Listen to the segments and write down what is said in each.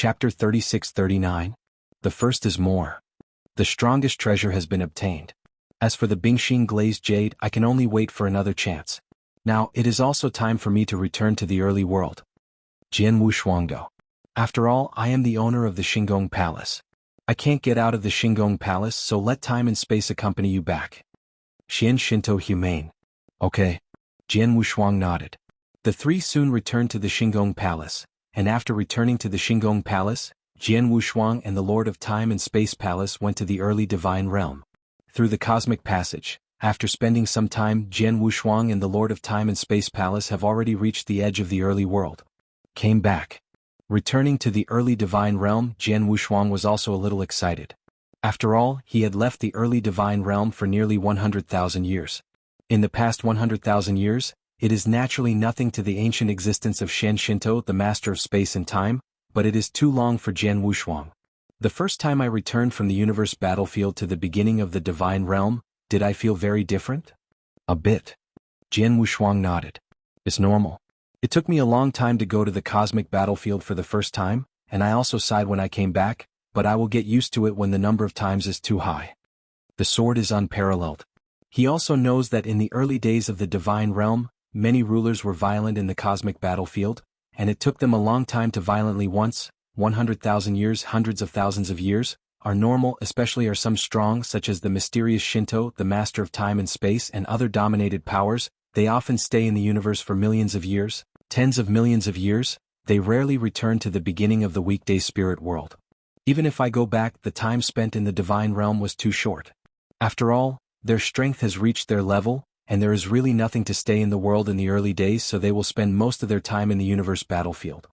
Chapter 36-39. The first is more. The strongest treasure has been obtained. As for the Bingxing glazed jade, I can only wait for another chance. Now, it is also time for me to return to the early world. Jianghu Shuangdo. After all, I am the owner of the Xingong Palace. I can't get out of the Xingong Palace, so let time and space accompany you back. Xian Shinto humane. Okay. Jianghu Shuang nodded. The three soon returned to the Xingong Palace, and after returning to the Xingong Palace, Jianghu Shuang and the Lord of Time and Space Palace went to the early divine realm. Through the cosmic passage, after spending some time, Jianghu Shuang and the Lord of Time and Space Palace have already reached the edge of the early world. Came back. Returning to the early divine realm, Jianghu Shuang was also a little excited. After all, he had left the early divine realm for nearly 100,000 years. In the past 100,000 years, it is naturally nothing to the ancient existence of Xian Shinto, the master of space and time, but it is too long for Jianghu Shuang. The first time I returned from the universe battlefield to the beginning of the divine realm, did I feel very different? A bit. Jianghu Shuang nodded. It's normal. It took me a long time to go to the cosmic battlefield for the first time, and I also sighed when I came back, but I will get used to it when the number of times is too high. The sword is unparalleled. He also knows that in the early days of the divine realm, many rulers were violent in the cosmic battlefield, and it took them a long time to violently once. 100,000 years, hundreds of thousands of years, are normal, especially are some strong such as the mysterious Shinto, the master of time and space and other dominated powers. They often stay in the universe for millions of years, tens of millions of years. They rarely return to the beginning of the weekday spirit world. Even if I go back, the time spent in the divine realm was too short. After all, their strength has reached their level, and there is really nothing to stay in the world in the early days, so they will spend most of their time in the universe battlefield.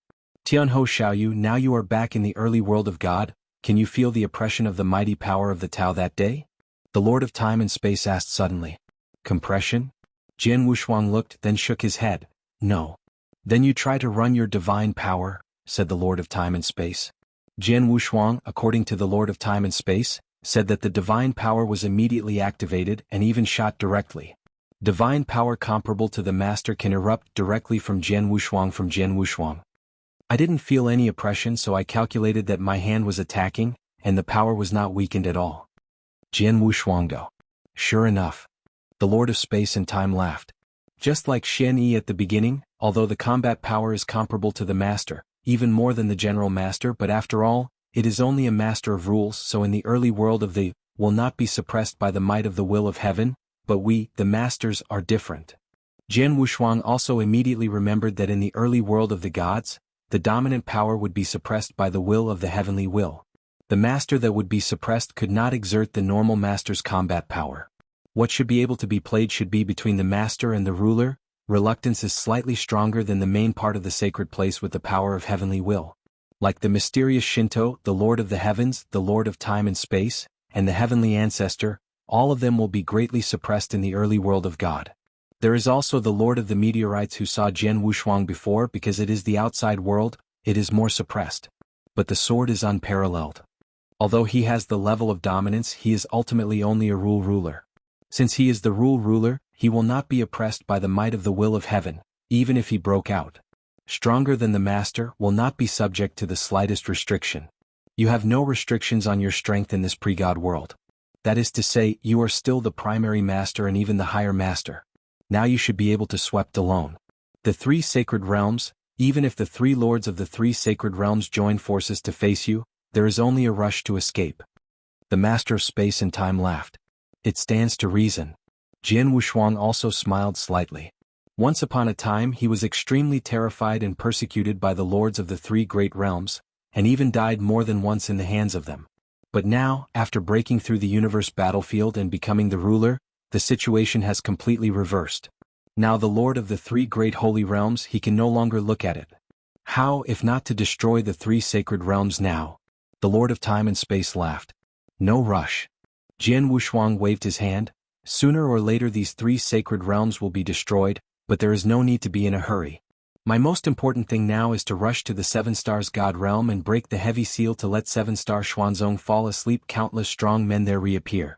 Tianho Xiaoyu, now you are back in the early world of God, can you feel the oppression of the mighty power of the Tao that day? The Lord of Time and Space asked suddenly. Compression? Jianghu Shuang looked, then shook his head. No. Then you try to run your divine power, said the Lord of Time and Space. Jianghu Shuang, according to the Lord of Time and Space, said that the divine power was immediately activated and even shot directly. Divine power comparable to the master can erupt directly from Jianghu Shuang. I didn't feel any oppression, so I calculated that my hand was attacking, and the power was not weakened at all. Jianghu Shuangdo. Sure enough. The Lord of Space and Time laughed. Just like Xian Yi at the beginning, although the combat power is comparable to the master, even more than the general master, but after all, it is only a master of rules, so in the early world of the will not be suppressed by the might of the will of heaven, but we, the masters, are different. Jianghu Shuang also immediately remembered that in the early world of the gods, the dominant power would be suppressed by the will of the heavenly will. The master that would be suppressed could not exert the normal master's combat power. What should be able to be played should be between the master and the ruler. Reluctance is slightly stronger than the main part of the sacred place with the power of heavenly will. Like the mysterious Shinto, the Lord of the Heavens, the Lord of Time and Space, and the heavenly ancestor, all of them will be greatly suppressed in the early world of God. There is also the Lord of the Meteorites who saw Jianghu Shuang before, because it is the outside world, it is more suppressed. But the sword is unparalleled. Although he has the level of dominance, he is ultimately only a ruler. Since he is the ruler, he will not be oppressed by the might of the will of heaven, even if he broke out. Stronger than the master, will not be subject to the slightest restriction. You have no restrictions on your strength in this pre-God world. That is to say, you are still the primary master and even the higher master. Now you should be able to swept alone. The three sacred realms, even if the three lords of the three sacred realms join forces to face you, there is only a rush to escape. The master of space and time laughed. It stands to reason. Jianghu Shuang also smiled slightly. Once upon a time he was extremely terrified and persecuted by the lords of the three great realms, and even died more than once in the hands of them. But now, after breaking through the universe battlefield and becoming the ruler, the situation has completely reversed. Now the Lord of the three great holy realms, he can no longer look at it. How, if not to destroy the three sacred realms now? The Lord of Time and Space laughed. No rush. Jianghu Shuang waved his hand. Sooner or later these three sacred realms will be destroyed, but there is no need to be in a hurry. My most important thing now is to rush to the Seven Stars God realm and break the heavy seal to let Seven-Star Xuanzong fall asleep. Countless strong men there reappear.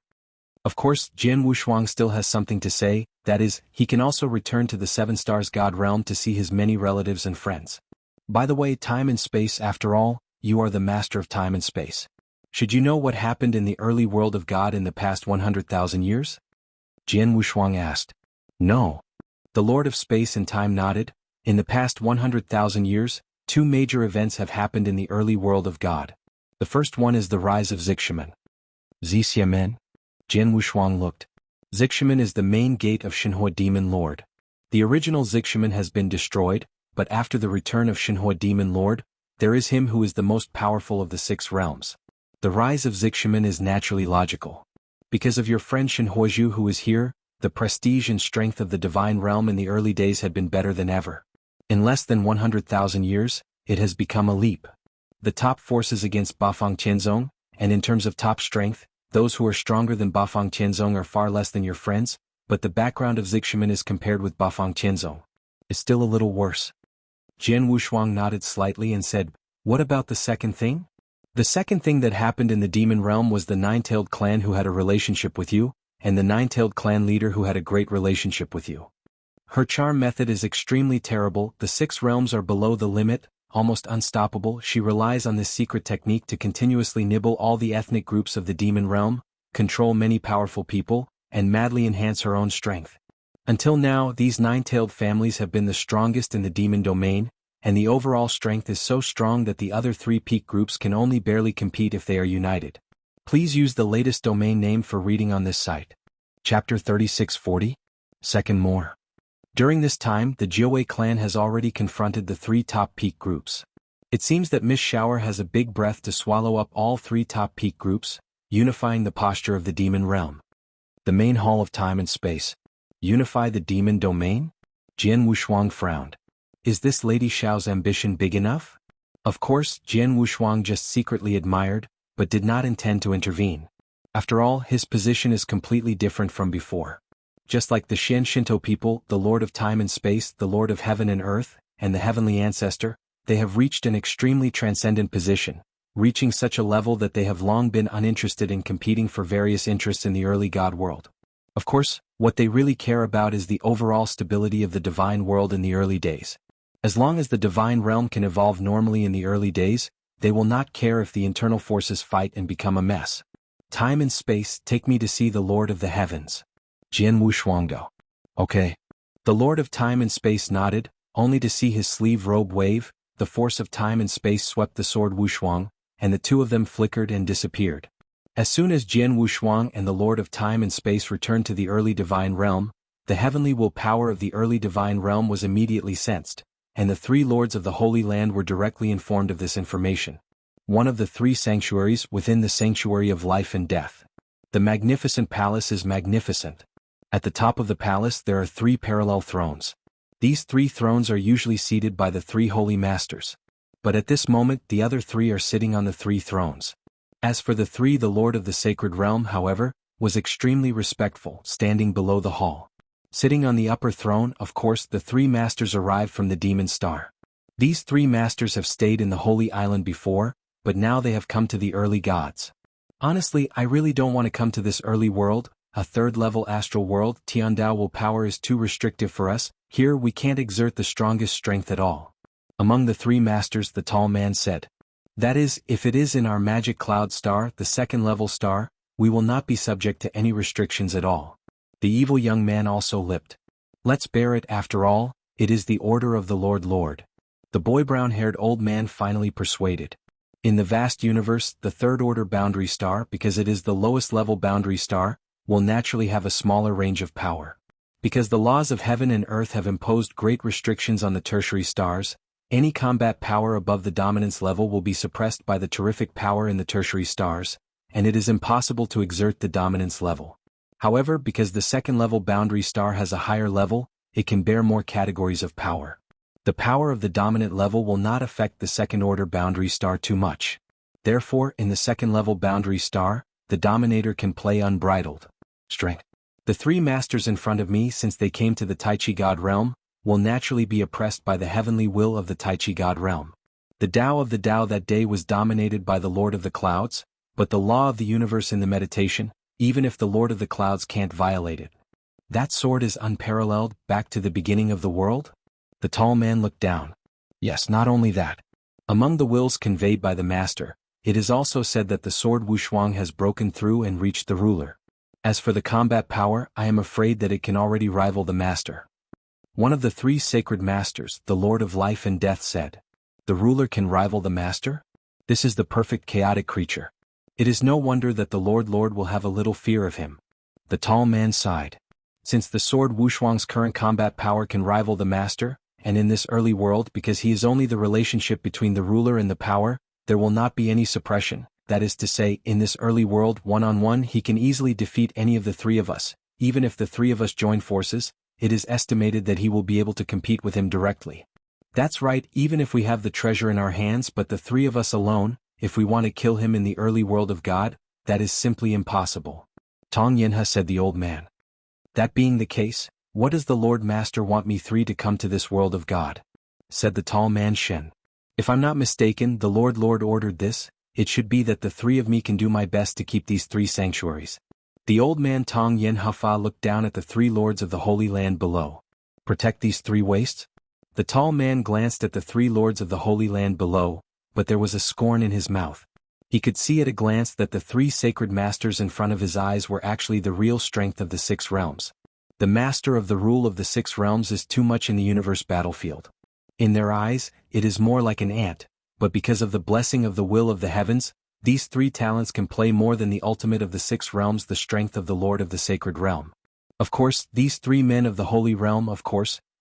Of course, Jianghu Shuang still has something to say, that is, he can also return to the Seven Stars God realm to see his many relatives and friends. By the way, time and space, after all, you are the master of time and space. Should you know what happened in the early world of God in the past 100,000 years? Jian Wushuang asked. No. The Lord of Space and Time nodded. In the past 100,000 years, two major events have happened in the early world of God. The first one is the rise of Zixiamen. Zixiamen? Jian Wushuang looked. Zixiamen is the main gate of Shenhua Demon Lord. The original Zixiamen has been destroyed, but after the return of Shenhua Demon Lord, there is him who is the most powerful of the six realms. The rise of Zixiamen is naturally logical. Because of your friend Shenhuozhu who is here, the prestige and strength of the divine realm in the early days had been better than ever. In less than 100,000 years, it has become a leap. The top forces against Bafang Tianzong, and in terms of top strength, those who are stronger than Bafang Tianzong are far less than your friends, but the background of Zixiamen is compared with Bafang Tianzong is still a little worse. Jian Wushuang nodded slightly and said, what about the second thing? The second thing that happened in the demon realm was the nine-tailed clan who had a relationship with you, and the nine-tailed clan leader who had a great relationship with you. Her charm method is extremely terrible, the six realms are below the limit, almost unstoppable. She relies on this secret technique to continuously nibble all the ethnic groups of the demon realm, control many powerful people, and madly enhance her own strength. Until now, these nine-tailed families have been the strongest in the demon domain, and the overall strength is so strong that the other three peak groups can only barely compete if they are united. Please use the latest domain name for reading on this site. Chapter 3640? Second more. During this time, the Jiawei clan has already confronted the three top peak groups. It seems that Miss Shower has a big breath to swallow up all three top peak groups, unifying the posture of the demon realm. The main hall of time and space. Unify the demon domain? Jian Wushuang frowned. Is this Lady Xiao's ambition big enough? Of course, Jian Wushuang just secretly admired, but did not intend to intervene. After all, his position is completely different from before. Just like the Xian Shinto people, the Lord of Time and Space, the Lord of Heaven and Earth, and the Heavenly Ancestor, they have reached an extremely transcendent position, reaching such a level that they have long been uninterested in competing for various interests in the early God world. Of course, what they really care about is the overall stability of the divine world in the early days. As long as the divine realm can evolve normally in the early days, they will not care if the internal forces fight and become a mess. Time and space, take me to see the Lord of the Heavens. Jian Wushuang. Okay. The Lord of Time and Space nodded, only to see his sleeve robe wave. The force of time and space swept the sword Wushuang, and the two of them flickered and disappeared. As soon as Jian Wushuang and the Lord of Time and Space returned to the early divine realm, the heavenly will power of the early divine realm was immediately sensed, and the three lords of the Holy Land were directly informed of this information. One of the three sanctuaries within the sanctuary of life and death. The magnificent palace is magnificent. At the top of the palace there are three parallel thrones. These three thrones are usually seated by the three holy masters. But at this moment the other three are sitting on the three thrones. As for the three, the Lord of the Sacred Realm, however, was extremely respectful, standing below the hall. Sitting on the upper throne, of course, the three masters arrived from the Demon Star. These three masters have stayed in the Holy Island before, but now they have come to the early gods. Honestly, I really don't want to come to this early world, a third-level astral world. Tiandao willpower is too restrictive for us. Here we can't exert the strongest strength at all. Among the three masters, the tall man said. That is, if it is in our magic cloud star, the second-level star, we will not be subject to any restrictions at all. The evil young man also lipped. Let's bear it after all, it is the order of the Lord. The boy brown-haired old man finally persuaded. In the vast universe, the third-order boundary star, because it is the lowest-level boundary star, will naturally have a smaller range of power. Because the laws of heaven and earth have imposed great restrictions on the tertiary stars, any combat power above the dominance level will be suppressed by the terrific power in the tertiary stars, and it is impossible to exert the dominance level. However, because the second-level boundary star has a higher level, it can bear more categories of power. The power of the dominant level will not affect the second-order boundary star too much. Therefore, in the second-level boundary star, the dominator can play unbridled strength. The three masters in front of me, since they came to the Taichi God realm, will naturally be oppressed by the heavenly will of the Taichi God realm. The Tao of the Tao that day was dominated by the Lord of the Clouds, but the law of the universe in the meditation, even if the Lord of the Clouds can't violate it. That sword is unparalleled, back to the beginning of the world? The tall man looked down. Yes, not only that. Among the wills conveyed by the master, it is also said that the sword Wuxia has broken through and reached the ruler. As for the combat power, I am afraid that it can already rival the master. One of the three sacred masters, the Lord of Life and Death, said, "The ruler can rival the master? This is the perfect chaotic creature. It is no wonder that the Lord will have a little fear of him." The tall man sighed. Since the sword Wuxia's current combat power can rival the master, and in this early world because he is only the relationship between the ruler and the power, there will not be any suppression. That is to say, in this early world one-on-one he can easily defeat any of the three of us. Even if the three of us join forces, it is estimated that he will be able to compete with him directly. That's right, even if we have the treasure in our hands but the three of us alone, if we want to kill him in the early world of God, that is simply impossible. Tong Yinhe, said the old man. That being the case, what does the Lord Master want me three to come to this world of God? Said the tall man Shen. If I'm not mistaken, the Lord ordered this. It should be that the three of me can do my best to keep these three sanctuaries. The old man Tong Yinhe looked down at the three lords of the Holy Land below. Protect these three wastes? The tall man glanced at the three lords of the Holy Land below, but there was a scorn in his mouth. He could see at a glance that the three sacred masters in front of his eyes were actually the real strength of the six realms. The master of the rule of the six realms is too much in the universe battlefield. In their eyes, it is more like an ant, but because of the blessing of the will of the heavens, these three talents can play more than the ultimate of the six realms, the strength of the Lord of the sacred realm. Of course, these three men of the holy realm,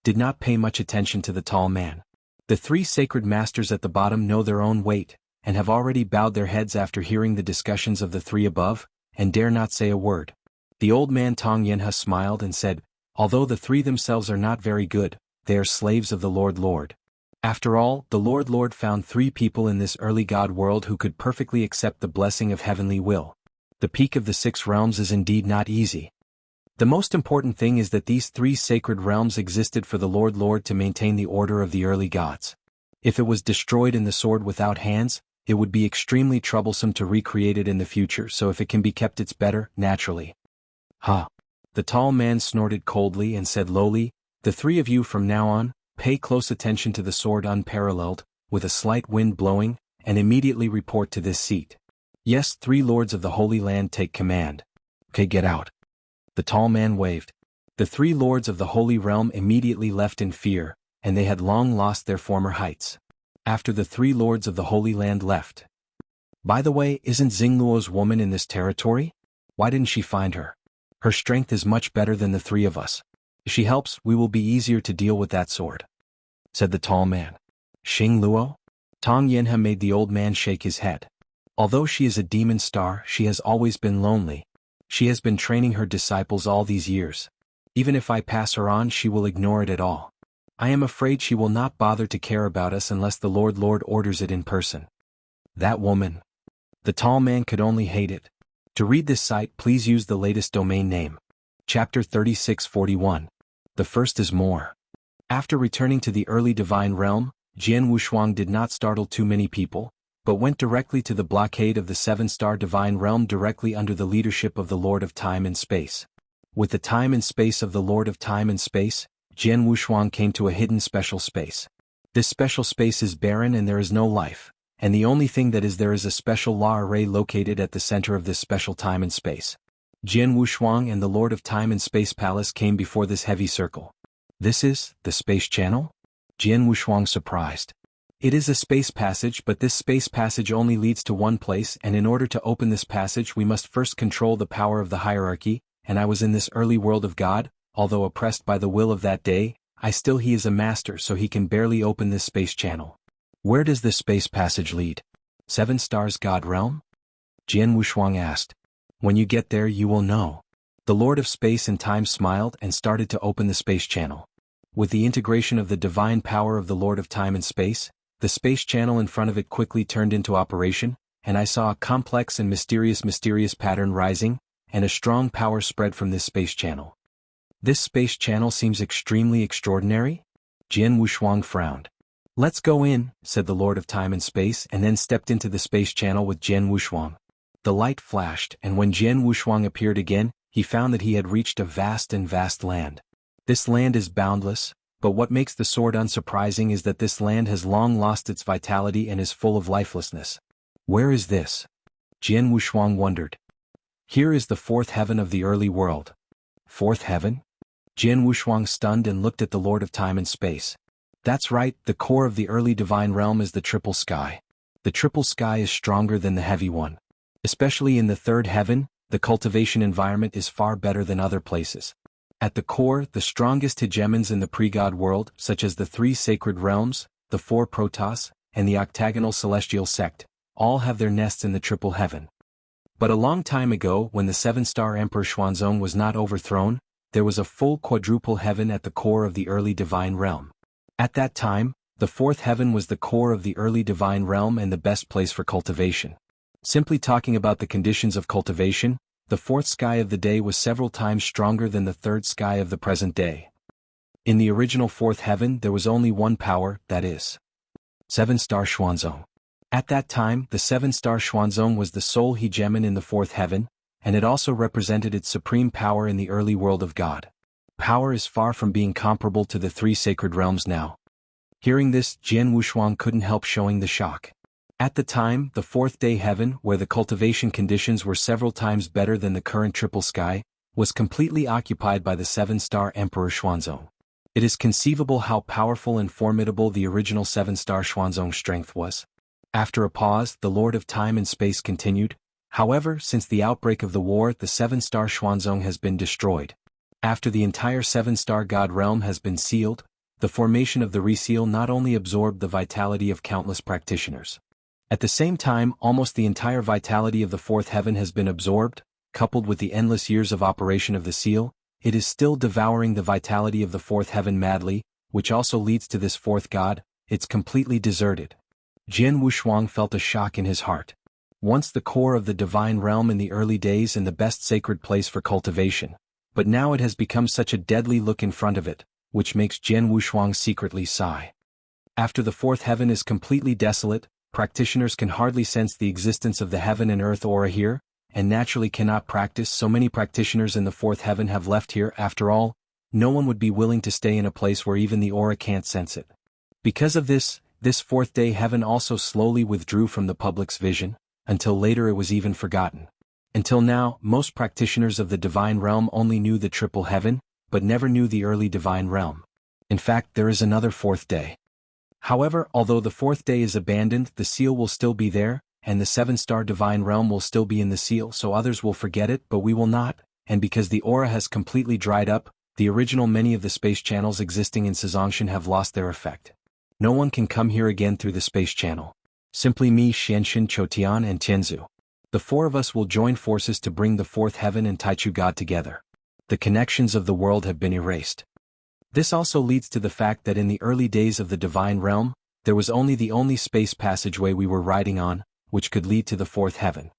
did not pay much attention to the tall man. The three sacred masters at the bottom know their own weight, and have already bowed their heads after hearing the discussions of the three above, and dare not say a word. The old man Tong Yinhe smiled and said, although the three themselves are not very good, they are slaves of the Lord. After all, the Lord found three people in this early God world who could perfectly accept the blessing of heavenly will. The peak of the six realms is indeed not easy. The most important thing is that these three sacred realms existed for the Lord to maintain the order of the early gods. If it was destroyed in the sword without hands, it would be extremely troublesome to recreate it in the future, so if it can be kept it's better, naturally. The tall man snorted coldly and said lowly, the three of you from now on, pay close attention to the sword unparalleled, with a slight wind blowing, and immediately report to this seat. Yes, three lords of the Holy Land take command. Okay, get out. The tall man waved. The three lords of the Holy Realm immediately left in fear, and they had long lost their former heights. After the three lords of the Holy Land left. By the way, isn't Xingluo's woman in this territory? Why didn't she find her? Her strength is much better than the three of us. If she helps, we will be easier to deal with that sword. Said the tall man. Xingluo? Tong Yinhe made the old man shake his head. Although she is a demon star, she has always been lonely. She has been training her disciples all these years. Even if I pass her on, she will ignore it at all. I am afraid she will not bother to care about us unless the Lord orders it in person. That woman. The tall man could only hate it. To read this site, please use the latest domain name. Chapter 3641. The first is more. After returning to the early divine realm, Jian Wuxia did not startle too many people, but went directly to the blockade of the seven-star divine realm directly under the leadership of the Lord of Time and Space. With the time and space of the Lord of Time and Space, Jian Wuxia came to a hidden special space. This special space is barren and there is no life, and the only thing that is there is a special law array located at the center of this special time and space. Jian Wuxia and the Lord of Time and Space Palace came before this heavy circle. This is the space channel? Jian Wuxia surprised. It is a space passage, but this space passage only leads to one place, and in order to open this passage we must first control the power of the hierarchy, and I was in this early world of God. Although oppressed by the will of that day, he is a master, so he can barely open this space channel. Where does this space passage lead? 7 stars God realm? Jian Wuxia asked. When you get there you will know. The Lord of Space and Time smiled and started to open the space channel. With the integration of the divine power of the Lord of Time and Space, the space channel in front of it quickly turned into operation, and I saw a complex and mysterious pattern rising, and a strong power spread from this space channel. This space channel seems extremely extraordinary? Jian Wuxia frowned. Let's go in, said the Lord of Time and Space, and then stepped into the space channel with Jian Wuxia. The light flashed, and when Jian Wuxia appeared again, he found that he had reached a vast land. This land is boundless, But what makes the sword unsurprising is that this land has long lost its vitality and is full of lifelessness. Where is this? Jian Wushuang wondered. Here is the fourth heaven of the early world. Fourth heaven? Jian Wushuang stunned and looked at the Lord of Time and Space. That's right, the core of the early divine realm is the triple sky. The triple sky is stronger than the heavy one. Especially in the third heaven, the cultivation environment is far better than other places. At the core, the strongest hegemons in the pre-God world, such as the three sacred realms, the four protoss, and the octagonal celestial sect, all have their nests in the triple heaven. But a long time ago, when the seven-star Emperor Xuanzong was not overthrown, there was a full quadruple heaven at the core of the early divine realm. At that time, the fourth heaven was the core of the early divine realm and the best place for cultivation. Simply talking about the conditions of cultivation, the fourth sky of the day was several times stronger than the third sky of the present day. In the original fourth heaven there was only one power, that is, seven-star Xuanzong. At that time, the seven-star Xuanzong was the sole hegemon in the fourth heaven, and it also represented its supreme power in the early world of God. Power is far from being comparable to the three sacred realms now. Hearing this, Jian Wushuang couldn't help showing the shock. At the time, the fourth-day heaven, where the cultivation conditions were several times better than the current triple sky, was completely occupied by the seven-star Emperor Xuanzong. It is conceivable how powerful and formidable the original seven-star Xuanzong's strength was. After a pause, the Lord of Time and Space continued. However, since the outbreak of the war, the seven-star Xuanzong has been destroyed. After the entire seven-star God realm has been sealed, the formation of the reseal not only absorbed the vitality of countless practitioners. At the same time, almost the entire vitality of the fourth heaven has been absorbed, coupled with the endless years of operation of the seal, it is still devouring the vitality of the fourth heaven madly, which also leads to this fourth god, it's completely deserted. Jian Wushuang felt a shock in his heart. Once the core of the divine realm in the early days and the best sacred place for cultivation, but now it has become such a deadly look in front of it, which makes Jian Wushuang secretly sigh. After the fourth heaven is completely desolate, practitioners can hardly sense the existence of the heaven and earth aura here, and naturally cannot practice. So many practitioners in the fourth heaven have left here. After all, no one would be willing to stay in a place where even the aura can't sense it. Because of this fourth-day heaven also slowly withdrew from the public's vision, until later it was even forgotten. Until now, most practitioners of the divine realm only knew the triple heaven, but never knew the early divine realm. In fact, there is another fourth day. However, although the fourth day is abandoned, the seal will still be there, and the seven-star divine realm will still be in the seal, so others will forget it, but we will not, and because the aura has completely dried up, the original many of the space channels existing in Sazhongshan have lost their effect. No one can come here again through the space channel. Simply me, Xianxin, Chotian, and Tianzu. The four of us will join forces to bring the fourth heaven and Taichu God together. The connections of the world have been erased. This also leads to the fact that in the early days of the divine realm, there was only the only space passageway we were riding on, which could lead to the fourth heaven.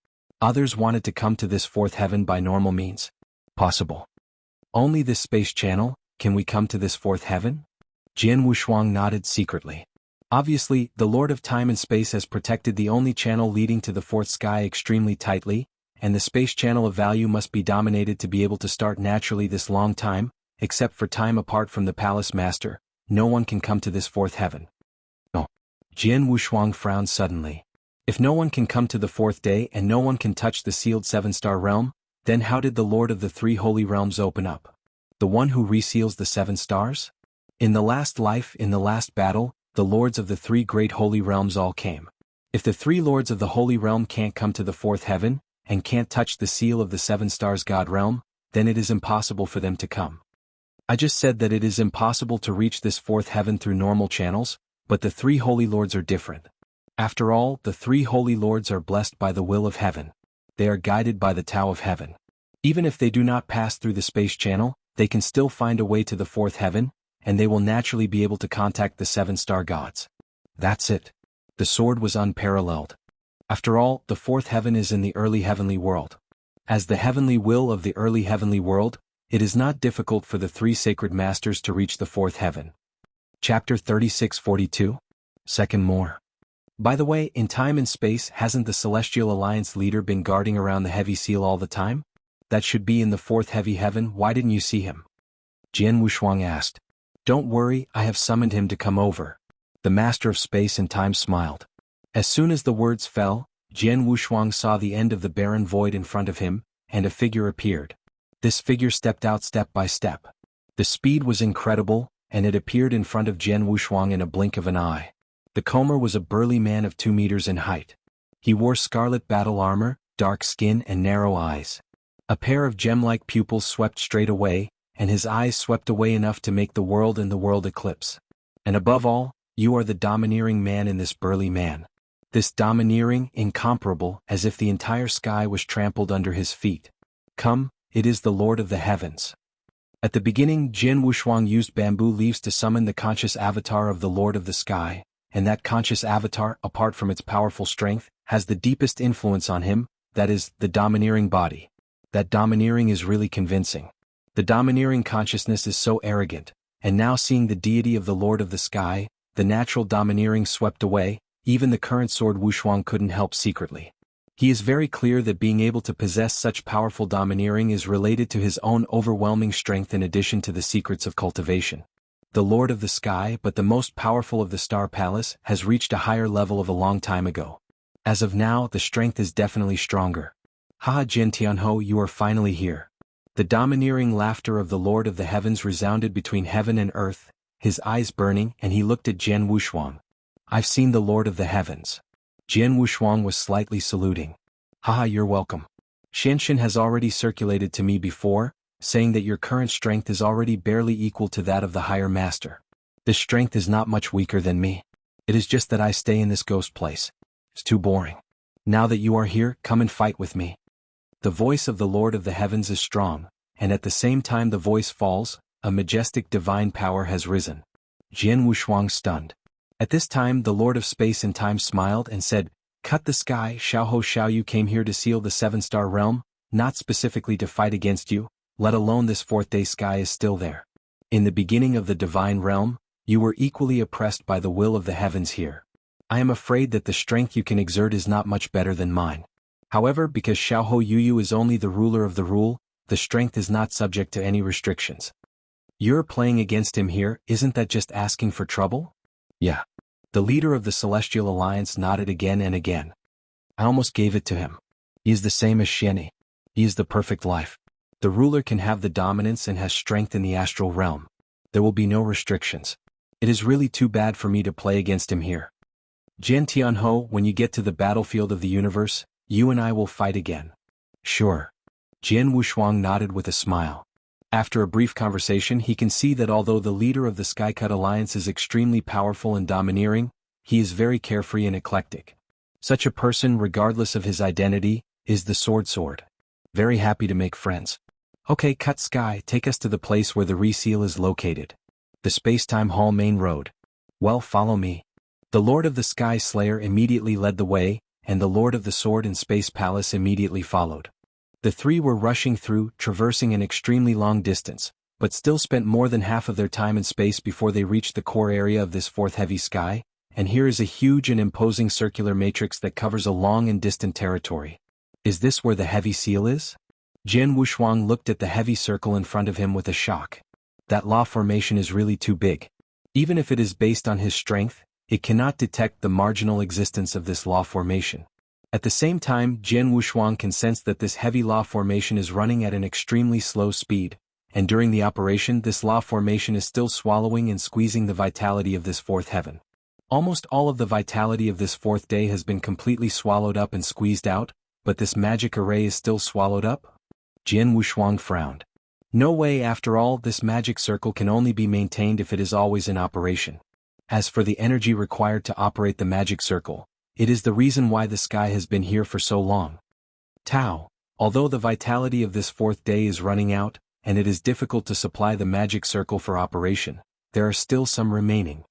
Others wanted to come to this fourth heaven by normal means. Possible. Only this space channel, can we come to this fourth heaven? Jian Wushuang nodded secretly. Obviously, the Lord of Time and Space has protected the only channel leading to the fourth sky extremely tightly, and the space channel of value must be dominated to be able to start naturally this long time, except for time apart from the palace master, no one can come to this fourth heaven. Oh. Jian Wushuang frowned suddenly. If no one can come to the fourth day and no one can touch the sealed seven-star realm, then how did the Lord of the three holy realms open up? The one who reseals the seven stars? In the last life, in the last battle, the lords of the three great holy realms all came. If the three lords of the holy realm can't come to the fourth heaven, and can't touch the seal of the seven stars God realm, then it is impossible for them to come. I just said that it is impossible to reach this fourth heaven through normal channels, but the three holy lords are different. After all, the three holy lords are blessed by the will of heaven. They are guided by the Tao of heaven. Even if they do not pass through the space channel, they can still find a way to the fourth heaven, and they will naturally be able to contact the seven-star gods. That's it. The sword was unparalleled. After all, the fourth heaven is in the early heavenly world. As the heavenly will of the early heavenly world, it is not difficult for the three sacred masters to reach the fourth heaven. Chapter 3642. Second more. By the way, in time and space, hasn't the Celestial Alliance leader been guarding around the heavy seal all the time? That should be in the fourth heavy heaven, why didn't you see him? Jian Wushuang asked. Don't worry, I have summoned him to come over. The master of space and time smiled. As soon as the words fell, Jian Wushuang saw the end of the barren void in front of him, and a figure appeared. This figure stepped out step by step. The speed was incredible, and it appeared in front of Jian Wushuang in a blink of an eye. The comer was a burly man of 2 meters in height. He wore scarlet battle armor, dark skin and narrow eyes. A pair of gem-like pupils swept straight away, and his eyes swept away enough to make the world and the world eclipse. And above all, you are the domineering man in this burly man. This domineering, incomparable, as if the entire sky was trampled under his feet. Come, it is the Lord of the Heavens. At the beginning, Jian Wushuang used bamboo leaves to summon the conscious avatar of the Lord of the Sky, and that conscious avatar, apart from its powerful strength, has the deepest influence on him, that is, the domineering body. That domineering is really convincing. The domineering consciousness is so arrogant, and now seeing the deity of the Lord of the Sky, the natural domineering swept away, even the current sword Wushuang couldn't help secretly. He is very clear that being able to possess such powerful domineering is related to his own overwhelming strength in addition to the secrets of cultivation. The Lord of the Sky, but the most powerful of the Star Palace, has reached a higher level of a long time ago. As of now, the strength is definitely stronger. Haha, Jian Tianho, you are finally here. The domineering laughter of the Lord of the Heavens resounded between heaven and earth, his eyes burning, and he looked at Jian Wushuang. I've seen the Lord of the Heavens. Jian Wushuang was slightly saluting. Haha, you're welcome. Xianshan has already circulated to me before, saying that your current strength is already barely equal to that of the higher master. This strength is not much weaker than me. It is just that I stay in this ghost place. It's too boring. Now that you are here, come and fight with me. The voice of the Lord of the Heavens is strong, and at the same time the voice falls, a majestic divine power has risen. Jian Wushuang stunned. At this time the Lord of Space and Time smiled and said, Cut the sky, Xiaoho Xiaoyu came here to seal the 7-star realm, not specifically to fight against you, let alone this 4th-day sky is still there. In the beginning of the divine realm, you were equally oppressed by the will of the heavens here. I am afraid that the strength you can exert is not much better than mine. However, because Xiaoho Yuyu is only the ruler of the rule, the strength is not subject to any restrictions. You're playing against him here, isn't that just asking for trouble? Yeah. The leader of the Celestial Alliance nodded again and again. I almost gave it to him. He is the same as Xiani. He is the perfect life. The ruler can have the dominance and has strength in the astral realm. There will be no restrictions. It is really too bad for me to play against him here. Jian Tianho, when you get to the battlefield of the universe, you and I will fight again. Sure. Jian Wushuang nodded with a smile. After a brief conversation, he can see that although the leader of the Skycut Alliance is extremely powerful and domineering, he is very carefree and eclectic. Such a person, regardless of his identity, is the Sword. Very happy to make friends. Okay, Cut Sky, take us to the place where the reseal is located. The Space-Time Hall main road. Well, follow me. The Lord of the Sky Slayer immediately led the way, and the Lord of the Sword and Space Palace immediately followed. The three were rushing through, traversing an extremely long distance, but still spent more than half of their time in space before they reached the core area of this 4th heavy sky, and here is a huge and imposing circular matrix that covers a long and distant territory. Is this where the heavy seal is? Jian Wushuang looked at the heavy circle in front of him with a shock. That law formation is really too big. Even if it is based on his strength, it cannot detect the marginal existence of this law formation. At the same time, Jian Wushuang can sense that this heavy law formation is running at an extremely slow speed, and during the operation this law formation is still swallowing and squeezing the vitality of this 4th heaven. Almost all of the vitality of this 4th day has been completely swallowed up and squeezed out, but this magic array is still swallowed up? Jian Wushuang frowned. No way, after all, this magic circle can only be maintained if it is always in operation. As for the energy required to operate the magic circle, it is the reason why the sky has been here for so long. Tao, although the vitality of this 4th day is running out, and it is difficult to supply the magic circle for operation, there are still some remaining.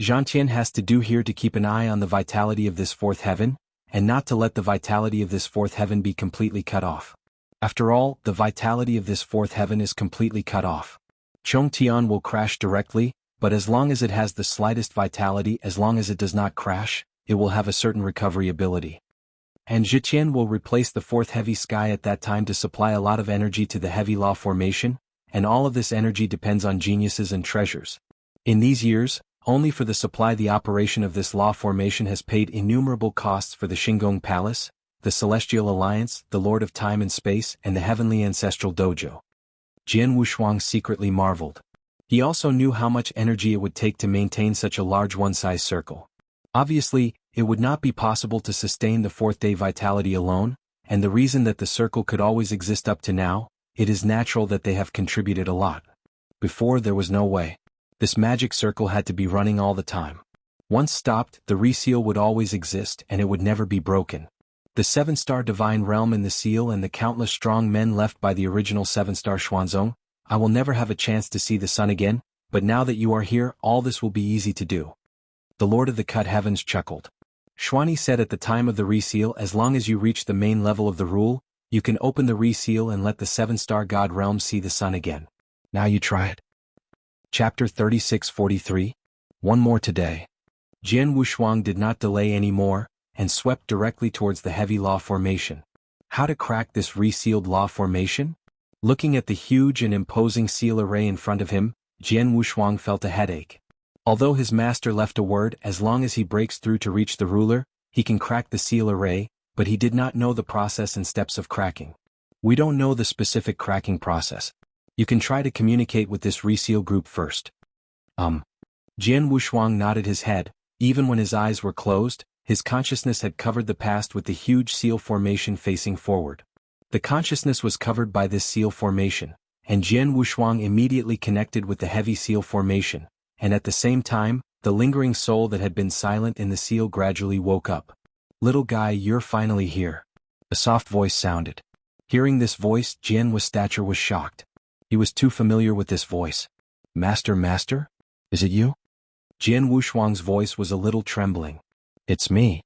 Zhantian has to do here to keep an eye on the vitality of this 4th heaven, and not to let the vitality of this 4th heaven be completely cut off. After all, the vitality of this 4th heaven is completely cut off. Chongtian will crash directly, but as long as it has the slightest vitality, as long as it does not crash, it will have a certain recovery ability. And Zhiqian will replace the 4th heavy sky at that time to supply a lot of energy to the heavy law formation, and all of this energy depends on geniuses and treasures. In these years, only for the supply the operation of this law formation has paid innumerable costs for the Shingon Palace, the Celestial Alliance, the Lord of Time and Space, and the Heavenly Ancestral Dojo. Jian Wushuang secretly marveled. He also knew how much energy it would take to maintain such a large one-size circle. Obviously, it would not be possible to sustain the fourth-day vitality alone, and the reason that the circle could always exist up to now, it is natural that they have contributed a lot. Before there was no way. This magic circle had to be running all the time. Once stopped, the reseal would always exist and it would never be broken. The 7-star divine realm in the seal and the countless strong men left by the original 7-star Xuanzong, I will never have a chance to see the sun again, but now that you are here, all this will be easy to do. The Lord of the Cut Heavens chuckled. Xuani said at the time of the reseal, as long as you reach the main level of the rule, you can open the reseal and let the 7-star God realm see the sun again. Now you try it. Chapter 36-43. One more today. Jian Wushuang did not delay any more, and swept directly towards the heavy law formation. How to crack this resealed law formation? Looking at the huge and imposing seal array in front of him, Jian Wushuang felt a headache. Although his master left a word, as long as he breaks through to reach the ruler, he can crack the seal array, but he did not know the process and steps of cracking. We don't know the specific cracking process. You can try to communicate with this reseal group first. Jian Wushuang nodded his head. Even when his eyes were closed, his consciousness had covered the past with the huge seal formation facing forward. The consciousness was covered by this seal formation, and Jian Wushuang immediately connected with the heavy seal formation, and at the same time, the lingering soul that had been silent in the seal gradually woke up. "Little guy, you're finally here." A soft voice sounded. Hearing this voice, Jian stature was shocked. He was too familiar with this voice. Master? Is it you?" Jian Wushuang's voice was a little trembling. "It's me."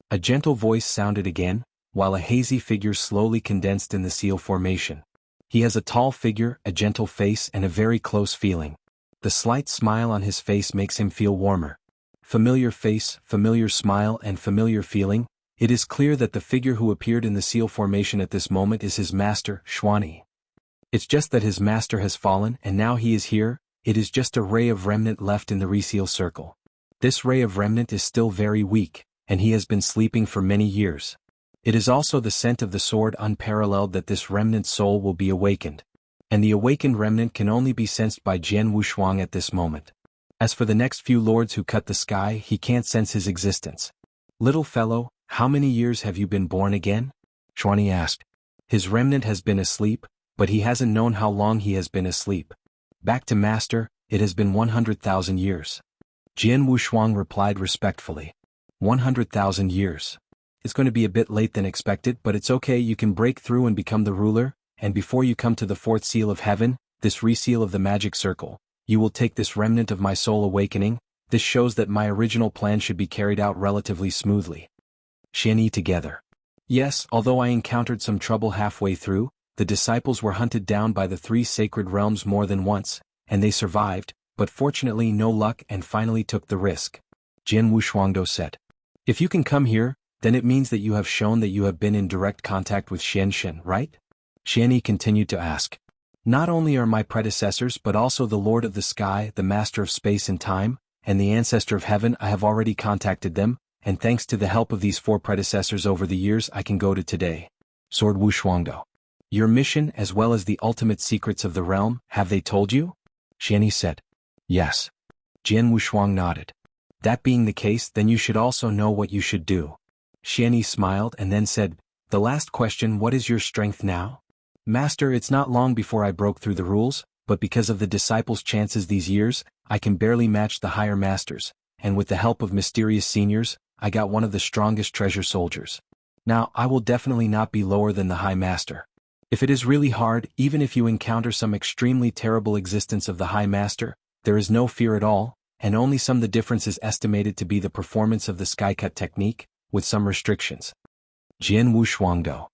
A gentle voice sounded again, while a hazy figure slowly condensed in the seal formation. He has a tall figure, a gentle face, and a very close feeling. The slight smile on his face makes him feel warmer. Familiar face, familiar smile, and familiar feeling. It is clear that the figure who appeared in the seal formation at this moment is his master, Xuani. It's just that his master has fallen and now he is here. It is just a ray of remnant left in the reseal circle. This ray of remnant is still very weak, and he has been sleeping for many years. It is also the scent of the sword unparalleled that this remnant soul will be awakened. And the awakened remnant can only be sensed by Jian Wushuang at this moment. As for the next few lords who cut the sky, he can't sense his existence. "Little fellow, how many years have you been born again?" Xuani asked. His remnant has been asleep, but he hasn't known how long he has been asleep. "Back to master, it has been 100,000 years. Jian Wushuang replied respectfully. 100,000 years. It's going to be a bit late than expected, but it's okay, you can break through and become the ruler, and before you come to the fourth seal of heaven, this reseal of the magic circle, you will take this remnant of my soul awakening. This shows that my original plan should be carried out relatively smoothly." Xianyi together. Yes, although I encountered some trouble halfway through, the disciples were hunted down by the 3 sacred realms more than once, and they survived, but fortunately no luck and finally took the risk. Jian Wushuangdo said. "If you can come here, then it means that you have shown that you have been in direct contact with Xianshen, right?" Xianyi continued to ask. "Not only are my predecessors but also the Lord of the Sky, the Master of Space and Time, and the Ancestor of Heaven. I have already contacted them, and thanks to the help of these 4 predecessors over the years I can go to today." Sword Wushuangdo. "Your mission as well as the ultimate secrets of the realm, have they told you?" Xianyi said. "Yes." Jian Wushuang nodded. "That being the case, then you should also know what you should do." Xianyi smiled and then said, "The last question, what is your strength now?" "Master, it's not long before I broke through the rules, but because of the disciples' chances these years, I can barely match the higher masters, and with the help of mysterious seniors, I got one of the strongest treasure soldiers. Now, I will definitely not be lower than the high master. If it is really hard, even if you encounter some extremely terrible existence of the high master, there is no fear at all, and only some the difference is estimated to be the performance of the skycut technique, with some restrictions." Jian Wushuangdo.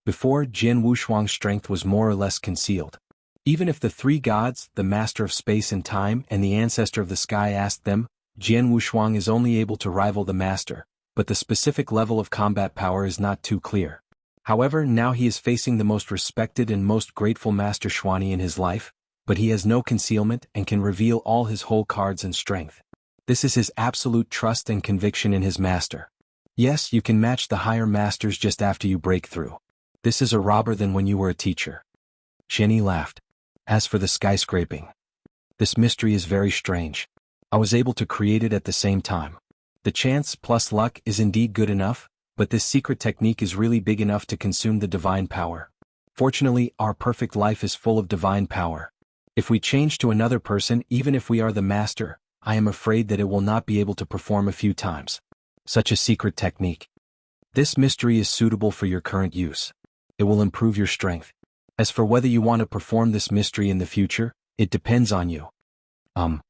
Before, Jian Wushuang's strength was more or less concealed. Even if the 3 gods, the Master of Space and Time and the Ancestor of the Sky asked them, Jian Wushuang is only able to rival the Master, but the specific level of combat power is not too clear. However, now he is facing the most respected and most grateful Master Xuani in his life, but he has no concealment and can reveal all his whole cards and strength. This is his absolute trust and conviction in his master. Yes, you can match the higher masters just after you break through. This is a robber than when you were a teacher. Xianyi laughed. As for the skyscraping, this mystery is very strange. I was able to create it at the same time. The chance plus luck is indeed good enough, but this secret technique is really big enough to consume the divine power. Fortunately, our perfect life is full of divine power. If we change to another person, even if we are the master, I am afraid that it will not be able to perform a few times. Such a secret technique. This mystery is suitable for your current use. It will improve your strength. As for whether you want to perform this mystery in the future, it depends on you. Jian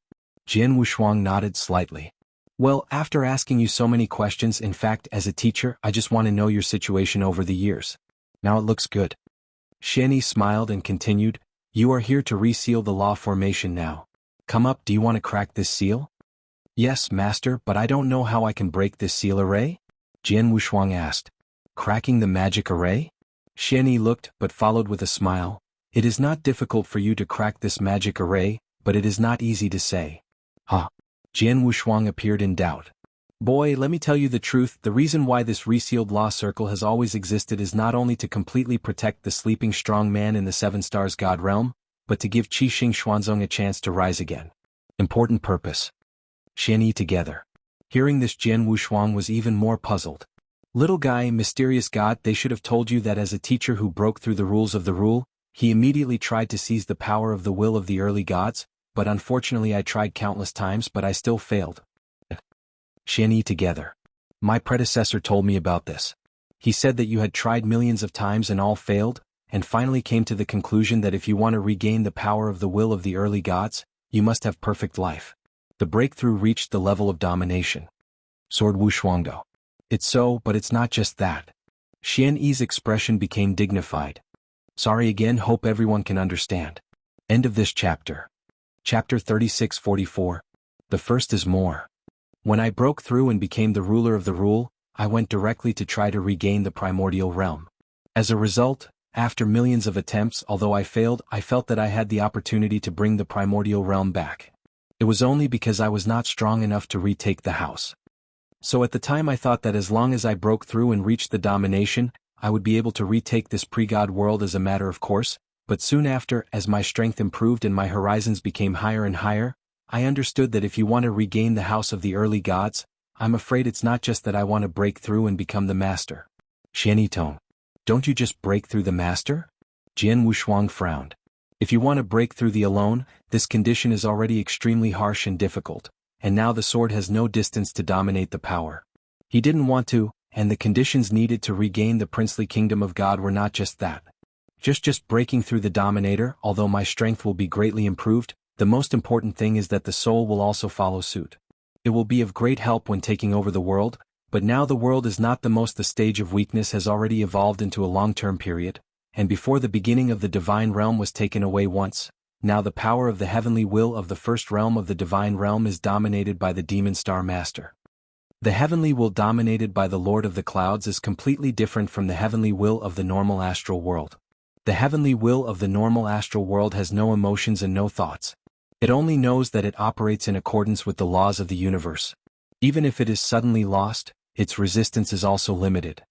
Wushuang nodded slightly. Well, after asking you so many questions, in fact, as a teacher, I just want to know your situation over the years. Now it looks good. Xianyi smiled and continued, you are here to reseal the law formation now. Come up, do you want to crack this seal? Yes, master, but I don't know how I can break this seal array? Jian Wushuang asked. Cracking the magic array? Xianyi looked, but followed with a smile. It is not difficult for you to crack this magic array, but it is not easy to say. Huh? Jian Wushuang appeared in doubt. Boy, let me tell you the truth, the reason why this resealed law circle has always existed is not only to completely protect the sleeping strong man in the Seven Stars God realm, but to give Qi Xing Xuanzong a chance to rise again. Important purpose. Xianyi together. Hearing this, Jian Wushuang was even more puzzled. Little guy, mysterious god, they should have told you that as a teacher who broke through the rules of the rule, he immediately tried to seize the power of the will of the early gods, but unfortunately I tried countless times but I still failed. Xianyi together. My predecessor told me about this. He said that you had tried millions of times and all failed, and finally came to the conclusion that if you want to regain the power of the will of the early gods, you must have perfect life. The breakthrough reached the level of domination. Sword Wushuangdo. It's so, but it's not just that. Xianyi's expression became dignified. Sorry again, hope everyone can understand. End of this chapter. Chapter 36-44. The first is more. When I broke through and became the ruler of the rule, I went directly to try to regain the primordial realm. As a result, after millions of attempts, although I failed, I felt that I had the opportunity to bring the primordial realm back. It was only because I was not strong enough to retake the house. So at the time I thought that as long as I broke through and reached the domination, I would be able to retake this pre-god world as a matter of course, but soon after, as my strength improved and my horizons became higher and higher, I understood that if you want to regain the house of the early gods, I'm afraid it's not just that I want to break through and become the master. Xianyi Tong. Don't you just break through the master? Jian Wushuang frowned. If you want to break through the alone, this condition is already extremely harsh and difficult. And now the sword has no distance to dominate the power. He didn't want to, and the conditions needed to regain the princely kingdom of God were not just that. Just breaking through the dominator, although my strength will be greatly improved, the most important thing is that the soul will also follow suit. It will be of great help when taking over the world, but now the world is not the stage of weakness has already evolved into a long-term period, and before the beginning of the divine realm was taken away once, now the power of the heavenly will of the first realm of the divine realm is dominated by the demon star master. The heavenly will dominated by the Lord of the Clouds is completely different from the heavenly will of the normal astral world. The heavenly will of the normal astral world has no emotions and no thoughts. It only knows that it operates in accordance with the laws of the universe. Even if it is suddenly lost, its resistance is also limited.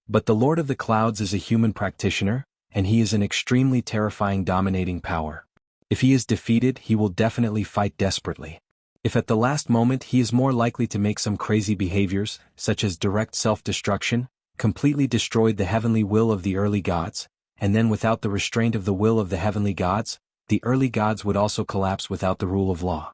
But the Lord of the Clouds is a human practitioner, and he is an extremely terrifying dominating power. If he is defeated, he will definitely fight desperately. If at the last moment he is more likely to make some crazy behaviors, such as direct self-destruction, completely destroyed the heavenly will of the early gods, and then without the restraint of the will of the heavenly gods, the early gods would also collapse without the rule of law.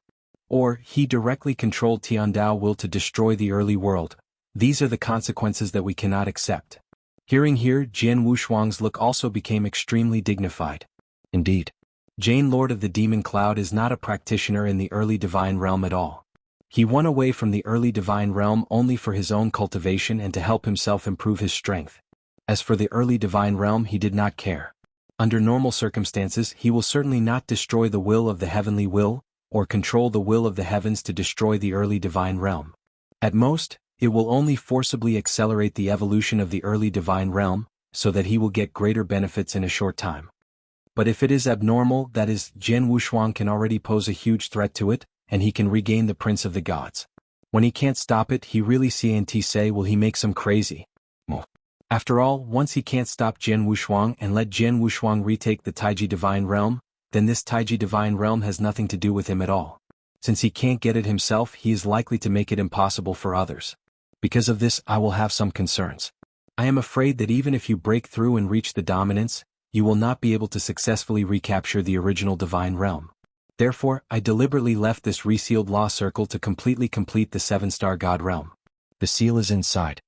Or, he directly controlled Tiandao will to destroy the early world. These are the consequences that we cannot accept. Hearing here, Jian Wushuang's look also became extremely dignified. Indeed. Jane, Lord of the Demon Cloud, is not a practitioner in the early divine realm at all. He went away from the early divine realm only for his own cultivation and to help himself improve his strength. As for the early divine realm, he did not care. Under normal circumstances, he will certainly not destroy the will of the heavenly will, or control the will of the heavens to destroy the early divine realm. At most, it will only forcibly accelerate the evolution of the early divine realm, so that he will get greater benefits in a short time. But if it is abnormal, that is, Jian Wushuang can already pose a huge threat to it, and he can regain the Prince of the Gods. When he can't stop it, he really can't say will he make some crazy. After all, once he can't stop Jian Wushuang and let Jian Wushuang retake the Taiji Divine Realm, then this Taiji Divine Realm has nothing to do with him at all. Since he can't get it himself, he is likely to make it impossible for others. Because of this, I will have some concerns. I am afraid that even if you break through and reach the dominance, you will not be able to successfully recapture the original Divine Realm. Therefore, I deliberately left this resealed law circle to completely complete the 7-star God Realm. The seal is inside.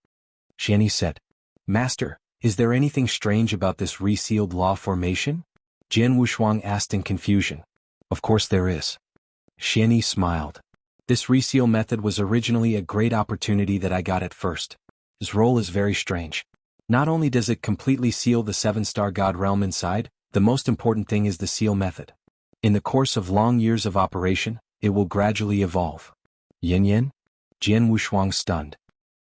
Xianyi said. Master, is there anything strange about this resealed law formation? Jian Wushuang asked in confusion. Of course there is. Xianyi smiled. This reseal method was originally a great opportunity that I got at first. His role is very strange. Not only does it completely seal the 7-star God Realm inside, the most important thing is the seal method. In the course of long years of operation, it will gradually evolve. Yin? Jian Wushuang stunned.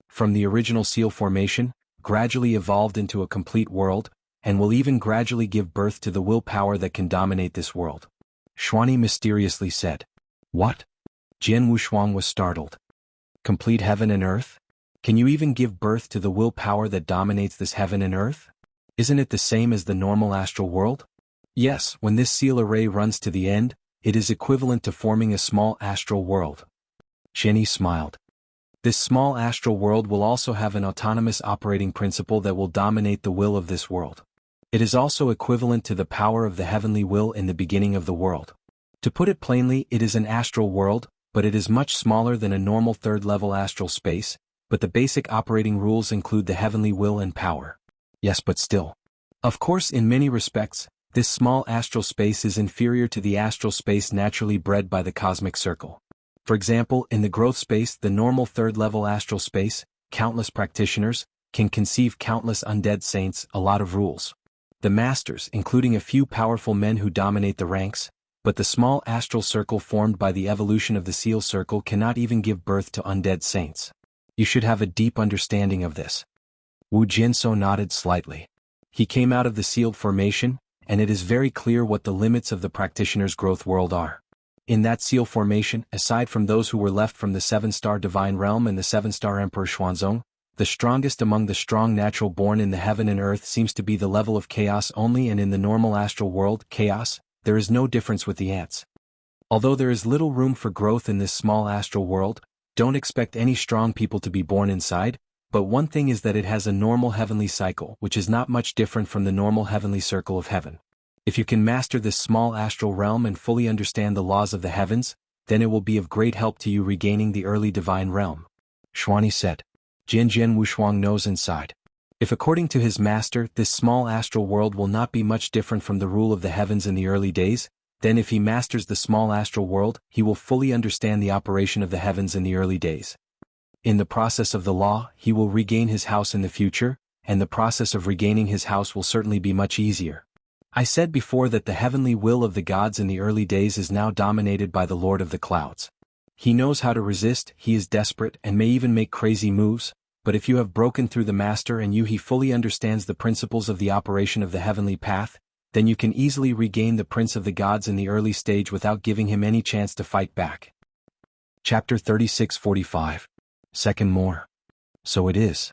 From the original seal formation, gradually evolved into a complete world, and will even gradually give birth to the willpower that can dominate this world. Xuanyi mysteriously said. What? Jian Wushuang was startled. Complete heaven and earth? Can you even give birth to the willpower that dominates this heaven and earth? Isn't it the same as the normal astral world? Yes, when this seal array runs to the end, it is equivalent to forming a small astral world. Xianyi smiled. This small astral world will also have an autonomous operating principle that will dominate the will of this world. It is also equivalent to the power of the heavenly will in the beginning of the world. To put it plainly, it is an astral world, but it is much smaller than a normal third-level astral space, but the basic operating rules include the heavenly will and power. Yes, but still. Of course, in many respects, this small astral space is inferior to the astral space naturally bred by the cosmic circle. For example, in the growth space, the normal third-level astral space, countless practitioners, can conceive countless undead saints, a lot of rules. The masters, including a few powerful men who dominate the ranks, but the small astral circle formed by the evolution of the seal circle cannot even give birth to undead saints. You should have a deep understanding of this. Wu Jianso nodded slightly. He came out of the sealed formation, and it is very clear what the limits of the practitioner's growth world are. In that seal formation, aside from those who were left from the 7-star Divine Realm and the 7-star Emperor Xuanzong, the strongest among the strong natural born in the heaven and earth seems to be the level of chaos only, and in the normal astral world, chaos, there is no difference with the ants. Although there is little room for growth in this small astral world, don't expect any strong people to be born inside, but one thing is that it has a normal heavenly cycle which is not much different from the normal heavenly circle of heaven. If you can master this small astral realm and fully understand the laws of the heavens, then it will be of great help to you regaining the early divine realm. Xuanyi said. Jian Wushuang knows inside. If according to his master this small astral world will not be much different from the rule of the heavens in the early days, then if he masters the small astral world, he will fully understand the operation of the heavens in the early days. In the process of the law, he will regain his house in the future, and the process of regaining his house will certainly be much easier. I said before that the heavenly will of the gods in the early days is now dominated by the Lord of the Clouds. He knows how to resist, he is desperate and may even make crazy moves, but if you have broken through the master and he fully understands the principles of the operation of the heavenly path, then you can easily regain the Prince of the Gods in the early stage without giving him any chance to fight back. Chapter 36:45. Second more. So it is.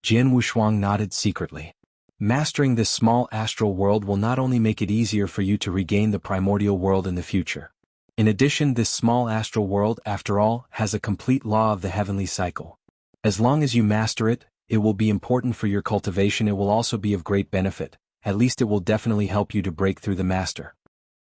Jian Wushuang nodded secretly. Mastering this small astral world will not only make it easier for you to regain the primordial world in the future. In addition, this small astral world, after all, has a complete law of the heavenly cycle. As long as you master it, it will be important for your cultivation. It will also be of great benefit. At least it will definitely help you to break through the master.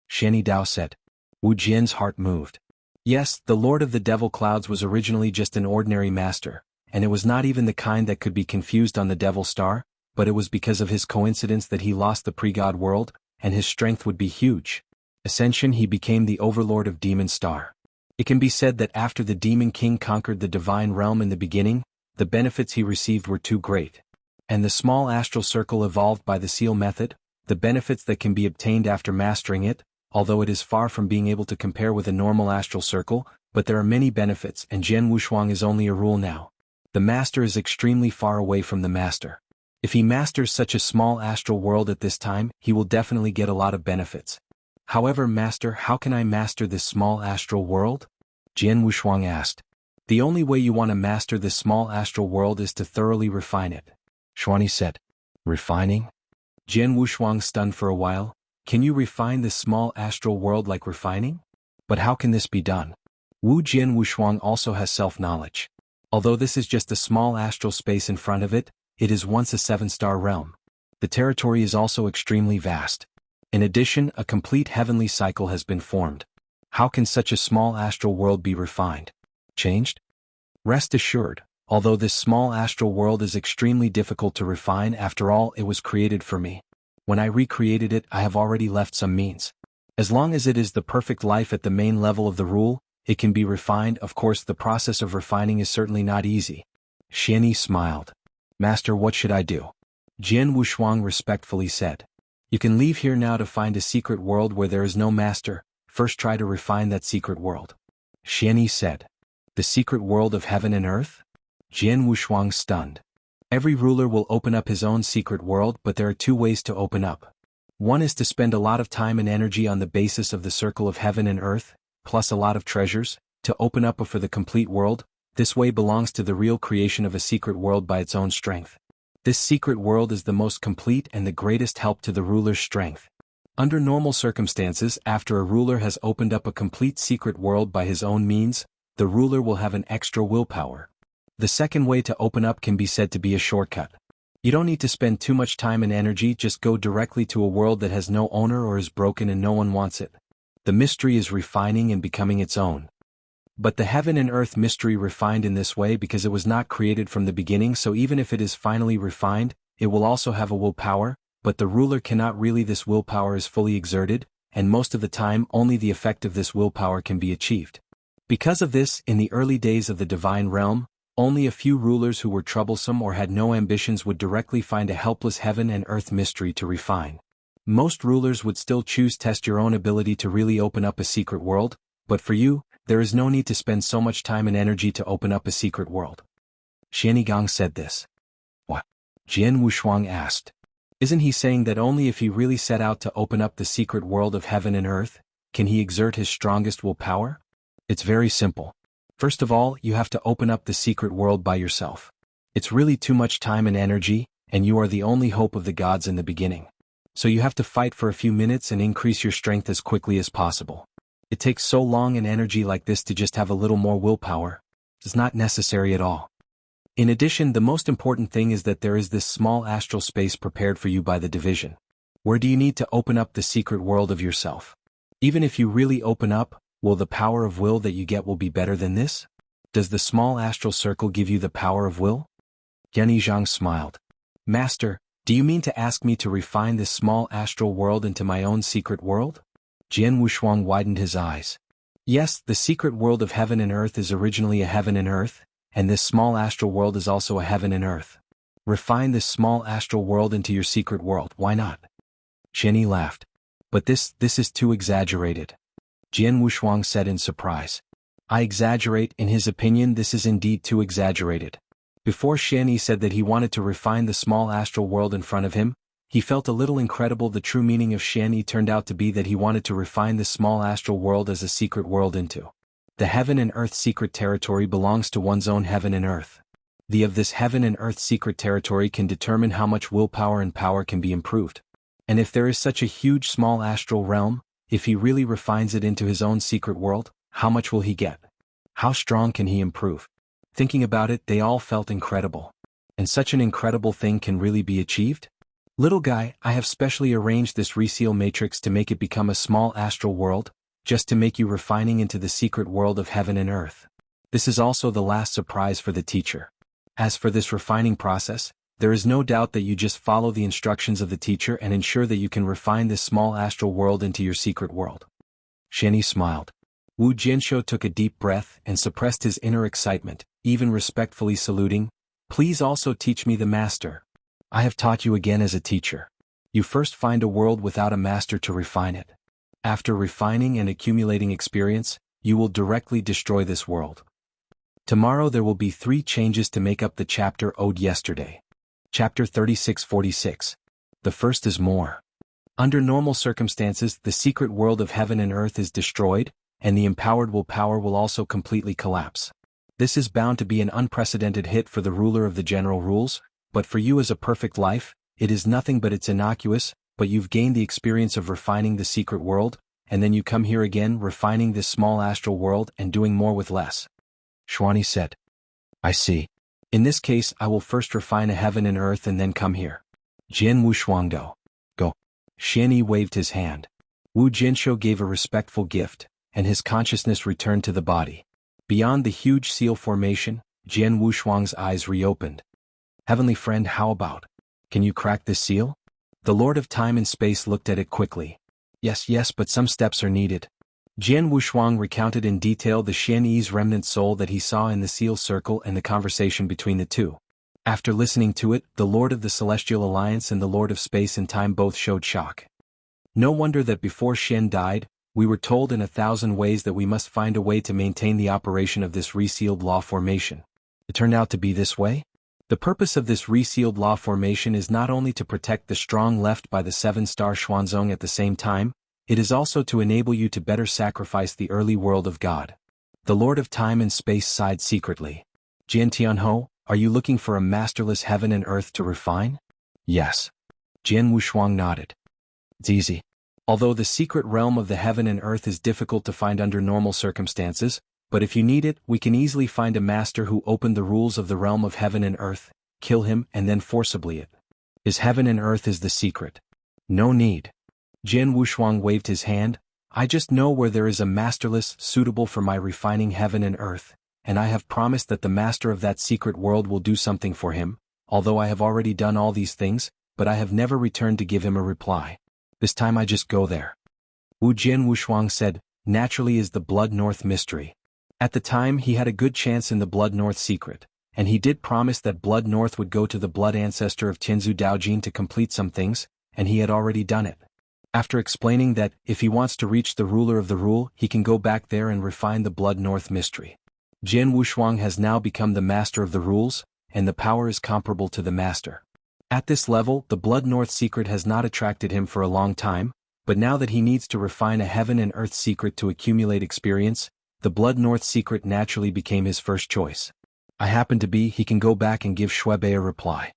Xianyi Dao said. Wu Jian's heart moved. Yes, the Lord of the Devil Clouds was originally just an ordinary master, and it was not even the kind that could be confused on the Devil Star, but it was because of his coincidence that he lost the pre-God world, and his strength would be huge. Ascension, he became the overlord of Demon Star. It can be said that after the Demon King conquered the divine realm in the beginning, the benefits he received were too great. And the small astral circle evolved by the seal method, the benefits that can be obtained after mastering it, although it is far from being able to compare with a normal astral circle, but there are many benefits, and Jian Wushuang is only a rule now. The master is extremely far away from the master. If he masters such a small astral world at this time, he will definitely get a lot of benefits. However, Master, how can I master this small astral world? Jian Wushuang asked. The only way you want to master this small astral world is to thoroughly refine it. Xuanyi said. Refining? Jian Wushuang stunned for a while. Can you refine this small astral world like refining? But how can this be done? Wu Jian Wushuang also has self-knowledge. Although this is just a small astral space in front of it, it is once a 7-star realm. The territory is also extremely vast. In addition, a complete heavenly cycle has been formed. How can such a small astral world be refined? Changed? Rest assured, although this small astral world is extremely difficult to refine, after all, it was created for me. When I recreated it, I have already left some means. As long as it is the perfect life at the main level of the rule, it can be refined. Of course, the process of refining is certainly not easy. Xianyi smiled. Master, what should I do? Jian Wushuang respectfully said. You can leave here now to find a secret world where there is no master. First try to refine that secret world. Xianyi said. The secret world of heaven and earth? Jian Wushuang stunned. Every ruler will open up his own secret world, but there are 2 ways to open up. One is to spend a lot of time and energy on the basis of the circle of heaven and earth, plus a lot of treasures, to open up for the complete world. This way belongs to the real creation of a secret world by its own strength. This secret world is the most complete and the greatest help to the ruler's strength. Under normal circumstances, after a ruler has opened up a complete secret world by his own means, the ruler will have an extra willpower. The second way to open up can be said to be a shortcut. You don't need to spend too much time and energy, just go directly to a world that has no owner or is broken and no one wants it. The mystery is refining and becoming its own. But the heaven and earth mystery refined in this way because it was not created from the beginning, so even if it is finally refined, it will also have a willpower, but the ruler cannot really. This willpower is fully exerted, and most of the time only the effect of this willpower can be achieved. Because of this, in the early days of the divine realm, only a few rulers who were troublesome or had no ambitions would directly find a helpless heaven and earth mystery to refine. Most rulers would still choose test your own ability to really open up a secret world, but for you, there is no need to spend so much time and energy to open up a secret world. Xianyi said this. What? Jian Wushuang asked. Isn't he saying that only if he really set out to open up the secret world of heaven and earth, can he exert his strongest willpower? It's very simple. First of all, you have to open up the secret world by yourself. It's really too much time and energy, and you are the only hope of the gods in the beginning. So you have to fight for a few minutes and increase your strength as quickly as possible. It takes so long and energy like this to just have a little more willpower. It's not necessary at all. In addition, the most important thing is that there is this small astral space prepared for you by the division. Where do you need to open up the secret world of yourself? Even if you really open up, will the power of will that you get will be better than this? Does the small astral circle give you the power of will? Yanizhang smiled. Master, do you mean to ask me to refine this small astral world into my own secret world? Jian Wushuang widened his eyes. Yes, the secret world of heaven and earth is originally a heaven and earth, and this small astral world is also a heaven and earth. Refine this small astral world into your secret world, why not? Xianyi laughed. But this is too exaggerated. Jian Wushuang said in surprise. I exaggerate. In his opinion, this is indeed too exaggerated. Before Xianyi said that he wanted to refine the small astral world in front of him, he felt a little incredible. The true meaning of Xianyi turned out to be that he wanted to refine the small astral world as a secret world into. The heaven and earth secret territory belongs to one's own heaven and earth. The of this heaven and earth secret territory can determine how much willpower and power can be improved. And if there is such a huge small astral realm, if he really refines it into his own secret world, how much will he get? How strong can he improve? Thinking about it, they all felt incredible. And such an incredible thing can really be achieved? Little guy, I have specially arranged this reseal matrix to make it become a small astral world, just to make you refining into the secret world of heaven and earth. This is also the last surprise for the teacher. As for this refining process, there is no doubt that you just follow the instructions of the teacher and ensure that you can refine this small astral world into your secret world. Xianyi smiled. Wu Jianshou took a deep breath and suppressed his inner excitement, even respectfully saluting. Please also teach me the master. I have taught you again as a teacher. You first find a world without a master to refine it. After refining and accumulating experience, you will directly destroy this world. Tomorrow there will be 3 changes to make up the chapter owed yesterday. Chapter 36-46. The first is more. Under normal circumstances, the secret world of heaven and earth is destroyed, and the empowered willpower will also completely collapse. This is bound to be an unprecedented hit for the ruler of the general rules, but for you as a perfect life, it is nothing but it's innocuous, but you've gained the experience of refining the secret world, and then you come here again refining this small astral world and doing more with less. Xuani said. I see. In this case I will first refine a heaven and earth and then come here. Jian Wu Shuangdo. Go. Xianyi waved his hand. Wu Jianshou gave a respectful gift, and his consciousness returned to the body. Beyond the huge seal formation, Jian Wu Shuang's eyes reopened. Heavenly friend, how about? Can you crack this seal? The Lord of Time and Space looked at it quickly. Yes, but some steps are needed. Jian Wushuang recounted in detail the Xianyi's remnant soul that he saw in the seal circle and the conversation between the two. After listening to it, the Lord of the Celestial Alliance and the Lord of Space and Time both showed shock. No wonder that before Xian died, we were told in 1,000 ways that we must find a way to maintain the operation of this resealed law formation. It turned out to be this way? The purpose of this resealed law formation is not only to protect the strong left by the 7-star Xuanzong at the same time, it is also to enable you to better sacrifice the early world of God. The Lord of Time and Space sighed secretly. Jian Tianhou, are you looking for a masterless heaven and earth to refine? Yes. Jian Wushuang nodded. It's easy. Although the secret realm of the heaven and earth is difficult to find under normal circumstances, but if you need it, we can easily find a master who opened the rules of the realm of heaven and earth, kill him and then forcibly it. His heaven and earth is the secret. No need. Jian Wushuang waved his hand. I just know where there is a masterless suitable for my refining heaven and earth, and I have promised that the master of that secret world will do something for him, although I have already done all these things, but I have never returned to give him a reply. This time I just go there. Wu Jian Wushuang said, naturally is the Blood North mystery. At the time he had a good chance in the Blood North secret, and he did promise that Blood North would go to the blood ancestor of Tianzu Daojin to complete some things, and he had already done it. After explaining that, if he wants to reach the ruler of the rule, he can go back there and refine the Blood North mystery. Jian Wushuang has now become the master of the rules, and the power is comparable to the master. At this level, the Blood North secret has not attracted him for a long time, but now that he needs to refine a heaven and earth secret to accumulate experience, the Blood North secret naturally became his first choice. I happen to be, he can go back and give Shuebei a reply.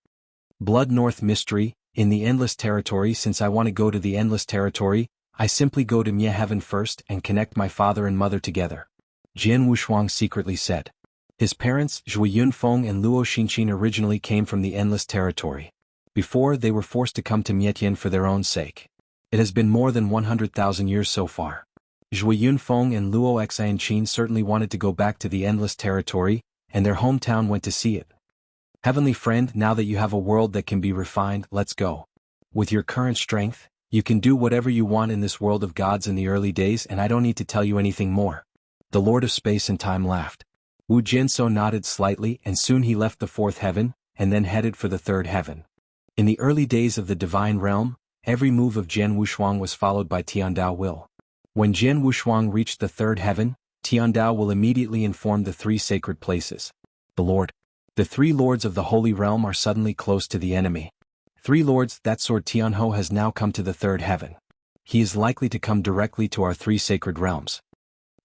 Blood North mystery, in the Endless Territory. Since I want to go to the Endless Territory, I simply go to Mie Heaven first and connect my father and mother together. Jian Wushuang secretly said. His parents, Zhui Yunfeng and Luo Xinqin, originally came from the Endless Territory. Before, they were forced to come to Mietian for their own sake. It has been more than 100,000 years so far. Zhui Yunfeng and Luo Xianqin certainly wanted to go back to the Endless Territory, and their hometown went to see it. Heavenly friend, now that you have a world that can be refined, let's go. With your current strength, you can do whatever you want in this world of gods in the early days, and I don't need to tell you anything more. The Lord of Space and Time laughed. Wu Jianshou nodded slightly, and soon he left the fourth heaven, and then headed for the third heaven. In the early days of the divine realm, every move of Jian Wushuang was followed by Tiandao will. When Jian Wushuang reached the third heaven, Tiandao will immediately inform the three sacred places. The three lords of the holy realm are suddenly close to the enemy. Three lords, that sword Tianhou has now come to the third heaven. He is likely to come directly to our three sacred realms.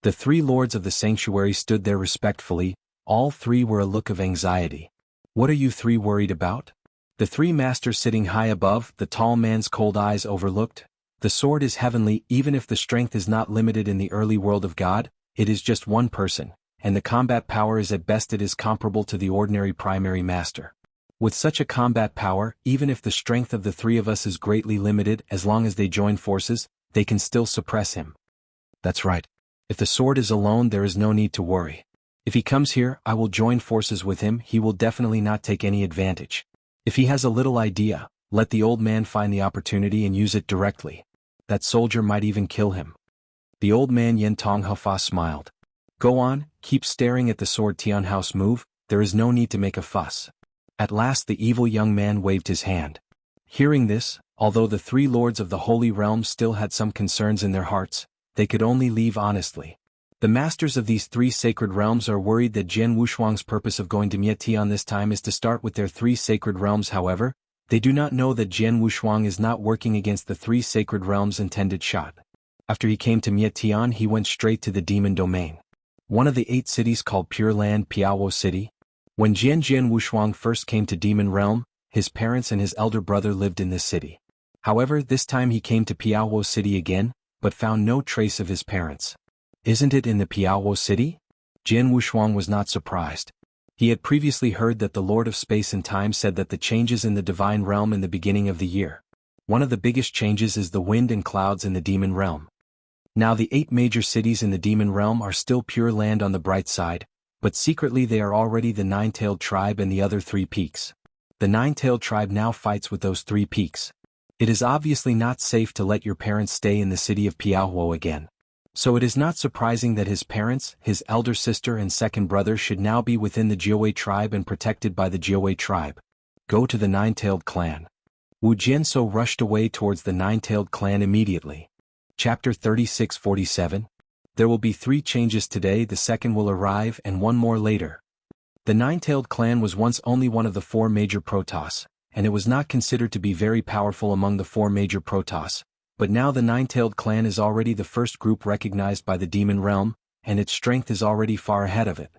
The three lords of the sanctuary stood there respectfully. All three were a look of anxiety. What are you three worried about? The three masters sitting high above, the tall man's cold eyes overlooked. The sword is heavenly. Even if the strength is not limited in the early world of God, it is just one person, and the combat power is at best it is comparable to the ordinary primary master. With such a combat power, even if the strength of the three of us is greatly limited, as long as they join forces, they can still suppress him. That's right. If the sword is alone, there is no need to worry. If he comes here, I will join forces with him. He will definitely not take any advantage. If he has a little idea, let the old man find the opportunity and use it directly. That soldier might even kill him. The old man Yen Tonghufa smiled. Go on, keep staring at the sword Tianhou's move, there is no need to make a fuss. At last the evil young man waved his hand. Hearing this, although the three lords of the holy realm still had some concerns in their hearts, they could only leave honestly. The masters of these three sacred realms are worried that Jian Wushuang's purpose of going to Mietian this time is to start with their three sacred realms. However, they do not know that Jian Wushuang is not working against the three sacred realms' intended shot. After he came to Mietian, he went straight to the demon domain, one of the 8 cities called Pure Land Piaowo City. When Jian Wushuang first came to Demon Realm, his parents and his elder brother lived in this city. However, this time he came to Piaowo City again, but found no trace of his parents. Isn't it in the Piaowo City? Jian Wushuang was not surprised. He had previously heard that the Lord of Space and Time said that the changes in the Divine Realm in the beginning of the year. One of the biggest changes is the wind and clouds in the Demon Realm. Now the 8 major cities in the Demon Realm are still Pure Land on the bright side, but secretly they are already the Nine-Tailed Tribe and the other 3 peaks. The Nine-Tailed Tribe now fights with those 3 peaks. It is obviously not safe to let your parents stay in the city of Piaowo again. So it is not surprising that his parents, his elder sister and second brother should now be within the Jiuwei tribe and protected by the Jiuwei tribe. Go to the Nine-Tailed Clan. Wu Jianso rushed away towards the Nine-Tailed Clan immediately. Chapter 36-47. There will be 3 changes today, the second will arrive and 1 more later. The Nine-Tailed Clan was once only one of the 4 major Protoss, and it was not considered to be very powerful among the 4 major Protoss, but now the Nine-Tailed Clan is already the first group recognized by the Demon Realm, and its strength is already far ahead of it.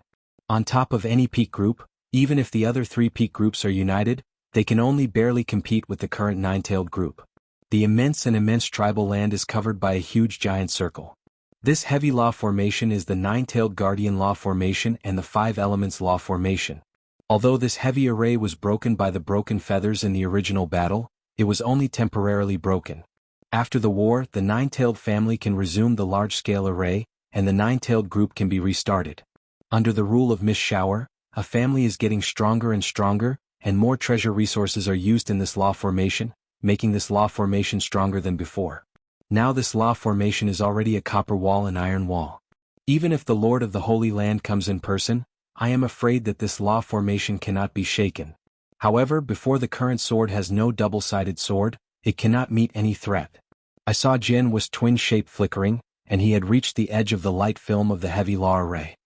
On top of any peak group, even if the other 3 peak groups are united, they can only barely compete with the current Nine-Tailed group. The immense tribal land is covered by a huge giant circle. This heavy law formation is the Nine-Tailed Guardian Law Formation and the 5 Elements Law Formation. Although this heavy array was broken by the broken feathers in the original battle, it was only temporarily broken. After the war, the Nine-Tailed family can resume the large-scale array, and the Nine-Tailed group can be restarted. Under the rule of Miss Shower, a family is getting stronger and stronger, and more treasure resources are used in this law formation, making this law formation stronger than before. Now this law formation is already a copper wall and iron wall. Even if the Lord of the Holy Land comes in person, I am afraid that this law formation cannot be shaken. However, before the current sword has no double-sided sword, it cannot meet any threat. I saw Jian was twin shape flickering, and he had reached the edge of the light film of the heavy law array.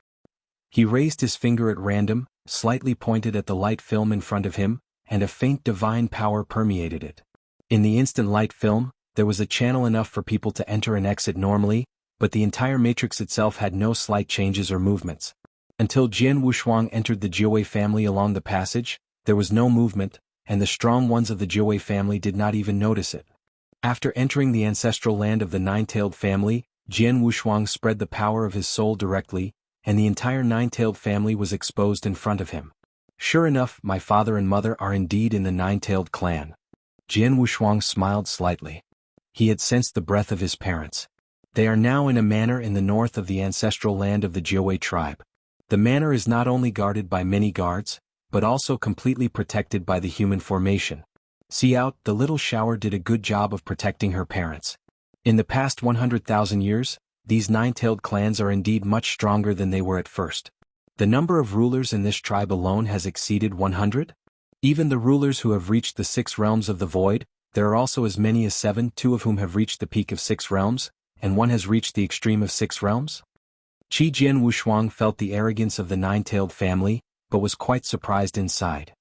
He raised his finger at random, slightly pointed at the light film in front of him, and a faint divine power permeated it. In the instant light film, there was a channel enough for people to enter and exit normally, but the entire matrix itself had no slight changes or movements. Until Jian Wushuang entered the Jiuwei family along the passage, there was no movement, and the strong ones of the Jiuwei family did not even notice it. After entering the ancestral land of the Nine-Tailed family, Jian Wushuang spread the power of his soul directly, and the entire Nine-Tailed family was exposed in front of him. Sure enough, my father and mother are indeed in the Nine-Tailed clan. Jian Wushuang smiled slightly. He had sensed the breath of his parents. They are now in a manor in the north of the ancestral land of the Jiuwei tribe. The manor is not only guarded by many guards, but also completely protected by the human formation. See out, the little shower did a good job of protecting her parents. In the past 100,000 years, these Nine-Tailed clans are indeed much stronger than they were at first. The number of rulers in this tribe alone has exceeded 100? Even the rulers who have reached the 6 realms of the void, there are also as many as 7, 2 of whom have reached the peak of 6 realms, and 1 has reached the extreme of 6 realms? Jian Wushuang felt the arrogance of the Nine-Tailed family, but was quite surprised inside.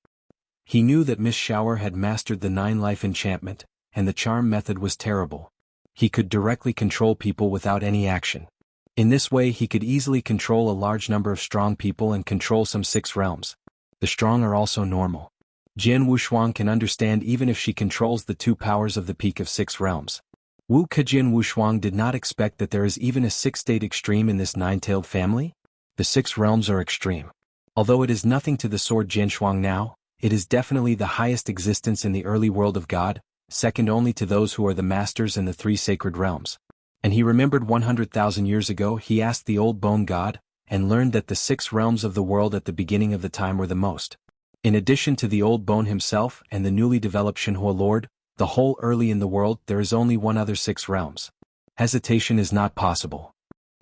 He knew that Miss Shower had mastered the 9-life enchantment, and the charm method was terrible. He could directly control people without any action. In this way he could easily control a large number of strong people and control some 6 realms. The strong are also normal. Jian Wushuang can understand even if she controls the 2 powers of the peak of 6 realms. Jian Wushuang did not expect that there is even a 6-state extreme in this Nine-Tailed family. The 6 realms are extreme. Although it is nothing to the sword Jianshuang now, it is definitely the highest existence in the early world of God, second only to those who are the masters in the 3 sacred realms. And he remembered 100,000 years ago he asked the old bone god, and learned that the 6 realms of the world at the beginning of the time were the most. In addition to the old bone himself and the newly developed Shenhua Lord, the whole early in the world there is only one other 6 realms. Hesitation is not possible.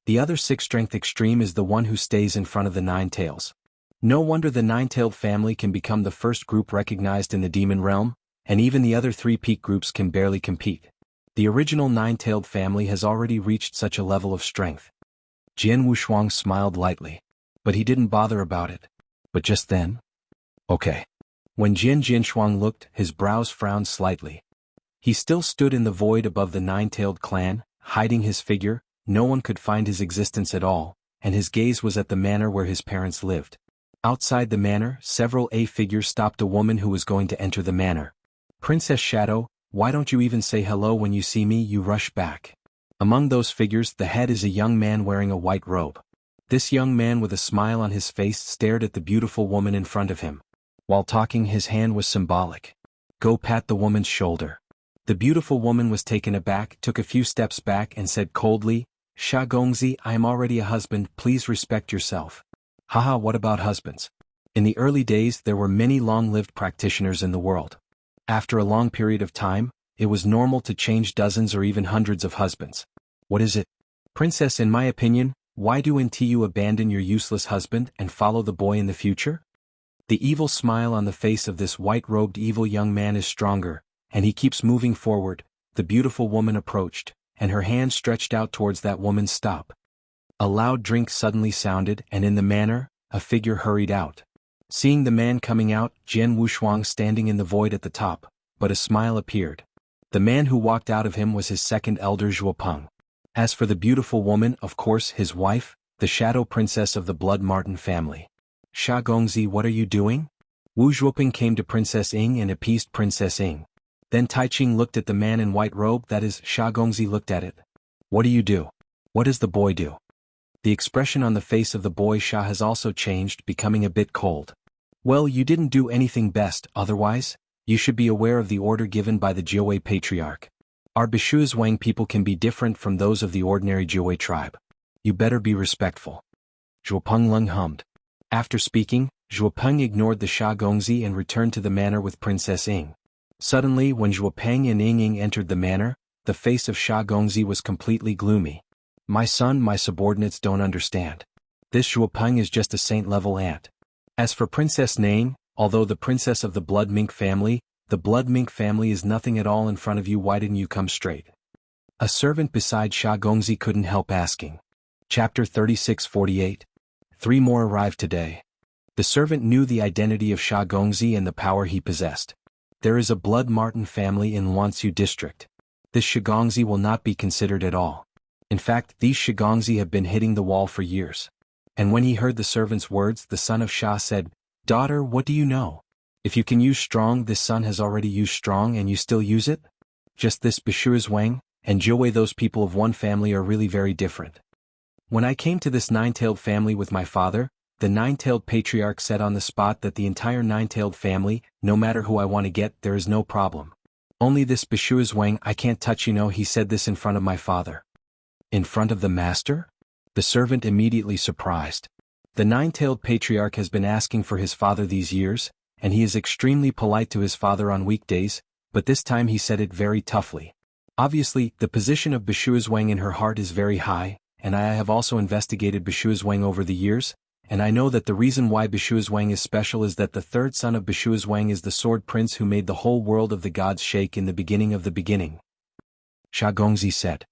The other 6 strength extreme is the one who stays in front of the 9 tails. No wonder the Nine-Tailed family can become the first group recognized in the demon realm, and even the other 3 peak groups can barely compete. The original Nine-Tailed family has already reached such a level of strength. Jian Wushuang smiled lightly. But he didn't bother about it. But just then? Okay. When Jian Jinshuang looked, his brows frowned slightly. He still stood in the void above the nine-tailed clan, hiding his figure. No one could find his existence at all, and his gaze was at the manor where his parents lived. Outside the manor, several figures stopped a woman who was going to enter the manor. Princess Shadow, why don't you even say hello when you see me? You rush back. Among those figures, the head is a young man wearing a white robe. This young man with a smile on his face stared at the beautiful woman in front of him. While talking, his hand was symbolic. Go pat the woman's shoulder. The beautiful woman was taken aback, took a few steps back and said coldly, Sha Gongzi, I am already a husband, please respect yourself. Haha, what about husbands? In the early days there were many long-lived practitioners in the world. After a long period of time, it was normal to change dozens or even hundreds of husbands. What is it? Princess, in my opinion, why do you abandon your useless husband and follow the boy in the future? The evil smile on the face of this white-robed evil young man is stronger, and he keeps moving forward. The beautiful woman approached, and her hand stretched out towards that woman's stop. A loud drink suddenly sounded, and in the manor, a figure hurried out. Seeing the man coming out, Jian Wushuang standing in the void at the top, but a smile appeared. The man who walked out of him was his second elder Zhuopeng. As for the beautiful woman, of course his wife, the shadow princess of the Blood Marten family. Sha Gongzi, what are you doing? Wu Zhuopeng came to Princess Ying and appeased Princess Ying. Then Taiching looked at the man in white robe, that is, Sha Gongzi looked at it. What do you do? What does the boy do? The expression on the face of the boy Sha has also changed, becoming a bit cold. Well, you didn't do anything best, otherwise, you should be aware of the order given by the Jiuwei patriarch. Our Bishuizhuang people can be different from those of the ordinary Jiuwei tribe. You better be respectful. Zhuopeng Lung hummed. After speaking, Zhuopeng ignored the Sha Gongzi and returned to the manor with Princess Ying. Suddenly, when Zhuopeng and Ying entered the manor, the face of Sha Gongzi was completely gloomy. My son, my subordinates don't understand. This Zhuopeng is just a saint-level ant. As for Princess Ning, although the princess of the Blood Mink family, the Blood Mink family is nothing at all in front of you. Why didn't you come straight? A servant beside Sha Gongzi couldn't help asking. Chapter 36-48. 3 more arrived today. The servant knew the identity of Sha Gongzi and the power he possessed. There is a Blood Marten family in Wansu district. This Shigongzi will not be considered at all. In fact, these Shigongzi have been hitting the wall for years. And when he heard the servant's words, the son of Sha said, Daughter, what do you know? If you can use strong, this son has already used strong and you still use it? Just this Bishuizhuang and Jiuwei, those people of one family are really very different. When I came to this nine-tailed family with my father, the nine-tailed patriarch said on the spot that the entire nine-tailed family, no matter who I want to get, there is no problem. Only this Bishuizhuang I can't touch, he said this in front of my father. In front of the master? The servant immediately surprised. The nine-tailed patriarch has been asking for his father these years, and he is extremely polite to his father on weekdays, but this time he said it very toughly. Obviously, the position of Bishuizhuang in her heart is very high, and I have also investigated Bishuizhuang over the years, and I know that the reason why Bishuizhuang is special is that the third son of Bishuizhuang is the sword prince who made the whole world of the gods shake in the beginning of the beginning. Sha Gongzi said.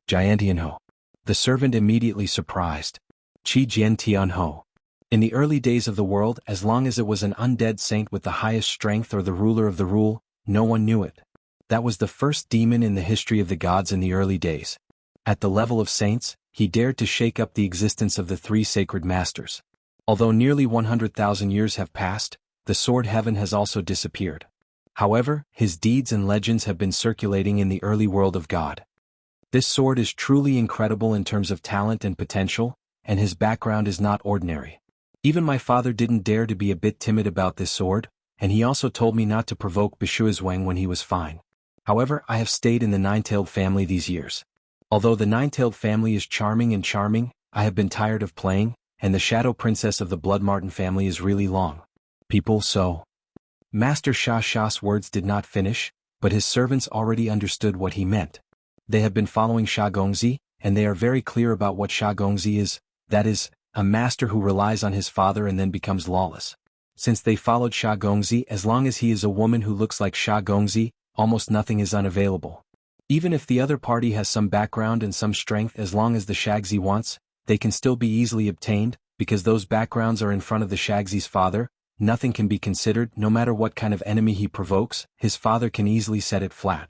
Jiantianho. The servant immediately surprised. Qi Jian Tianho. In the early days of the world, as long as it was an undead saint with the highest strength or the ruler of the rule, no one knew it. That was the first demon in the history of the gods in the early days. At the level of saints, he dared to shake up the existence of the 3 sacred masters. Although nearly 100,000 years have passed, the sword heaven has also disappeared. However, his deeds and legends have been circulating in the early world of God. This sword is truly incredible in terms of talent and potential, and his background is not ordinary. Even my father didn't dare to be a bit timid about this sword, and he also told me not to provoke Bishuizhuang when he was fine. However, I have stayed in the nine-tailed family these years. Although the nine-tailed family is charming, I have been tired of playing, and the shadow princess of the Blood Marten family is really long. People so. Master Sha's words did not finish, but his servants already understood what he meant. They have been following Sha Gongzi, and they are very clear about what Sha Gongzi is, that is, a master who relies on his father and then becomes lawless. Since they followed Sha Gongzi, as long as he is a woman who looks like Sha Gongzi, almost nothing is unavailable. Even if the other party has some background and some strength, as long as the Shagzi wants, they can still be easily obtained, because those backgrounds are in front of the Shagzi's father. Nothing can be considered, no matter what kind of enemy he provokes, his father can easily set it flat.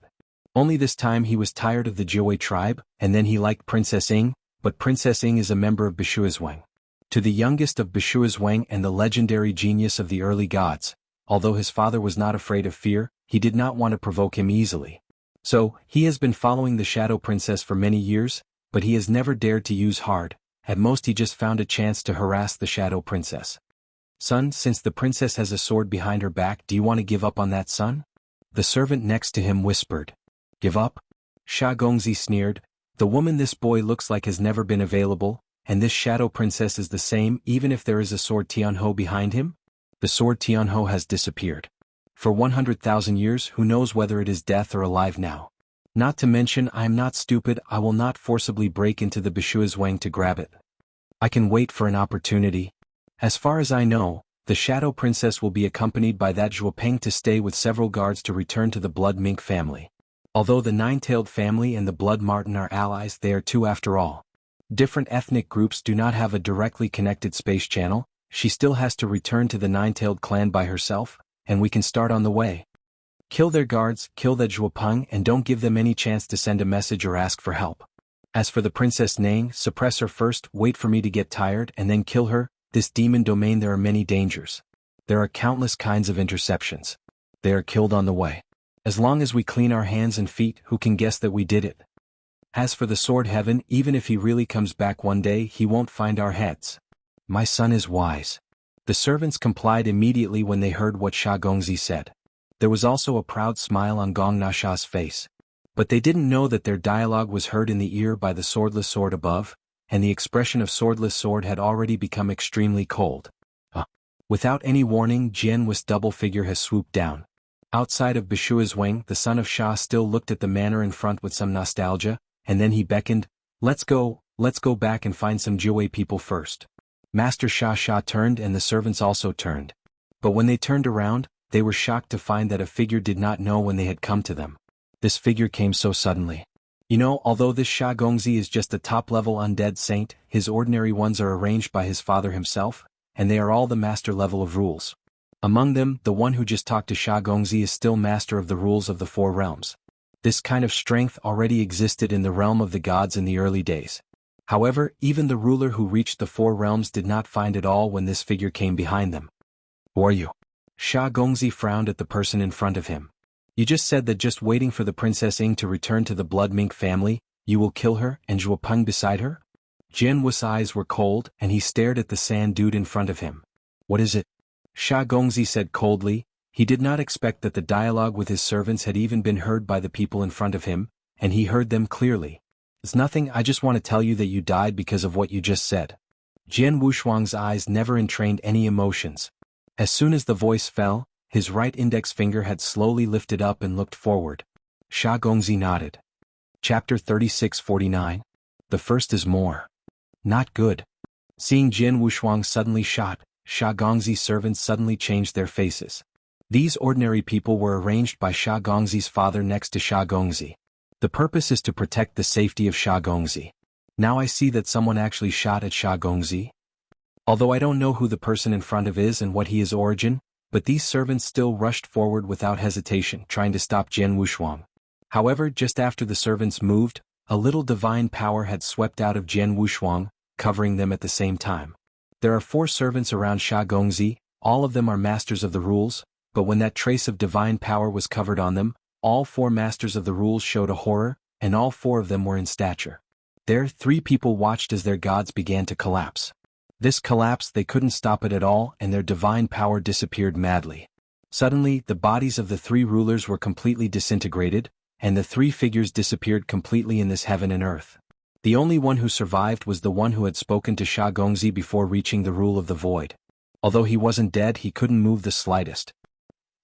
Only this time he was tired of the Jiwei tribe, and then he liked Princess Ying, but Princess Ying is a member of Bishuazwang. To the youngest of Bishuazwang and the legendary genius of the early gods, although his father was not afraid of fear, he did not want to provoke him easily. So, he has been following the Shadow Princess for many years, but he has never dared to use hard. At most he just found a chance to harass the Shadow Princess. Son, since the princess has a sword behind her back, do you want to give up on that, son? The servant next to him whispered. Give up? Sha Gongzi sneered. The woman this boy looks like has never been available, and this Shadow Princess is the same even if there is a sword Tianho behind him? The sword Tianho has disappeared. For 100,000 years, who knows whether it is death or alive now. Not to mention, I am not stupid, I will not forcibly break into the Bishuazwang to grab it. I can wait for an opportunity. As far as I know, the Shadow Princess will be accompanied by that Zhuopeng to stay with several guards to return to the Blood Mink family. Although the Nine-Tailed family and the Blood Marten are allies, they are two after all. Different ethnic groups do not have a directly connected space channel. She still has to return to the Nine-Tailed clan by herself, and we can start on the way. Kill their guards, kill that Zhuopeng, and don't give them any chance to send a message or ask for help. As for the Princess Nang, suppress her first, wait for me to get tired, and then kill her. This demon domain, there are many dangers. There are countless kinds of interceptions. They are killed on the way. As long as we clean our hands and feet, who can guess that we did it? As for the Sword Heaven, even if he really comes back one day, he won't find our heads. My son is wise. The servants complied immediately when they heard what Sha Gongzi said. There was also a proud smile on Gong Nasha's face. But they didn't know that their dialogue was heard in the ear by the swordless sword above, and the expression of swordless sword had already become extremely cold. Without any warning, Jianwu's double figure has swooped down. Outside of Bishuazwang, the son of Sha still looked at the manor in front with some nostalgia, and then he beckoned, let's go back and find some Jiwei people first. Master Sha turned and the servants also turned. But when they turned around, they were shocked to find that a figure did not know when they had come to them. This figure came so suddenly. You know, although this Sha Gongzi is just a top-level undead saint, his ordinary ones are arranged by his father himself, and they are all the master level of rules. Among them, the one who just talked to Sha Gongzi is still master of the rules of the four realms. This kind of strength already existed in the realm of the gods in the early days. However, even the ruler who reached the four realms did not find it all when this figure came behind them. Who are you? Sha Gongzi frowned at the person in front of him. You just said that just waiting for the Princess Ying to return to the Blood Mink family, you will kill her and Zhuopeng beside her? Jianwu's eyes were cold and he stared at the sand dude in front of him. What is it? Sha Gongzi said coldly. He did not expect that the dialogue with his servants had even been heard by the people in front of him, and he heard them clearly. It's nothing, I just want to tell you that you died because of what you just said. Jian Wushuang's eyes never entrained any emotions. As soon as the voice fell, his right index finger had slowly lifted up and looked forward. Sha Gongzi nodded. Chapter 3649. The first is more. Not good. Seeing Jian Wushuang suddenly shot, Sha Gongzi's servants suddenly changed their faces. These ordinary people were arranged by Sha Gongzi's father next to Sha Gongzi. The purpose is to protect the safety of Sha Gongzi. Now I see that someone actually shot at Sha Gongzi. Although I don't know who the person in front of is and what he is origin, but these servants still rushed forward without hesitation, trying to stop Jian Wushuang. However, just after the servants moved, a little divine power had swept out of Jian Wushuang, covering them at the same time. There are 4 servants around Sha Gongzi, all of them are masters of the rules, but when that trace of divine power was covered on them, all 4 masters of the rules showed a horror, and all 4 of them were in stature. There, 3 people watched as their gods began to collapse. This collapse, they couldn't stop it at all, and their divine power disappeared madly. Suddenly, the bodies of the 3 rulers were completely disintegrated, and the 3 figures disappeared completely in this heaven and earth. The only one who survived was the one who had spoken to Sha Gongzi before reaching the rule of the void. Although he wasn't dead, he couldn't move the slightest.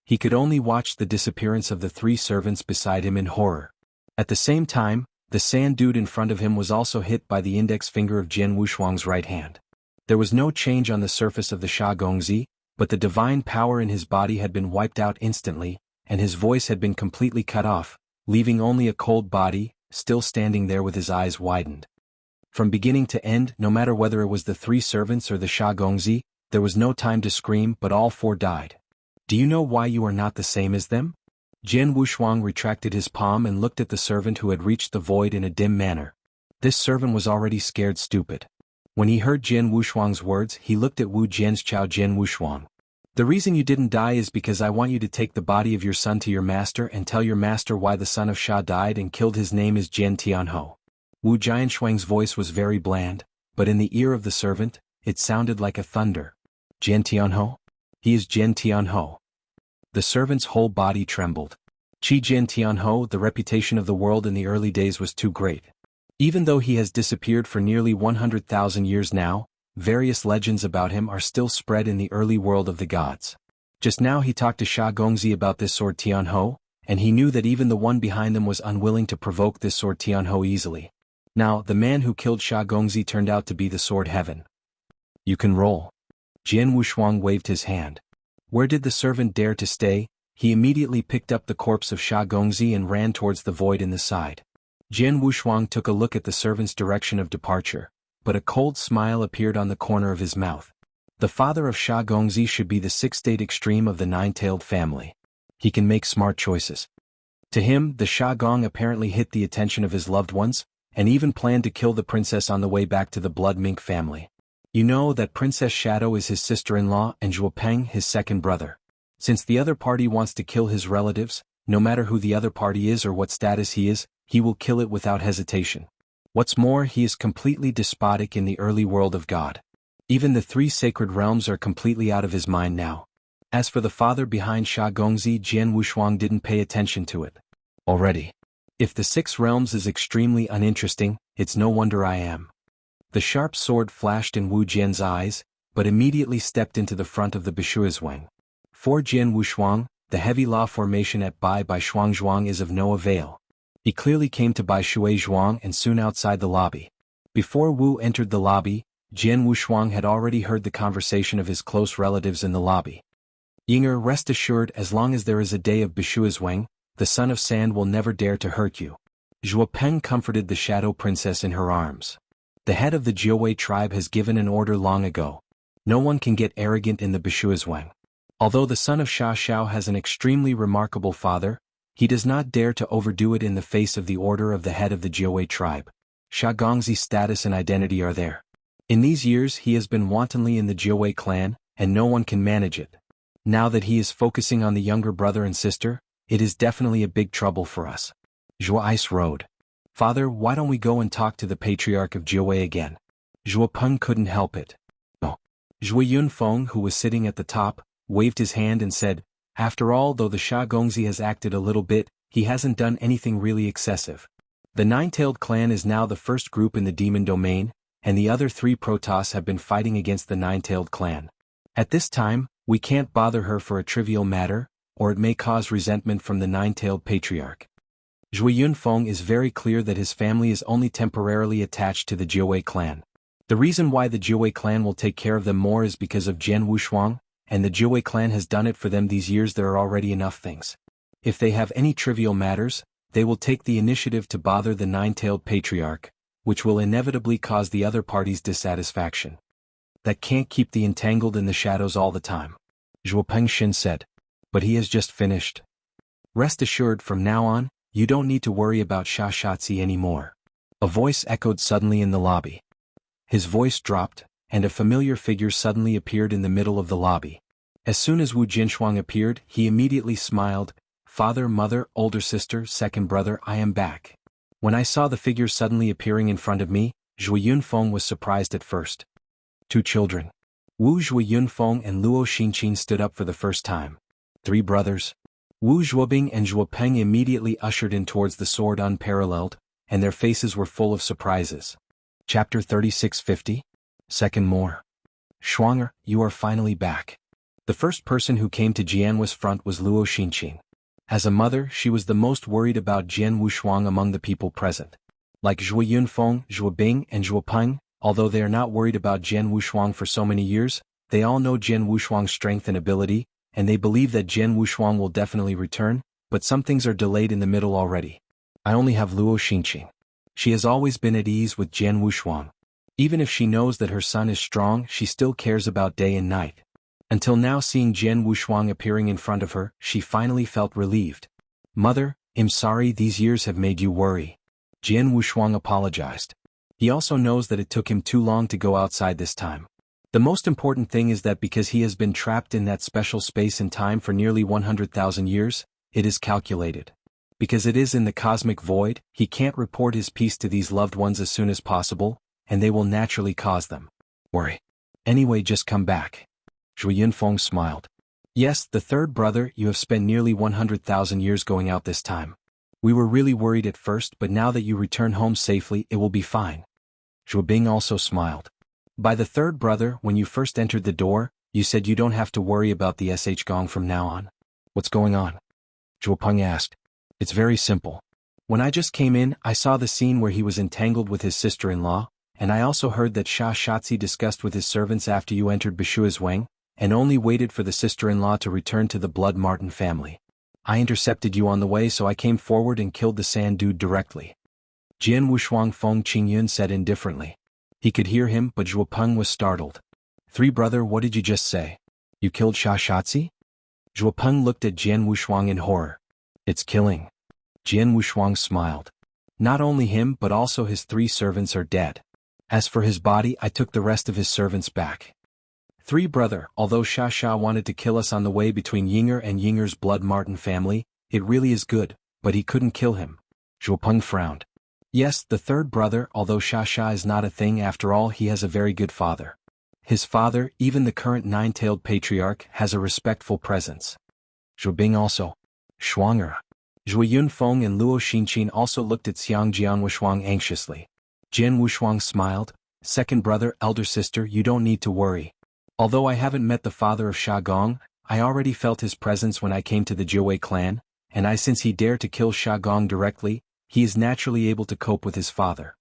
He could only watch the disappearance of the 3 servants beside him in horror. At the same time, the sand dude in front of him was also hit by the index finger of Jian Wushuang's right hand. There was no change on the surface of the Sha Gongzi, but the divine power in his body had been wiped out instantly, and his voice had been completely cut off, leaving only a cold body, still standing there with his eyes widened. From beginning to end, no matter whether it was the 3 servants or the Sha Gongzi, there was no time to scream, but all 4 died. Do you know why you are not the same as them? Jian Wushuang retracted his palm and looked at the servant who had reached the void in a dim manner. This servant was already scared stupid. When he heard Jian Wushuang's words, he looked at Wu Jian's Chao Jian Wushuang. The reason you didn't die is because I want you to take the body of your son to your master and tell your master why the son of Sha died and killed. His name is Jian Tianho. Wu Jianshuang's voice was very bland, but in the ear of the servant, it sounded like a thunder. Jian Tianho? He is Jian Tianho. The servant's whole body trembled. Qi Jian Tianho, the reputation of the world in the early days was too great. Even though he has disappeared for nearly 100,000 years now, various legends about him are still spread in the early world of the gods. Just now he talked to Sha Gongzi about this sword Tianho, and he knew that even the one behind them was unwilling to provoke this sword Tianho easily. Now, the man who killed Sha Gongzi turned out to be the sword heaven. You can roll. Jian Wushuang waved his hand. Where did the servant dare to stay? He immediately picked up the corpse of Sha Gongzi and ran towards the void in the side. Jian Wushuang took a look at the servant's direction of departure, but a cold smile appeared on the corner of his mouth. The father of Sha Gongzi should be the 6th extreme of the 9-tailed family. He can make smart choices. To him, the Sha Gong apparently hit the attention of his loved ones, and even planned to kill the princess on the way back to the Blood Mink family. You know that Princess Shadow is his sister-in-law and Zhuo Peng his second brother. Since the other party wants to kill his relatives, no matter who the other party is or what status he is, he will kill it without hesitation. What's more, he is completely despotic in the early world of God. Even the 3 sacred realms are completely out of his mind now. As for the father behind Sha Gongzi, Jian Wushuang didn't pay attention to it. Already. If the 6 realms is extremely uninteresting, it's no wonder I am. The sharp sword flashed in Wu Jian's eyes, but immediately stepped into the front of the Bishuizhuang. For Jian Wushuang, the heavy law formation at Bai Shuangzhuang is of no avail. He clearly came to Bai Shuizhuang and soon outside the lobby. Before Wu entered the lobby, Jian Wushuang had already heard the conversation of his close relatives in the lobby. Yinger, rest assured, as long as there is a day of Bishuizhuang, the son of sand will never dare to hurt you. Zhuo Peng comforted the shadow princess in her arms. The head of the Jiawei tribe has given an order long ago. No one can get arrogant in the Bishuizhuang. Although the son of Sha Xiao has an extremely remarkable father, he does not dare to overdo it in the face of the order of the head of the Jiawei tribe. Sha Gongzi's status and identity are there. In these years he has been wantonly in the Jiawei clan, and no one can manage it. Now that he is focusing on the younger brother and sister, it is definitely a big trouble for us. Zhuo Ice rode. Father, why don't we go and talk to the patriarch of Jiawei again? Zhuo Peng couldn't help it. No. Zhuo Yunfeng, who was sitting at the top, waved his hand and said, after all, though the Sha Gongzi has acted a little bit, he hasn't done anything really excessive. The 9-tailed clan is now the first group in the demon domain, and the other 3 Protoss have been fighting against the 9-tailed clan. At this time, we can't bother her for a trivial matter, or it may cause resentment from the 9-tailed patriarch. Zhuo Yunfeng is very clear that his family is only temporarily attached to the Jiawei clan. The reason why the Jiawei clan will take care of them more is because of Jian Wushuang, and the Jiawei clan has done it for them these years. There are already enough things. If they have any trivial matters, they will take the initiative to bother the 9-tailed patriarch, which will inevitably cause the other party's dissatisfaction. That can't keep the entangled in the shadows all the time. Zhuo Pengxin said. But he has just finished. Rest assured, from now on, you don't need to worry about Sha Shatzi anymore. A voice echoed suddenly in the lobby. His voice dropped, and a familiar figure suddenly appeared in the middle of the lobby. As soon as Wu Jinshuang appeared, he immediately smiled. Father, mother, older sister, second brother, I am back. When I saw the figure suddenly appearing in front of me, Zhuo Yunfeng was surprised at first. 2 children. Wu Zhuo Yunfeng and Luo Xinqin stood up for the first time. 3 brothers. Wu Zhuobing and Zhuo Peng immediately ushered in towards the sword unparalleled, and their faces were full of surprises. Chapter 3650. Second more. Shuanger, you are finally back. The first person who came to Jianhua's front was Luo Xinqin. As a mother, she was the most worried about Jian Wushuang among the people present. Like Zhuo Yunfeng, Zhuo Bing, and Zhuo Peng, although they are not worried about Jian Wushuang for so many years, they all know Jian Wushuang's strength and ability, and they believe that Jian Wushuang will definitely return, but some things are delayed in the middle already. I only have Luo Xinqin. She has always been at ease with Jianghu Shuang. Even if she knows that her son is strong, she still cares about day and night. Until now, seeing Jianghu Shuang appearing in front of her, she finally felt relieved. Mother, I'm sorry these years have made you worry. Jianghu Shuang apologized. He also knows that it took him too long to go outside this time. The most important thing is that because he has been trapped in that special space and time for nearly 100,000 years, it is calculated. Because it is in the cosmic void, he can't report his peace to these loved ones as soon as possible, and they will naturally cause them worry. Anyway, just come back. Zhu Yunfeng smiled. Yes, the third brother, you have spent nearly 100,000 years going out this time. We were really worried at first, but now that you return home safely, it will be fine. Zhu Bing also smiled. By the third brother, when you first entered the door, you said you don't have to worry about the SH Gong from now on. What's going on? Zhu Peng asked. It's very simple. When I just came in, I saw the scene where he was entangled with his sister-in-law, and I also heard that Sha Shatzi discussed with his servants after you entered Bishuazwang, and only waited for the sister-in-law to return to the Blood Martin family. I intercepted you on the way, so I came forward and killed the sand dude directly. Jian Wushuang Feng Qingyun said indifferently. He could hear him, but Zhuo Peng was startled. Three brother, what did you just say? You killed Sha Shatzi? Zhuo Peng looked at Jian Wushuang in horror. It's killing. Jian Wushuang smiled. Not only him but also his 3 servants are dead. As for his body, I took the rest of his servants back. Three brother, although Sha wanted to kill us on the way between Yinger and Yinger's Blood Martin family, it really is good, but he couldn't kill him. Zhuo Peng frowned. Yes, the third brother, although Sha is not a thing after all, he has a very good father. His father, even the current 9-tailed patriarch, has a respectful presence. Zhu Bing also. Shuang'er. Zhu Yunfeng and Luo Xinqin also looked at Xiang Jian Wushuang anxiously. Jian Wushuang smiled. Second brother, elder sister, you don't need to worry. Although I haven't met the father of Sha Gong, I already felt his presence when I came to the Jiwei clan, and since he dared to kill Sha Gong directly, he is naturally able to cope with his father.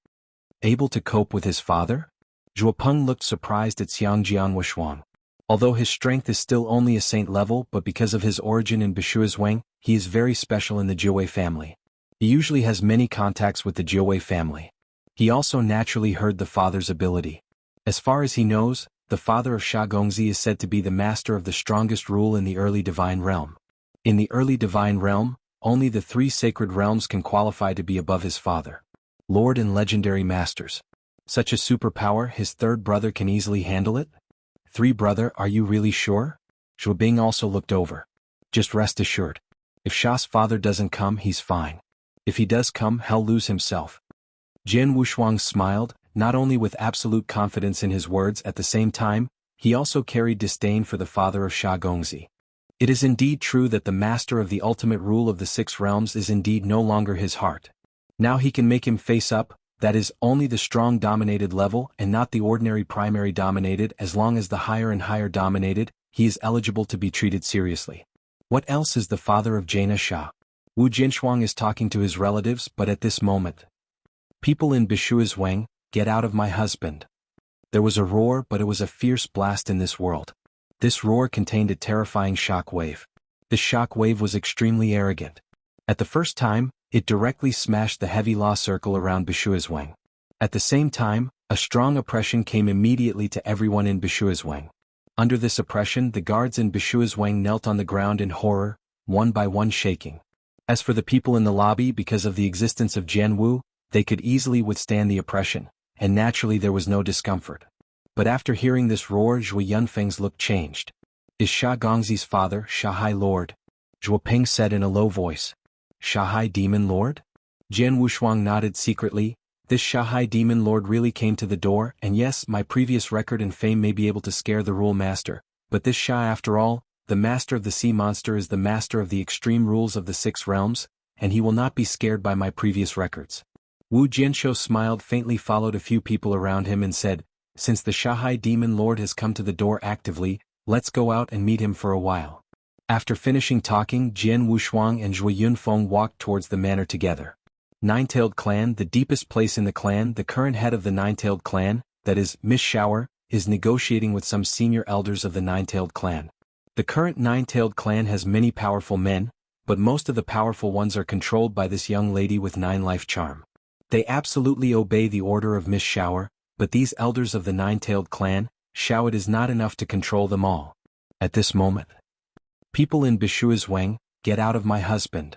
Able to cope with his father? Zhuo Peng looked surprised at Xiang Jian Wushuang. Although his strength is still only a saint level, but because of his origin in Bishuazwang, he is very special in the Jiwei family. He usually has many contacts with the Jiwei family. He also naturally heard the father's ability. As far as he knows, the father of Sha Gongzi is said to be the master of the strongest rule in the early divine realm. In the early divine realm, only the 3 sacred realms can qualify to be above his father. Lord and legendary masters. Such a superpower, his third brother can easily handle it? Three brother, are you really sure? Zhuo Bing also looked over. Just rest assured. If Sha's father doesn't come, he's fine. If he does come, he'll lose himself. Jian Wushuang smiled, not only with absolute confidence in his words, at the same time, he also carried disdain for the father of Sha Gongzi. It is indeed true that the master of the ultimate rule of the 6 realms is indeed no longer his heart. Now he can make him face up, that is, only the strong dominated level and not the ordinary primary dominated. As long as the higher and higher dominated, he is eligible to be treated seriously. What else is the father of Jaina Sha? Wu Jinshuang is talking to his relatives, but at this moment. People in Bishuazwang, get out of my husband. There was a roar, but it was a fierce blast in this world. This roar contained a terrifying shock wave. This shock wave was extremely arrogant. At the first time, it directly smashed the heavy law circle around Bishuazwang. At the same time, a strong oppression came immediately to everyone in Bishuazwang. Under this oppression, the guards in Bishuazwang knelt on the ground in horror, one by one shaking. As for the people in the lobby, because of the existence of Jianwu, they could easily withstand the oppression, and naturally there was no discomfort. But after hearing this roar, Zhuo Yunfeng's look changed. Is Sha Gongzi's father, Shahai Lord? Zhuo Peng said in a low voice. Shahai Demon Lord? Jian Wushuang nodded secretly. This Shahai Demon Lord really came to the door, and yes, my previous record and fame may be able to scare the rule master, but this Sha, after all, the master of the sea monster, is the master of the extreme rules of the 6 realms, and he will not be scared by my previous records. Wu Jianshou smiled faintly, followed a few people around him and said, since the Shahai Demon Lord has come to the door actively, let's go out and meet him for a while. After finishing talking, Jian Wushuang and Zhuo Yunfeng walked towards the manor together. 9-tailed clan, the deepest place in the clan, the current head of the 9-tailed clan, that is, Miss Shower, is negotiating with some senior elders of the 9-tailed clan. The current 9-tailed clan has many powerful men, but most of the powerful ones are controlled by this young lady with 9 life charm. They absolutely obey the order of Miss Shower, but these elders of the nine-tailed clan, Shao, it is not enough to control them all. At this moment, people in Bishuazwang, get out of my husband.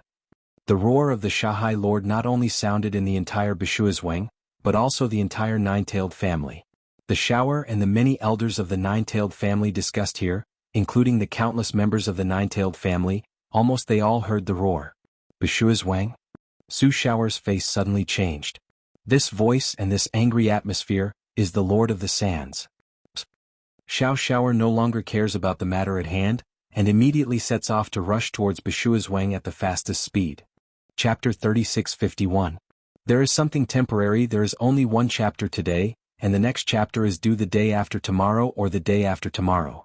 The roar of the Shahai Lord not only sounded in the entire Bishuazwang, but also the entire nine-tailed family. The Shower and the many elders of the nine-tailed family discussed here, including the countless members of the nine-tailed family, almost they all heard the roar. Bishuazwang? Su Shower's face suddenly changed. This voice and this angry atmosphere is the Lord of the Sands. Xiao Shower no longer cares about the matter at hand, and immediately sets off to rush towards Bishuazwang at the fastest speed. Chapter 36:51. There is something temporary. There is only one chapter today, and the next chapter is due the day after tomorrow or the day after tomorrow.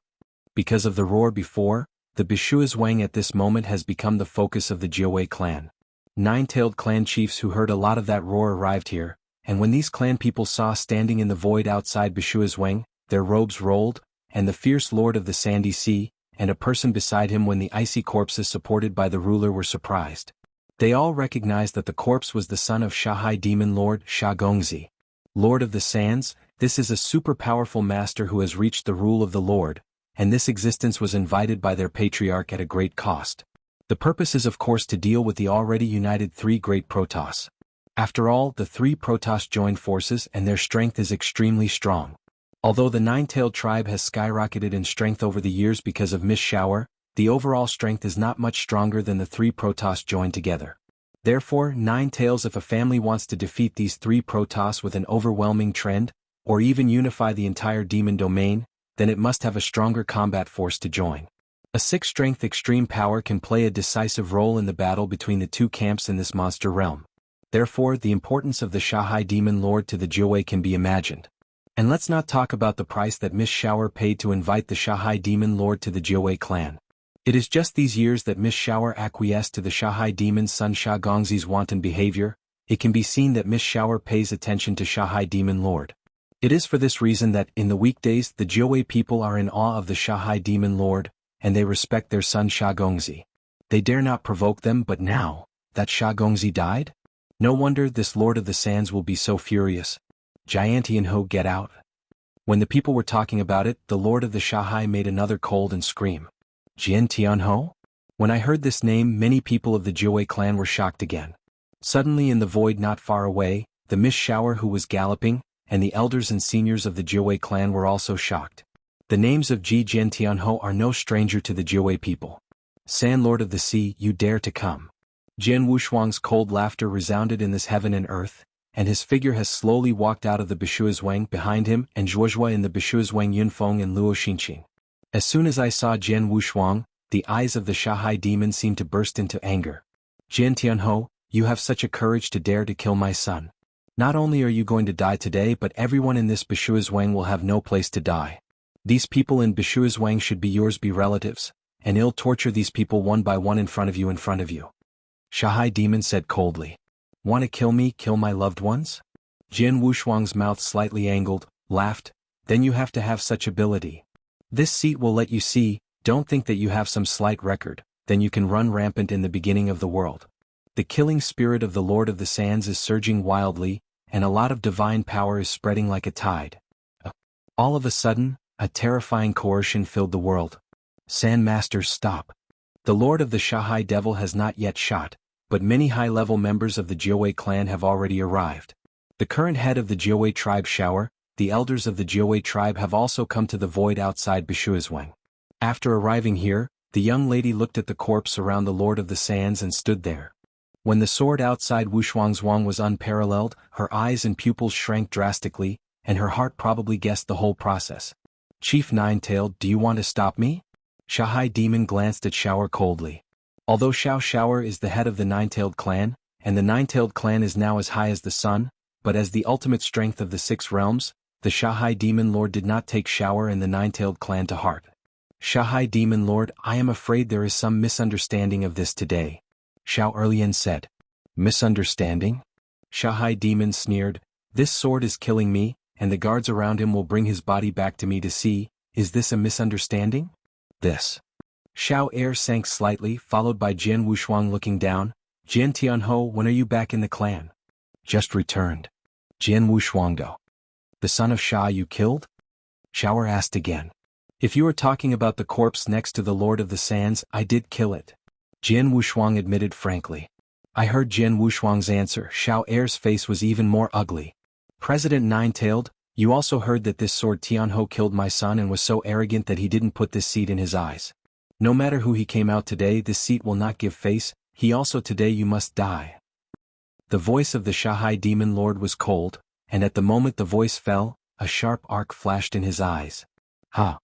Because of the roar before, the Bishuazwang at this moment has become the focus of the Jiawei clan. Nine-tailed clan chiefs who heard a lot of that roar arrived here, and when these clan people saw standing in the void outside Bishuazwang, their robes rolled, and the fierce lord of the sandy sea, and a person beside him when the icy corpses supported by the ruler were surprised. They all recognized that the corpse was the son of Shahai Demon Lord Sha Gongzi. Lord of the Sands, this is a super powerful master who has reached the rule of the Lord, and this existence was invited by their patriarch at a great cost. The purpose is of course to deal with the already united three great Protoss. After all, the three Protoss joined forces and their strength is extremely strong. Although the nine-tailed tribe has skyrocketed in strength over the years because of Miss Shower, the overall strength is not much stronger than the three Protoss joined together. Therefore, Nine Tails, if a family wants to defeat these three Protoss with an overwhelming trend, or even unify the entire demon domain, then it must have a stronger combat force to join. A 6-strength extreme power can play a decisive role in the battle between the two camps in this monster realm. Therefore, the importance of the Shahai Demon Lord to the Jiawei can be imagined. And let's not talk about the price that Miss Shower paid to invite the Shahai Demon Lord to the Jiawei clan. It is just these years that Miss Shower acquiesced to the Shahai Demon's son Sha Gongzi's wanton behavior. It can be seen that Miss Shower pays attention to Shahai Demon Lord. It is for this reason that, in the weekdays, the Jiawei people are in awe of the Shahai Demon Lord, and they respect their son Sha Gongzi. They dare not provoke them, but now that Sha Gongzi died? No wonder this Lord of the Sands will be so furious. Jianghu, get out. When the people were talking about it, the Lord of the Shahai made another cold and scream. Jianghu? When I heard this name, many people of the Jiawei clan were shocked again. Suddenly in the void not far away, the Miss Shower who was galloping, and the elders and seniors of the Jiawei clan were also shocked. The names of Jianghu are no stranger to the Jiawei people. San Lord of the Sea, you dare to come. Jian Wushuang's cold laughter resounded in this heaven and earth, and his figure has slowly walked out of the Bishuazwang behind him and Zhuozhua in the Bishuazwang Yunfeng and Luo Xinqin. As soon as I saw Jian Wushuang, the eyes of the Shahai demon seemed to burst into anger. Jianghu, you have such a courage to dare to kill my son. Not only are you going to die today, but everyone in this Bishuazwang will have no place to die. These people in Bishuazwang should be yours, be relatives, and ill torture these people one by one in front of you. Shahai demon said coldly. Want to kill me, kill my loved ones? Jian Wushuang's mouth slightly angled, laughed, then you have to have such ability. This seat will let you see, don't think that you have some slight record, then you can run rampant in the beginning of the world. The killing spirit of the Lord of the Sands is surging wildly, and a lot of divine power is spreading like a tide. All of a sudden, a terrifying coercion filled the world. Sand Masters, stop. The Lord of the Shahai Devil has not yet shot, but many high-level members of the Jiawei clan have already arrived. The current head of the Jiawei tribe Shower, the elders of the Jiawei tribe have also come to the void outside Bishuazwang. After arriving here, the young lady looked at the corpse around the Lord of the Sands and stood there. When the sword outside Wushuang's was unparalleled, her eyes and pupils shrank drastically, and her heart probably guessed the whole process. Chief Nine-Tailed, do you want to stop me? Shahai Demon glanced at Shower coldly. Although Shower is the head of the Nine-Tailed clan, and the Nine-Tailed clan is now as high as the sun, but as the ultimate strength of the 6 realms, the Shahai Demon Lord did not take Shower and the Nine-Tailed clan to heart. Shahai Demon Lord, I am afraid there is some misunderstanding of this today. Xiao Erlian said. Misunderstanding? Shahai Demon sneered. This sword is killing me, and the guards around him will bring his body back to me to see. Is this a misunderstanding? This. Xiao Air sank slightly, followed by Jian Wushuang looking down. Jian Tianho, when are you back in the clan? Just returned. Jianwu Shuangdo. The son of Sha you killed? Shower asked again. If you are talking about the corpse next to the Lord of the Sands, I did kill it. Jian Wushuang admitted frankly. I heard Jian Wushuang's answer. Xiao Er's face was even more ugly. President Nine-Tailed, you also heard that this sword Tianho killed my son and was so arrogant that he didn't put this seed in his eyes. No matter who he came out today, this seat will not give face, he also today you must die. The voice of the Shahai demon lord was cold, and at the moment the voice fell, a sharp arc flashed in his eyes. Ha!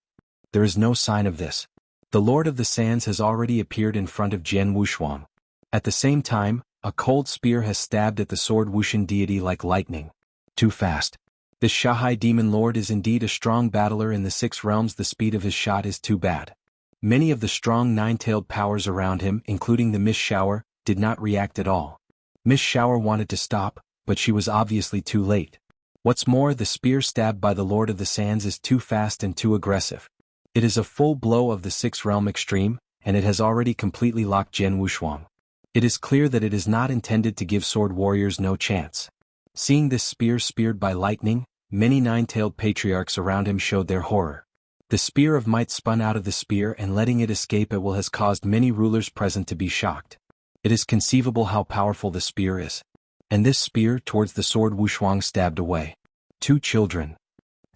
There is no sign of this. The Lord of the Sands has already appeared in front of Jian Wushuang. At the same time, a cold spear has stabbed at the sword Wushan deity like lightning. Too fast. This Shahai demon lord is indeed a strong battler in the 6 realms. The speed of his shot is too bad. Many of the strong 9-tailed powers around him, including the Miss Shower, did not react at all. Miss Shower wanted to stop, but she was obviously too late. What's more, the spear stabbed by the Lord of the Sands is too fast and too aggressive. It is a full blow of the 6th realm extreme, and it has already completely locked Jian Wushuang. It is clear that it is not intended to give sword warriors no chance. Seeing this spear speared by lightning, many 9-tailed patriarchs around him showed their horror. The spear of might spun out of the spear, and letting it escape at will has caused many rulers present to be shocked. It is conceivable how powerful the spear is. And this spear towards the sword Wushuang stabbed away. 2 children.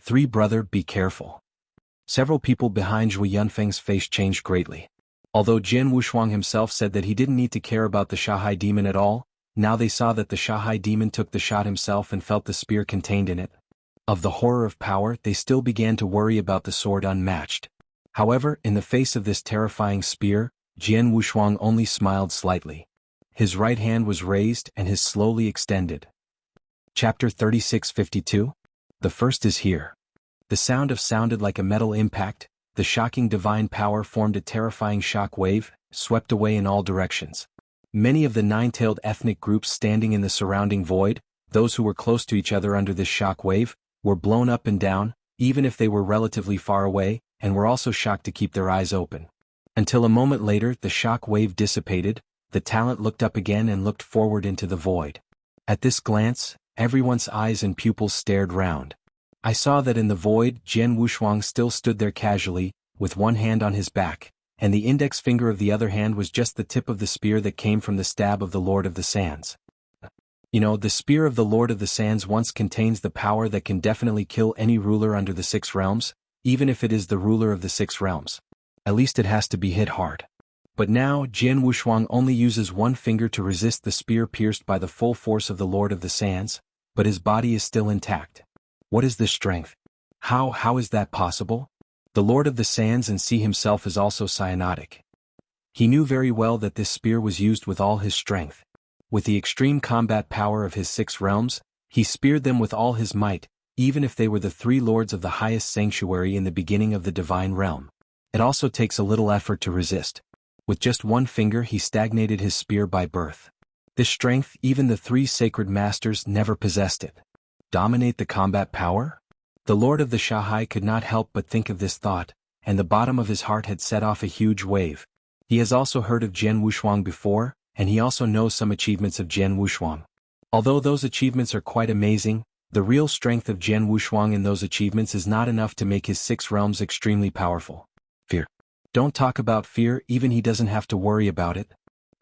3 brother, be careful. Several people behind Zhui Yunfeng's face changed greatly. Although Jian Wushuang himself said that he didn't need to care about the Shahai demon at all, now they saw that the Shahai demon took the shot himself and felt the spear contained in it. Of the horror of power, they still began to worry about the sword unmatched. However, in the face of this terrifying spear, Jian Wushuang only smiled slightly. His right hand was raised and his slowly extended. Chapter 3652? The first is here. The sound sounded like a metal impact. The shocking divine power formed a terrifying shock wave, swept away in all directions. Many of the 9-tailed ethnic groups standing in the surrounding void, those who were close to each other under this shock wave, were blown up and down, even if they were relatively far away, and were also shocked to keep their eyes open. Until a moment later the shock wave dissipated, the talent looked up again and looked forward into the void. At this glance, everyone's eyes and pupils stared round. I saw that in the void Jian Wushuang still stood there casually, with one hand on his back, and the index finger of the other hand was just the tip of the spear that came from the stab of the Lord of the Sands. You know, the spear of the Lord of the Sands once contains the power that can definitely kill any ruler under the 6 realms, even if it is the ruler of the 6 realms. At least it has to be hit hard. But now Jian Wushuang only uses one finger to resist the spear pierced by the full force of the Lord of the Sands, but his body is still intact. What is this strength? How is that possible? The Lord of the Sands and Sea himself is also cyanotic. He knew very well that this spear was used with all his strength. With the extreme combat power of his 6 realms, he speared them with all his might, even if they were the 3 lords of the highest sanctuary in the beginning of the divine realm. It also takes a little effort to resist. With just one finger he stagnated his spear by birth. This strength even the 3 sacred masters never possessed it. Dominate the combat power? The Lord of the Shahai could not help but think of this thought, and the bottom of his heart had set off a huge wave. He has also heard of Jian Wushuang before, and he also knows some achievements of Jian Wushuang. Although those achievements are quite amazing, the real strength of Jian Wushuang in those achievements is not enough to make his 6 realms extremely powerful. Fear. Don't talk about fear, even he doesn't have to worry about it.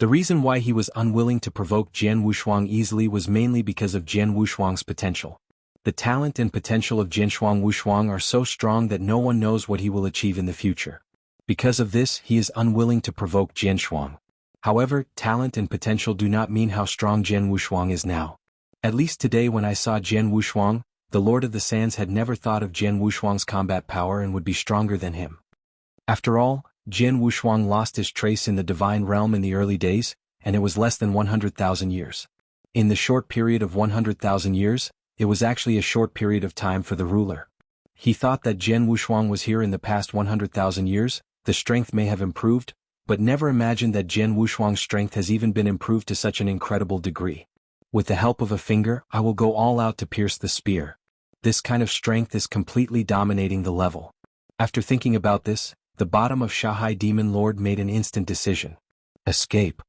The reason why he was unwilling to provoke Jian Wushuang easily was mainly because of Jian Wushuang's potential. The talent and potential of Jian Wushuang are so strong that no one knows what he will achieve in the future. Because of this, he is unwilling to provoke Jian Wushuang. However, talent and potential do not mean how strong Jian Wushuang is now. At least today when I saw Jian Wushuang, the Lord of the Sands had never thought of Jian Wushuang's combat power and would be stronger than him. After all, Jian Wushuang lost his trace in the divine realm in the early days, and it was less than 100,000 years. In the short period of 100,000 years, it was actually a short period of time for the ruler. He thought that Jian Wushuang was here in the past 100,000 years, the strength may have improved, but never imagined that Jian Wushuang's strength has even been improved to such an incredible degree. With the help of a finger, I will go all out to pierce the spear. This kind of strength is completely dominating the level. After thinking about this, the bottom of Shahai Demon Lord made an instant decision. Escape.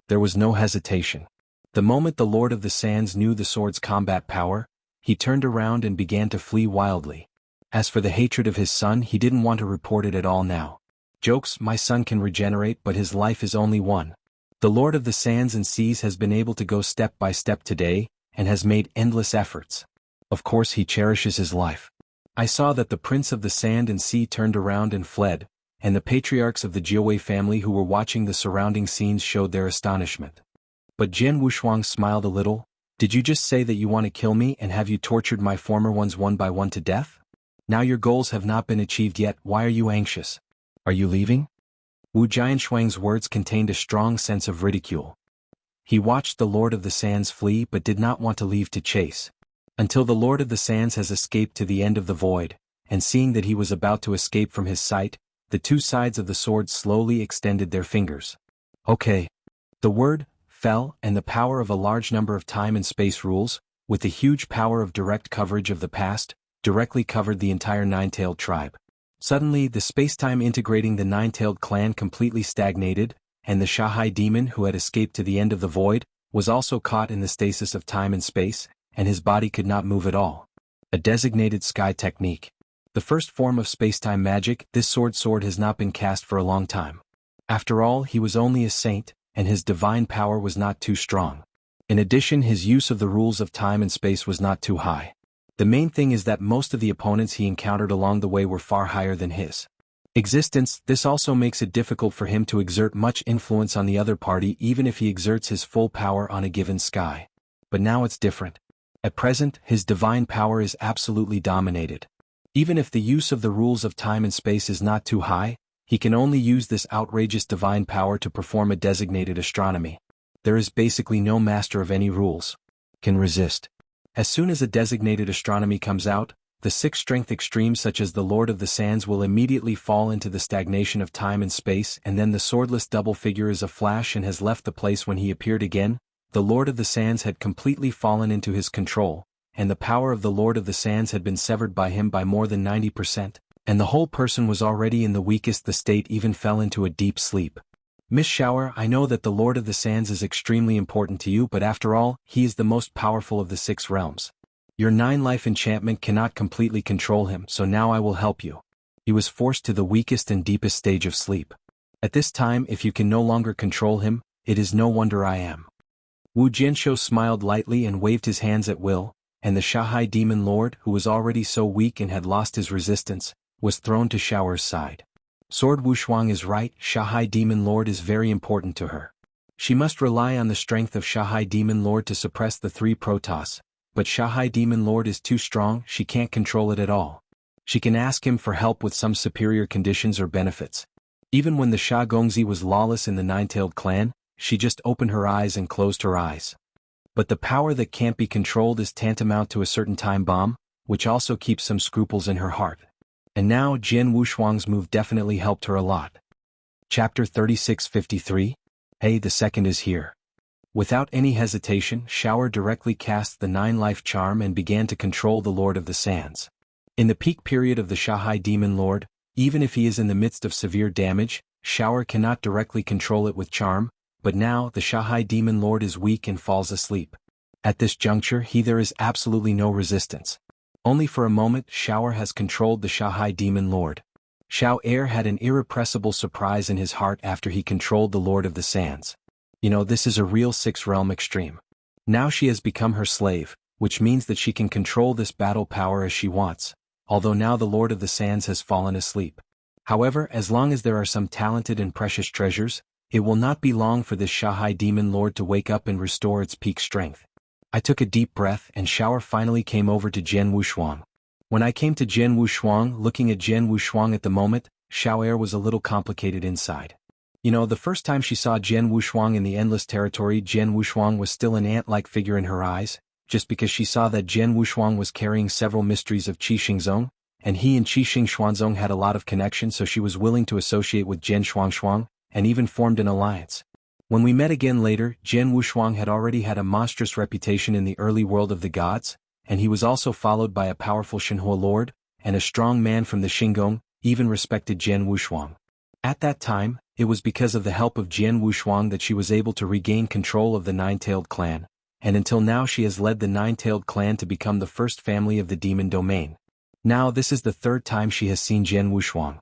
There was no hesitation. The moment the Lord of the Sands knew the sword's combat power, he turned around and began to flee wildly. As for the hatred of his son, he didn't want to report it at all now. Jokes, my son can regenerate, but his life is only one. The Lord of the Sands and Seas has been able to go step by step today, and has made endless efforts. Of course he cherishes his life. I saw that the Prince of the Sand and Sea turned around and fled, and the patriarchs of the Jianghu family who were watching the surrounding scenes showed their astonishment. But Jian Wushuang smiled a little. Did you just say that you want to kill me, and have you tortured my former ones one by one to death? Now your goals have not been achieved yet, why are you anxious? Are you leaving? Wu Jianshuang's words contained a strong sense of ridicule. He watched the Lord of the Sands flee but did not want to leave to chase. Until the Lord of the Sands has escaped to the end of the void, and seeing that he was about to escape from his sight, the two sides of the sword slowly extended their fingers. Okay. The word fell, and the power of a large number of time and space rules, with the huge power of direct coverage of the past, directly covered the entire nine-tailed tribe. Suddenly, the space-time integrating the nine-tailed clan completely stagnated, and the Shanghai demon who had escaped to the end of the void, was also caught in the stasis of time and space, and his body could not move at all. A designated sky technique. The first form of space-time magic, this sword has not been cast for a long time. After all, he was only a saint, and his divine power was not too strong. In addition, his use of the rules of time and space was not too high. The main thing is that most of the opponents he encountered along the way were far higher than his existence. This also makes it difficult for him to exert much influence on the other party even if he exerts his full power on a given sky. But now it's different. At present, his divine power is absolutely dominated. Even if the use of the rules of time and space is not too high, he can only use this outrageous divine power to perform a designated astronomy. There is basically no master of any rules can resist. As soon as a designated astronomy comes out, the six-strength extremes such as the Lord of the Sands will immediately fall into the stagnation of time and space, and then the swordless double figure is a flash and has left the place when he appeared again. The Lord of the Sands had completely fallen into his control, and the power of the Lord of the Sands had been severed by him by more than 90%, and the whole person was already in the weakest. The state even fell into a deep sleep. Miss Shower, I know that the Lord of the Sands is extremely important to you, but after all, he is the most powerful of the 6 realms. Your 9-life enchantment cannot completely control him, so now I will help you. He was forced to the weakest and deepest stage of sleep. At this time, if you can no longer control him, it is no wonder I am. Wu Jianshou smiled lightly and waved his hands at will, and the Shanghai demon lord, who was already so weak and had lost his resistance, was thrown to Shower's side. Sword Wushuang is right, Shanghai demon lord is very important to her. She must rely on the strength of Shanghai demon lord to suppress the 3 Protoss, but Shanghai demon lord is too strong, she can't control it at all. She can ask him for help with some superior conditions or benefits. Even when the Sha Gongzi was lawless in the Nine-Tailed clan, she just opened her eyes and closed her eyes. But the power that can't be controlled is tantamount to a certain time bomb, which also keeps some scruples in her heart. And now Jian Wushuang's move definitely helped her a lot. Chapter 3653. Hey, the second is here. Without any hesitation, Shower directly cast the 9-life charm and began to control the Lord of the Sands. In the peak period of the Shanghai Demon Lord, even if he is in the midst of severe damage, Shower cannot directly control it with charm, but now the Shanghai Demon Lord is weak and falls asleep. At this juncture, there is absolutely no resistance. Only for a moment, Shower has controlled the Shanghai Demon Lord. Xiao Air had an irrepressible surprise in his heart after he controlled the Lord of the Sands. You know, this is a real 6-realm extreme. Now she has become her slave, which means that she can control this battle power as she wants, although now the Lord of the Sands has fallen asleep. However, as long as there are some talented and precious treasures, it will not be long for this Shanghai Demon Lord to wake up and restore its peak strength. I took a deep breath and Shower finally came over to Jian Wushuang. When I came to Jian Wushuang, looking at Jian Wushuang at the moment, Xiao Air was a little complicated inside. You know, the first time she saw Jian Wushuang in the Endless Territory, Jian Wushuang was still an ant-like figure in her eyes, just because she saw that Jian Wushuang was carrying several mysteries of Qi Xingzong, and he and Qi Xingxuanzong had a lot of connection, so she was willing to associate with Jian Shuangshuang, and even formed an alliance. When we met again later, Jian Wushuang had already had a monstrous reputation in the early world of the gods, and he was also followed by a powerful Shenhua lord, and a strong man from the Xingong, even respected Jian Wushuang. At that time, it was because of the help of Jian Wushuang that she was able to regain control of the Nine-Tailed Clan, and until now she has led the Nine-Tailed Clan to become the first family of the demon domain. Now this is the third time she has seen Jian Wushuang.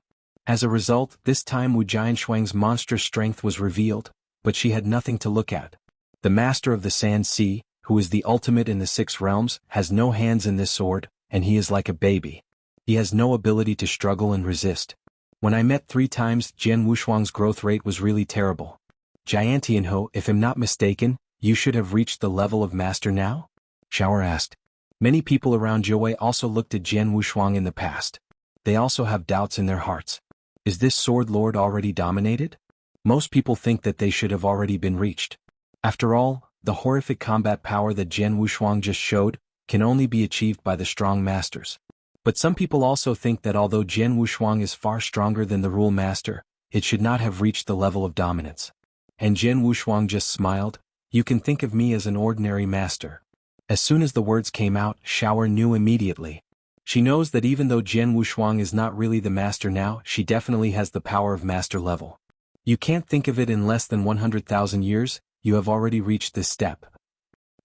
As a result, this time Wu Jianshuang's monstrous strength was revealed, but she had nothing to look at. The master of the Sand Sea, who is the ultimate in the 6 realms, has no hands in this sword, and he is like a baby. He has no ability to struggle and resist. When I met 3 times, Jian Wushuang's growth rate was really terrible. Jiantianho, if I'm not mistaken, you should have reached the level of master now? Shower asked. Many people around Jiuwei also looked at Jian Wushuang in the past. They also have doubts in their hearts. Is this sword lord already dominated? Most people think that they should have already been reached. After all, the horrific combat power that Jian Wushuang just showed can only be achieved by the strong masters. But some people also think that although Jian Wushuang is far stronger than the rule master, it should not have reached the level of dominance. And Jian Wushuang just smiled. You can think of me as an ordinary master. As soon as the words came out, Shower knew immediately. She knows that even though Jian Wushuang is not really the master now, she definitely has the power of master level. You can't think of it in less than 100,000 years, you have already reached this step.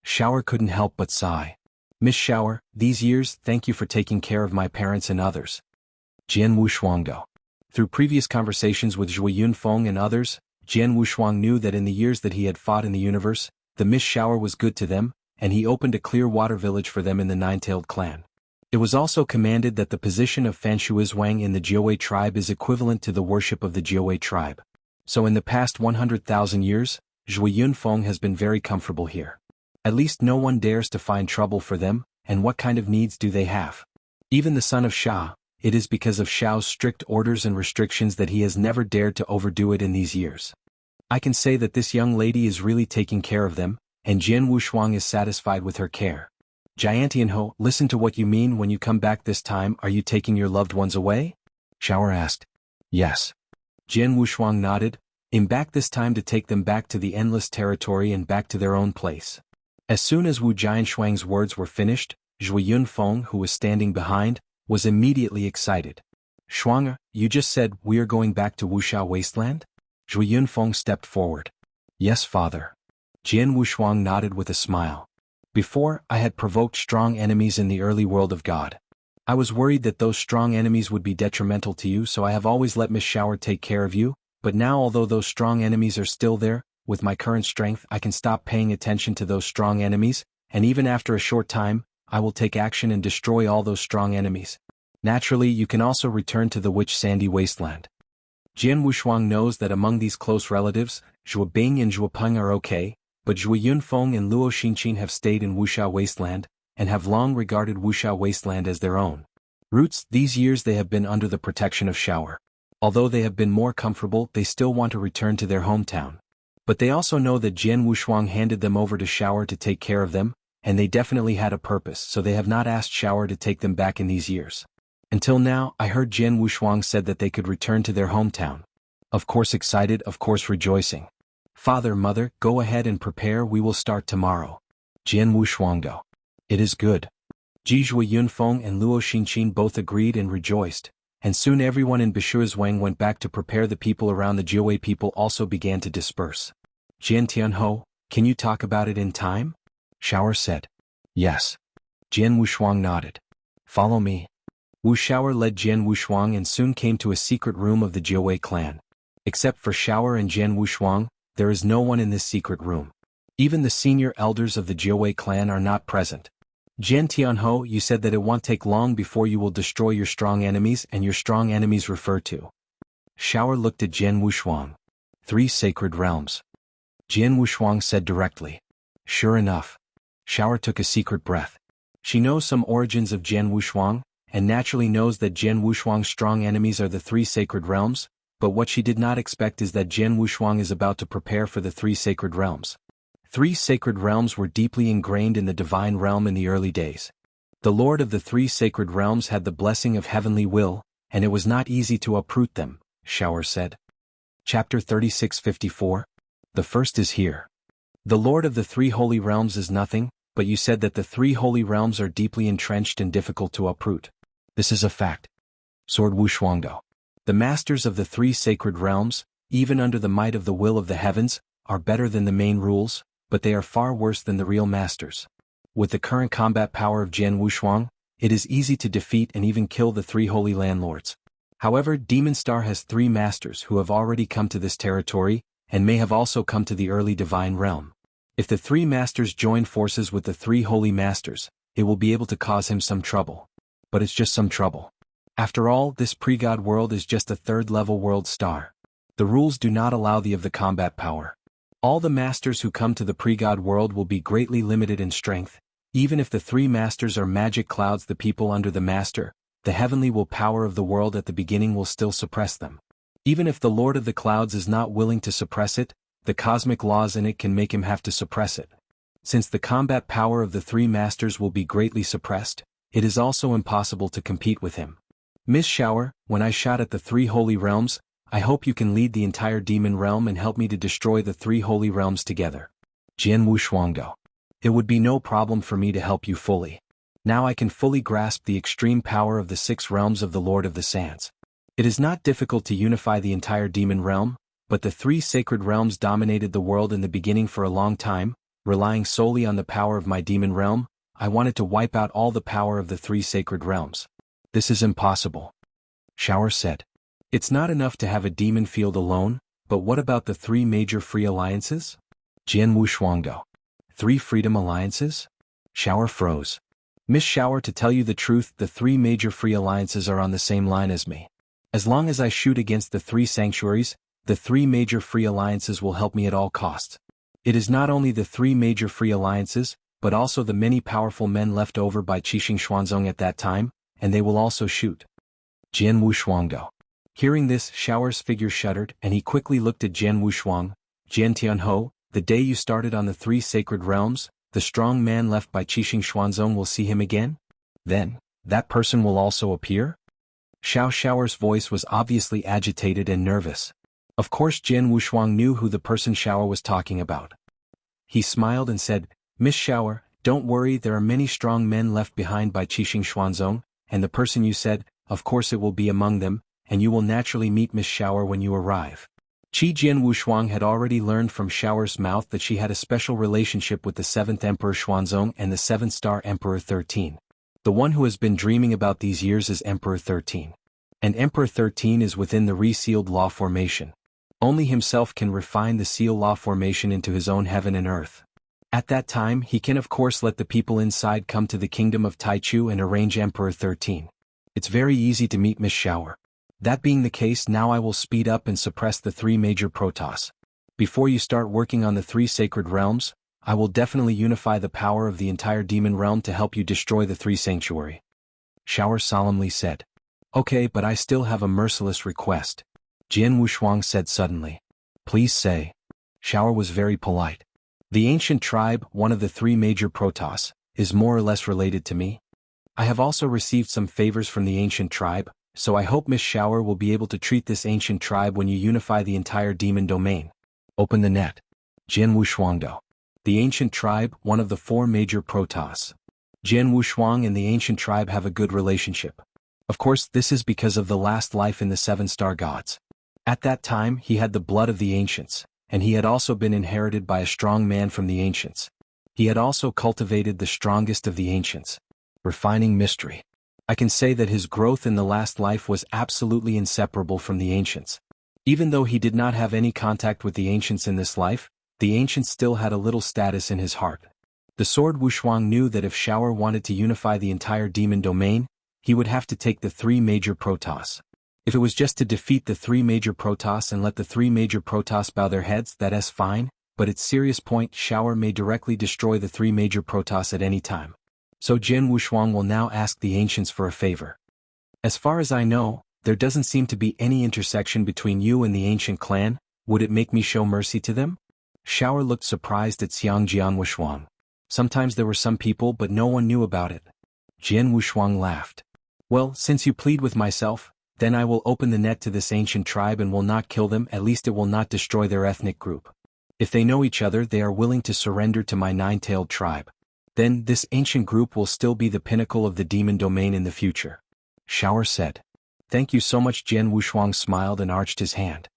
Shower couldn't help but sigh. Miss Shower, these years, thank you for taking care of my parents and others. Jian Wushuang. Through previous conversations with Zhui Yunfeng and others, Jian Wushuang knew that in the years that he had fought in the universe, the Miss Shower was good to them, and he opened a clear water village for them in the Nine-Tailed Clan. It was also commanded that the position of Fanshuizwang in the Jiuwei tribe is equivalent to the worship of the Jiuwei tribe. So in the past 100,000 years, Zhui Yunfeng has been very comfortable here. At least no one dares to find trouble for them, and what kind of needs do they have? Even the son of Sha, it is because of Shao's strict orders and restrictions that he has never dared to overdo it in these years. I can say that this young lady is really taking care of them, and Jian Wushuang is satisfied with her care. Jiantianho, listen to what you mean when you come back this time. Are you taking your loved ones away? Shower asked. Yes. Jian Wushuang nodded. I'm back this time to take them back to the endless territory and back to their own place. As soon as Wu Jianshuang's words were finished, Zhui Yunfeng, who was standing behind, was immediately excited. Shuang, you just said we are going back to Wuxia Wasteland? Zhui Yunfeng stepped forward. Yes, father. Jian Wushuang nodded with a smile. Before, I had provoked strong enemies in the early world of God. I was worried that those strong enemies would be detrimental to you, so I have always let Miss Shower take care of you, but now although those strong enemies are still there, with my current strength I can stop paying attention to those strong enemies, and even after a short time, I will take action and destroy all those strong enemies. Naturally, you can also return to the Witch Sandy Wasteland. Jian Wushuang knows that among these close relatives, Zhuo Bing and Zhuo Peng are okay, but Zhui Yunfeng and Luo Xinqin have stayed in Wuxia Wasteland, and have long regarded Wuxia Wasteland as their own. Roots, these years they have been under the protection of Shower. Although they have been more comfortable, they still want to return to their hometown. But they also know that Jian Wushuang handed them over to Shower to take care of them, and they definitely had a purpose, so they have not asked Shower to take them back in these years. Until now, I heard Jian Wushuang said that they could return to their hometown. Of course excited, of course rejoicing. Father, mother, go ahead and prepare, we will start tomorrow. Jian Wushuang. It is good. Ji Zhui Yunfeng and Luo Xinqin both agreed and rejoiced, and soon everyone in Bishuizwang went back to prepare. The people around the Jiuwei people also began to disperse. Jian Tianho, can you talk about it in time? Shower said. Yes. Jian Wushuang nodded. Follow me. Wu Shower led Jian Wushuang and soon came to a secret room of the Jiuwei clan. Except for Shower and Jian Wushuang, there is no one in this secret room. Even the senior elders of the Jiuwei clan are not present. Jian Tianho, you said that it won't take long before you will destroy your strong enemies, and your strong enemies refer to. Shower looked at Jian Wushuang. 3 sacred realms. Jian Wushuang said directly. Sure enough. Shower took a secret breath. She knows some origins of Jian Wushuang, and naturally knows that Jian Wushuang's strong enemies are the 3 sacred realms, but what she did not expect is that Jian Wushuang is about to prepare for the 3 sacred realms. 3 sacred realms were deeply ingrained in the divine realm in the early days. The Lord of the 3 sacred realms had the blessing of heavenly will, and it was not easy to uproot them, Shower said. Chapter 3654. The first is here. The Lord of the 3 holy realms is nothing, but you said that the 3 holy realms are deeply entrenched and difficult to uproot. This is a fact. Sword Wushuang. The masters of the 3 sacred realms, even under the might of the will of the heavens, are better than the main rules, but they are far worse than the real masters. With the current combat power of Jianghu Shuang, it is easy to defeat and even kill the 3 holy landlords. However, Demon Star has 3 masters who have already come to this territory, and may have also come to the early divine realm. If the 3 masters join forces with the 3 holy masters, it will be able to cause him some trouble. But it's just some trouble. After all, this pre-god world is just a 3rd-level world star. The rules do not allow the combat power. All the masters who come to the pre-god world will be greatly limited in strength. Even if the 3 masters are magic clouds, the people under the master, the heavenly will power of the world at the beginning will still suppress them. Even if the Lord of the Clouds is not willing to suppress it, the cosmic laws in it can make him have to suppress it. Since the combat power of the 3 masters will be greatly suppressed, it is also impossible to compete with him. Miss Shower, when I shot at the 3 holy realms, I hope you can lead the entire demon realm and help me to destroy the 3 holy realms together. Jianghu Shuangdo. It would be no problem for me to help you fully. Now I can fully grasp the extreme power of the 6 realms of the Lord of the Sands. It is not difficult to unify the entire demon realm, but the 3 sacred realms dominated the world in the beginning for a long time, relying solely on the power of my demon realm. I wanted to wipe out all the power of the 3 sacred realms. This is impossible. Shower said. It's not enough to have a demon field alone, but what about the 3 major free alliances? Jianghu Shuangdo. 3 freedom alliances? Shower froze. Miss Shower, to tell you the truth, the 3 major free alliances are on the same line as me. As long as I shoot against the 3 sanctuaries, the 3 major free alliances will help me at all costs. It is not only the 3 major free alliances, but also the many powerful men left over by Qixing Xuanzong at that time, and they will also shoot. Jianghu Shuangdo. Hearing this, Shower's figure shuddered, and he quickly looked at Jianghu Shuang. Jian Tianho, the day you started on the 3 sacred realms, the strong man left by Qixing Xuanzong will see him again? Then, that person will also appear? Shower's voice was obviously agitated and nervous. Of course Jianghu Shuang knew who the person Shower was talking about. He smiled and said, Miss Shower, don't worry, there are many strong men left behind by Qixing Xuanzong, and the person you said, of course it will be among them, and you will naturally meet Miss Shower when you arrive. Jianghu Shuang had already learned from Shower's mouth that she had a special relationship with the 7th Emperor Xuanzong and the 7th Star Emperor 13. The one who has been dreaming about these years is Emperor 13. And Emperor 13 is within the resealed law formation. Only himself can refine the seal law formation into his own heaven and earth. At that time he can of course let the people inside come to the kingdom of Taichu and arrange Emperor 13. It's very easy to meet Miss Shower. That being the case, now I will speed up and suppress the 3 major protoss. Before you start working on the 3 sacred realms, I will definitely unify the power of the entire demon realm to help you destroy the 3 sanctuary. Shower solemnly said. Okay, but I still have a merciless request. Jianghu Shuang said suddenly. Please say. Shower was very polite. The ancient tribe, one of the 3 major protoss, is more or less related to me. I have also received some favors from the ancient tribe, so I hope Miss Shower will be able to treat this ancient tribe when you unify the entire demon domain. Open the net. Jianghu Shuangdo. The ancient tribe, one of the 4 major protoss. Jianghu Shuang and the ancient tribe have a good relationship. Of course, this is because of the last life in the 7-star gods. At that time, he had the blood of the ancients, and he had also been inherited by a strong man from the ancients. He had also cultivated the strongest of the ancients. Refining mystery. I can say that his growth in the last life was absolutely inseparable from the ancients. Even though he did not have any contact with the ancients in this life, the ancients still had a little status in his heart. The Sword Wushuang knew that if Shower wanted to unify the entire demon domain, he would have to take the 3 major protoss. If it was just to defeat the 3 major protoss and let the 3 major protoss bow their heads, that's fine, but at serious point Shower may directly destroy the 3 major protoss at any time. So Jianghu Shuang will now ask the ancients for a favor. As far as I know, there doesn't seem to be any intersection between you and the ancient clan. Would it make me show mercy to them? Shower looked surprised at Jianghu Shuang. Sometimes there were some people but no one knew about it. Jianghu Shuang laughed. Well, since you plead with myself, then I will open the net to this ancient tribe and will not kill them, at least it will not destroy their ethnic group. If they know each other, they are willing to surrender to my 9-tailed tribe. Then this ancient group will still be the pinnacle of the demon domain in the future. Shower said. Thank you so much. Jianghu Shuang smiled and arched his hand.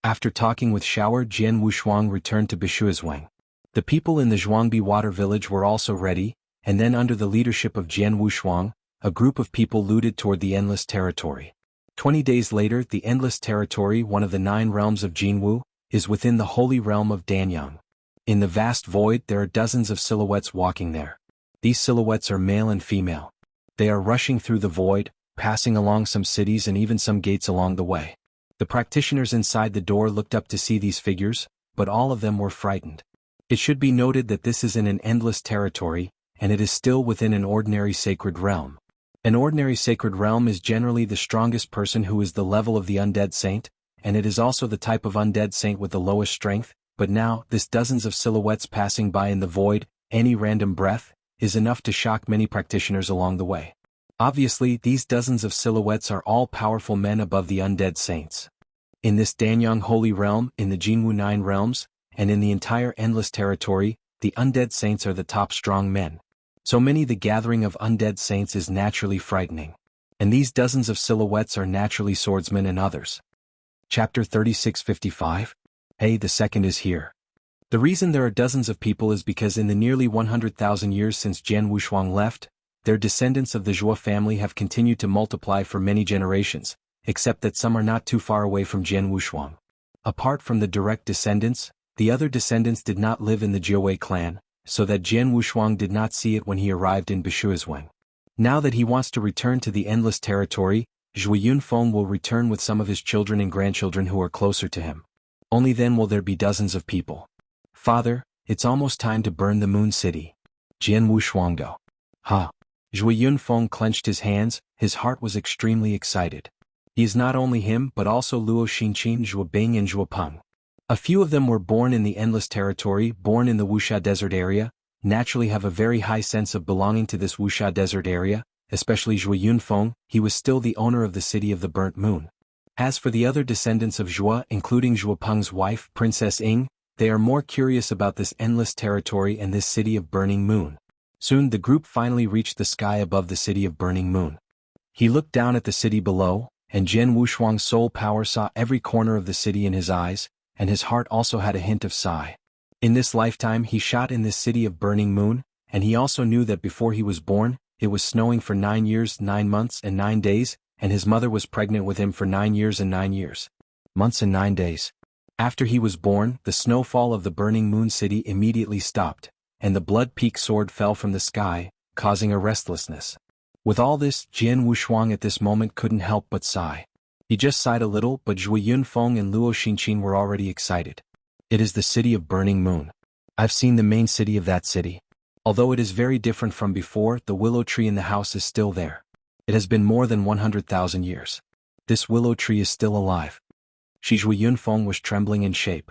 After talking with Shower, Jian Wushuang returned to Bishuizhuang. The people in the Zhuangbi water village were also ready, and then under the leadership of Jian Wushuang, a group of people looted toward the Endless Territory. 20 days later, the Endless Territory, one of the 9 realms of Jianghu, is within the holy realm of Danyang. In the vast void there are dozens of silhouettes walking there. These silhouettes are male and female. They are rushing through the void, passing along some cities and even some gates along the way. The practitioners inside the door looked up to see these figures, but all of them were frightened. It should be noted that this is in an endless territory, and it is still within an ordinary sacred realm. An ordinary sacred realm is generally the strongest person who is the level of the undead saint, and it is also the type of undead saint with the lowest strength, but now, this dozens of silhouettes passing by in the void, any random breath, is enough to shock many practitioners along the way. Obviously, these dozens of silhouettes are all powerful men above the undead saints. In this Danyang holy realm, in the Jianghu 9 realms, and in the entire endless territory, the undead saints are the top strong men. So many the gathering of undead saints is naturally frightening. And these dozens of silhouettes are naturally swordsmen and others. Chapter 36:55. Hey, the second is here. The reason there are dozens of people is because in the nearly 100,000 years since Jian Wushuang left, their descendants of the Zhuo family have continued to multiply for many generations, except that some are not too far away from Jian Wushuang. Apart from the direct descendants, the other descendants did not live in the Jiawei clan, so that Jian Wushuang did not see it when he arrived in Bishuizhuang. Now that he wants to return to the endless territory, Zhui Yunfeng will return with some of his children and grandchildren who are closer to him. Only then will there be dozens of people. Father, it's almost time to burn the Moon City. Jian Wushuang go. Ha! Zhui Yunfeng clenched his hands, his heart was extremely excited. He is not only him but also Luo Xinqin, Zhuo Bing and Zhuo Peng. A few of them were born in the endless territory, born in the Wuxia desert area, naturally have a very high sense of belonging to this Wuxia desert area, especially Zhui Yunfeng, he was still the owner of the city of the burnt moon. As for the other descendants of Zhuo, including Zhuo Peng's wife, Princess Ying, they are more curious about this endless territory and this city of burning moon. Soon the group finally reached the sky above the city of burning moon. He looked down at the city below, and Jian Wushuang's soul power saw every corner of the city in his eyes, and his heart also had a hint of sigh. In this lifetime he shot in this city of burning moon, and he also knew that before he was born, it was snowing for 9 years, 9 months and 9 days, and his mother was pregnant with him for 9 years and 9 years. Months and 9 days. After he was born, the snowfall of the burning moon city immediately stopped, and the blood-peak sword fell from the sky, causing a restlessness. With all this, Jian Wushuang at this moment couldn't help but sigh. He just sighed a little, but Zhui Yunfeng and Luo Xinqin were already excited. It is the city of burning moon. I've seen the main city of that city. Although it is very different from before, the willow tree in the house is still there. It has been more than 100,000 years. This willow tree is still alive. Zhui Yunfeng was trembling in shape.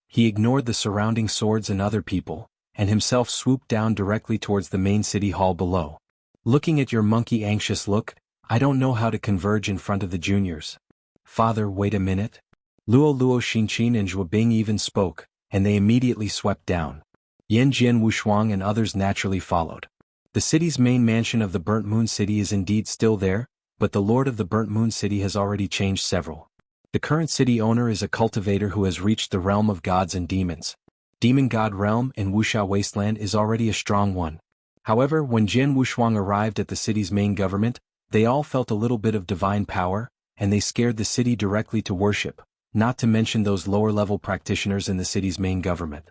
He ignored the surrounding swords and other people, and himself swooped down directly towards the main city hall below. Looking at your monkey anxious look, I don't know how to converge in front of the juniors. Father, wait a minute. Luo Xinqin and Zhuo Bing even spoke, and they immediately swept down. Jian Wushuang and others naturally followed. The city's main mansion of the Burnt Moon City is indeed still there, but the Lord of the Burnt Moon City has already changed several. The current city owner is a cultivator who has reached the realm of gods and demons. Demon God realm in Wuxia Wasteland is already a strong one. However, when Jian Wushuang arrived at the city's main government, they all felt a little bit of divine power, and they scared the city directly to worship, not to mention those lower-level practitioners in the city's main government.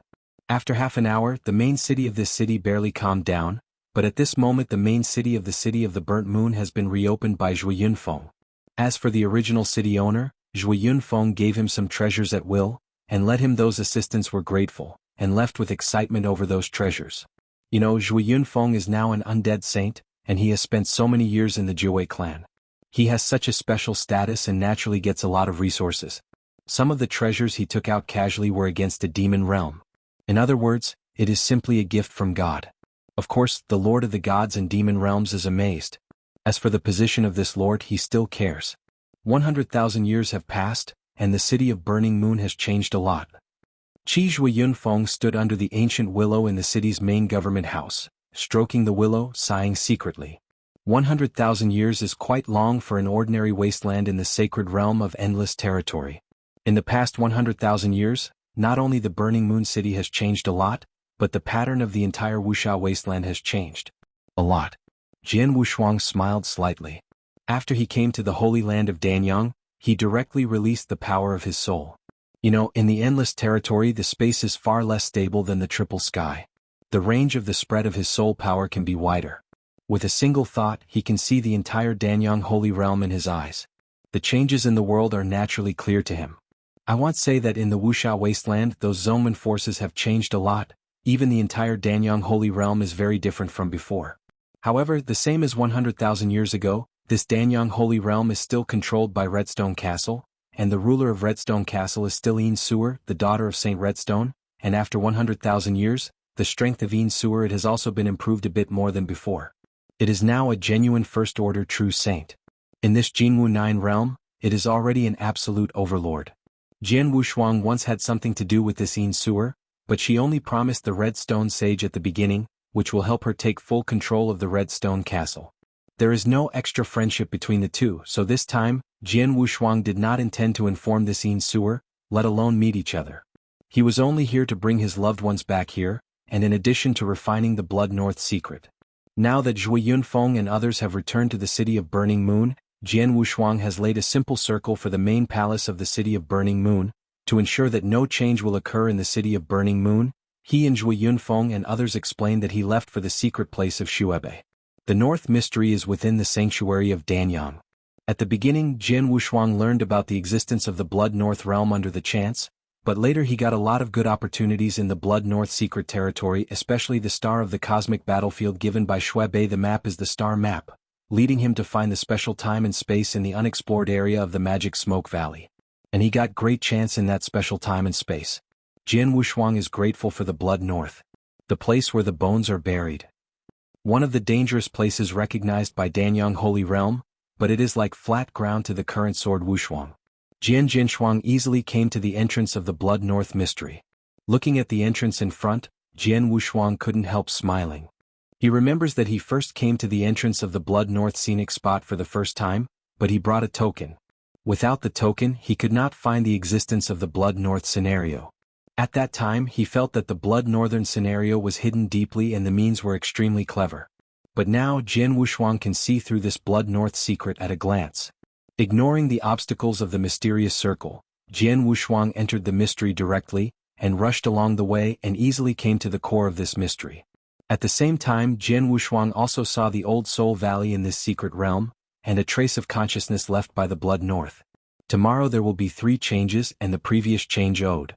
After half an hour, the main city of this city barely calmed down, but at this moment the main city of the Burnt Moon has been reopened by Zhui Yunfeng. As for the original city owner, Zhui Yunfeng gave him some treasures at will, and let him those assistants were grateful, and left with excitement over those treasures. You know, Zhui Yunfeng is now an undead saint, and he has spent so many years in the Jiawei clan. He has such a special status and naturally gets a lot of resources. Some of the treasures he took out casually were against a demon realm. In other words, it is simply a gift from God. Of course, the Lord of the gods and demon realms is amazed. As for the position of this Lord, he still cares. 100,000 years have passed, and the city of Burning Moon has changed a lot. Zhui Yunfeng stood under the ancient willow in the city's main government house, stroking the willow, sighing secretly. 100,000 years is quite long for an ordinary wasteland in the sacred realm of endless territory. In the past 100,000 years, not only the Burning Moon City has changed a lot, but the pattern of the entire Wuxia wasteland has changed. A lot. Jian Wushuang smiled slightly. After he came to the Holy Land of Danyang, he directly released the power of his soul. In the endless territory the space is far less stable than the triple sky. The range of the spread of his soul power can be wider. With a single thought he can see the entire Danyang Holy Realm in his eyes. The changes in the world are naturally clear to him. I won't say that in the Wuxia wasteland those Zhongmen forces have changed a lot, even the entire Danyang Holy Realm is very different from before. However, the same as 100,000 years ago, this Danyang Holy Realm is still controlled by Redstone Castle, and the ruler of Redstone Castle is still Yin Suer, the daughter of Saint Redstone, and after 100,000 years, the strength of Yin Suer it has also been improved a bit more than before. It is now a genuine first-order true saint. In this Jianghu 9 realm, it is already an absolute overlord. Jian Wushuang once had something to do with this Yin Suer, but she only promised the Redstone Sage at the beginning, which will help her take full control of the Redstone Castle. There is no extra friendship between the two, so this time, Jian Wushuang did not intend to inform this Yin Suer, let alone meet each other. He was only here to bring his loved ones back here, and in addition to refining the Blood North secret. Now that Zhui Yunfeng and others have returned to the City of Burning Moon, Jian Wushuang has laid a simple circle for the main palace of the City of Burning Moon. To ensure that no change will occur in the City of Burning Moon, he and Zhui Yunfeng and others explained that he left for the secret place of Xuebe. The North Mystery is within the sanctuary of Danyang. At the beginning Jian Wushuang learned about the existence of the Blood North realm under the chance, but later he got a lot of good opportunities in the Blood North secret territory, especially the star of the cosmic battlefield given by Xuebe. The map is the star map, leading him to find the special time and space in the unexplored area of the Magic Smoke Valley. And he got great chance in that special time and space. Jian Wushuang is grateful for the Blood North, the place where the bones are buried. One of the dangerous places recognized by Danyang Holy Realm, but it is like flat ground to the current Sword Wushuang. Jian Jinshuang easily came to the entrance of the Blood North mystery. Looking at the entrance in front, Jian Wushuang couldn't help smiling. He remembers that he first came to the entrance of the Blood North scenic spot for the first time, but he brought a token. Without the token he could not find the existence of the Blood North scenario. At that time he felt that the Blood Northern scenario was hidden deeply and the means were extremely clever. But now Jian Wushuang can see through this Blood North secret at a glance. Ignoring the obstacles of the mysterious circle, Jian Wushuang entered the mystery directly, and rushed along the way and easily came to the core of this mystery. At the same time Jian Wushuang also saw the old Soul Valley in this secret realm, and a trace of consciousness left by the Blood North. Tomorrow there will be 3 changes and the previous change owed.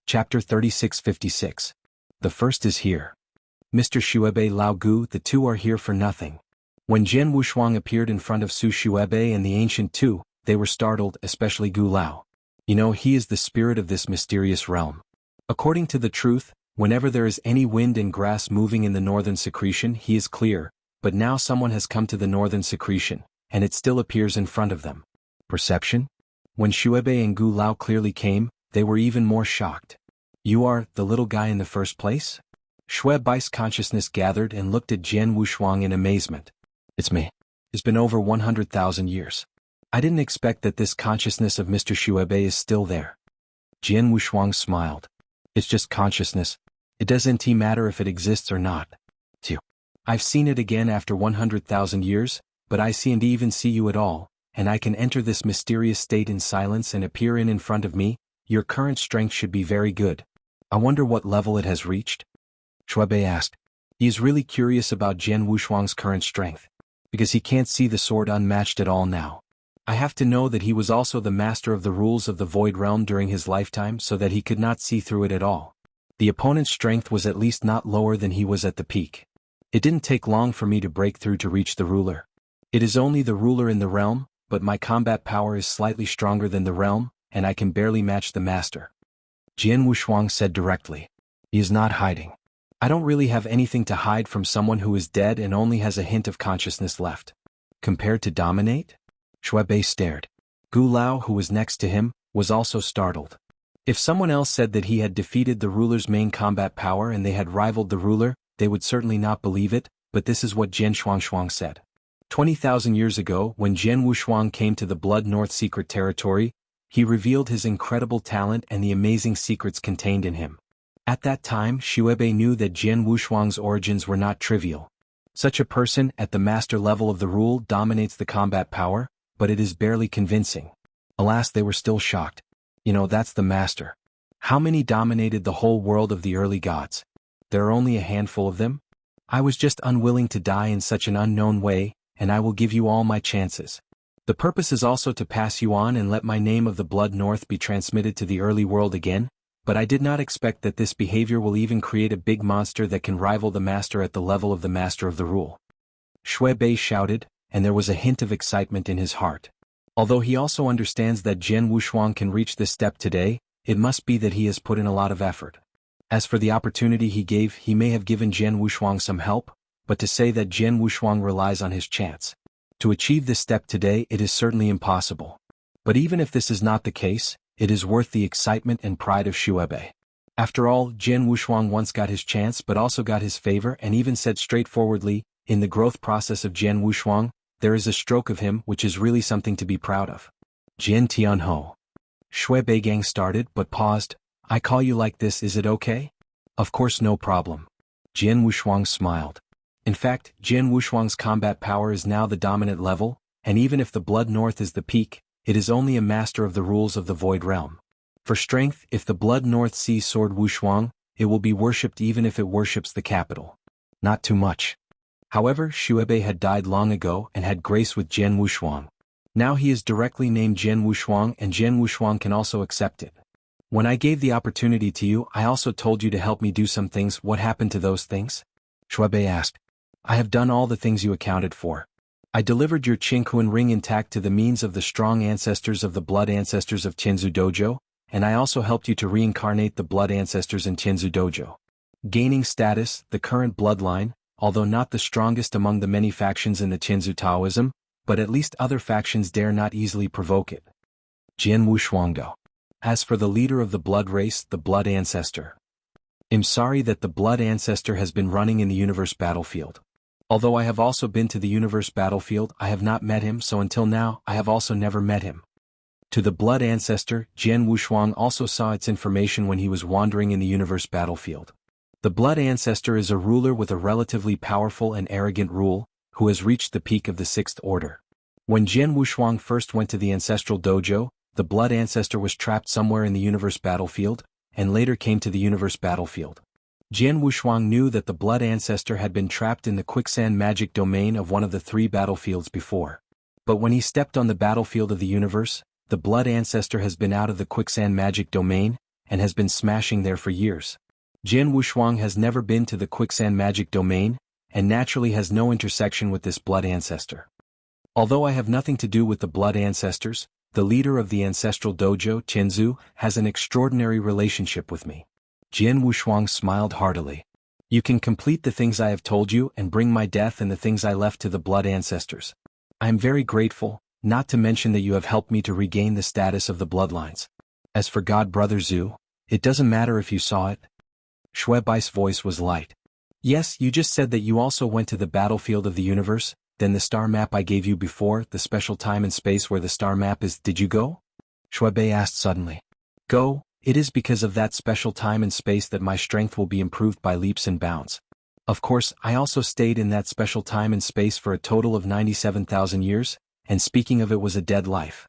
Chapter 3656. The first is here. Mr. Xuebe Lao Gu, the two are here for nothing. When Jian Wushuang appeared in front of Su Xuebe and the Ancient Two, they were startled, especially Gu Lao. He is the spirit of this mysterious realm. According to the truth, whenever there is any wind and grass moving in the northern secretion he is clear, but now someone has come to the northern secretion, and it still appears in front of them. Perception? When Xuebe and Gu Lao clearly came, they were even more shocked. You are the little guy in the first place? Xuebe's consciousness gathered and looked at Jian Wushuang in amazement. It's me. It's been over 100,000 years. I didn't expect that this consciousness of Mr. Xuebe is still there. Jian Wushuang smiled. It's just consciousness. It doesn't matter if it exists or not. I've seen it again after 100,000 years, but I see and even see you at all, and I can enter this mysterious state in silence and appear in front of me. Your current strength should be very good. I wonder what level it has reached? Xuebe asked. He is really curious about Jian Wushuang's current strength, because he can't see the sword unmatched at all now. I have to know that he was also the master of the rules of the Void Realm during his lifetime so that he could not see through it at all. The opponent's strength was at least not lower than he was at the peak. It didn't take long for me to break through to reach the ruler. It is only the ruler in the realm, but my combat power is slightly stronger than the realm, and I can barely match the master. Jian Wushuang said directly. He is not hiding. I don't really have anything to hide from someone who is dead and only has a hint of consciousness left. Compared to dominate? Xuebe stared. Gu Lao, who was next to him, was also startled. If someone else said that he had defeated the ruler's main combat power and they had rivaled the ruler, they would certainly not believe it, but this is what Jian Shuangshuang said. 20,000 years ago, when Jian Wushuang came to the Blood North secret territory, He revealed his incredible talent and the amazing secrets contained in him. At that time, Xuebe knew that Jian Wushuang's origins were not trivial. Such a person, at the master level of the rule, dominates the combat power, but it is barely convincing. Alas, they were still shocked. That's the master. How many dominated the whole world of the early gods? There are only a handful of them? I was just unwilling to die in such an unknown way, and I will give you all my chances. The purpose is also to pass you on and let my name of the Blood North be transmitted to the early world again, but I did not expect that this behavior will even create a big monster that can rival the master at the level of the master of the rule. Xuebe shouted, and there was a hint of excitement in his heart. Although he also understands that Jian Wushuang can reach this step today, it must be that he has put in a lot of effort. As for the opportunity he gave, he may have given Jian Wushuang some help, but to say that Jian Wushuang relies on his chance. To achieve this step today, it is certainly impossible. But even if this is not the case, it is worth the excitement and pride of Xuebe. After all, Jian Wushuang once got his chance but also got his favor and even said straightforwardly, in the growth process of Jian Wushuang, there is a stroke of him which is really something to be proud of. Jian Tianho. Xuebe Gang started but paused. I call you like this, is it okay? Of course, no problem. Jian Wushuang smiled. In fact, Jian Wushuang's combat power is now the dominant level, and even if the Blood North is the peak, it is only a master of the rules of the Void Realm. For strength, if the Blood North sees Sword Wushuang, it will be worshipped even if it worships the capital. Not too much. However, Xuebe had died long ago and had grace with Jian Wushuang. Now he is directly named Jian Wushuang, and Jian Wushuang can also accept it. When I gave the opportunity to you, I also told you to help me do some things. What happened to those things? Xuebe asked. I have done all the things you accounted for. I delivered your Qinghuan ring intact to the means of the strong ancestors of the blood ancestors of Tianzu Dojo, and I also helped you to reincarnate the blood ancestors in Tianzu Dojo. Gaining status, the current bloodline, although not the strongest among the many factions in the Tianzu Taoism, but at least other factions dare not easily provoke it. Jian Wushuangdo. As for the leader of the blood race, the blood ancestor. I'm sorry that the blood ancestor has been running in the universe battlefield. Although I have also been to the universe battlefield, I have not met him, so until now, I have also never met him. To the blood ancestor, Jian Wushuang also saw its information when he was wandering in the universe battlefield. The blood ancestor is a ruler with a relatively powerful and arrogant rule, who has reached the peak of the Sixth Order. When Jian Wushuang first went to the ancestral dojo, the blood ancestor was trapped somewhere in the universe battlefield, and later came to the universe battlefield. Jian Wushuang knew that the blood ancestor had been trapped in the quicksand magic domain of one of the three battlefields before. But when he stepped on the battlefield of the universe, the blood ancestor has been out of the quicksand magic domain, and has been smashing there for years. Jian Wushuang has never been to the quicksand magic domain, and naturally has no intersection with this blood ancestor. Although I have nothing to do with the blood ancestors, the leader of the ancestral dojo, Tianzu, has an extraordinary relationship with me. Jian Wushuang smiled heartily. You can complete the things I have told you and bring my death and the things I left to the blood ancestors. I am very grateful, not to mention that you have helped me to regain the status of the bloodlines. As for God Brother Zhu, it doesn't matter if you saw it. Xuebei's voice was light. Yes, you just said that you also went to the battlefield of the universe, then the star map I gave you before, the special time and space where the star map is, did you go? Xuebe asked suddenly. Go, it is because of that special time and space that my strength will be improved by leaps and bounds. Of course, I also stayed in that special time and space for a total of 97,000 years, and speaking of it was a dead life.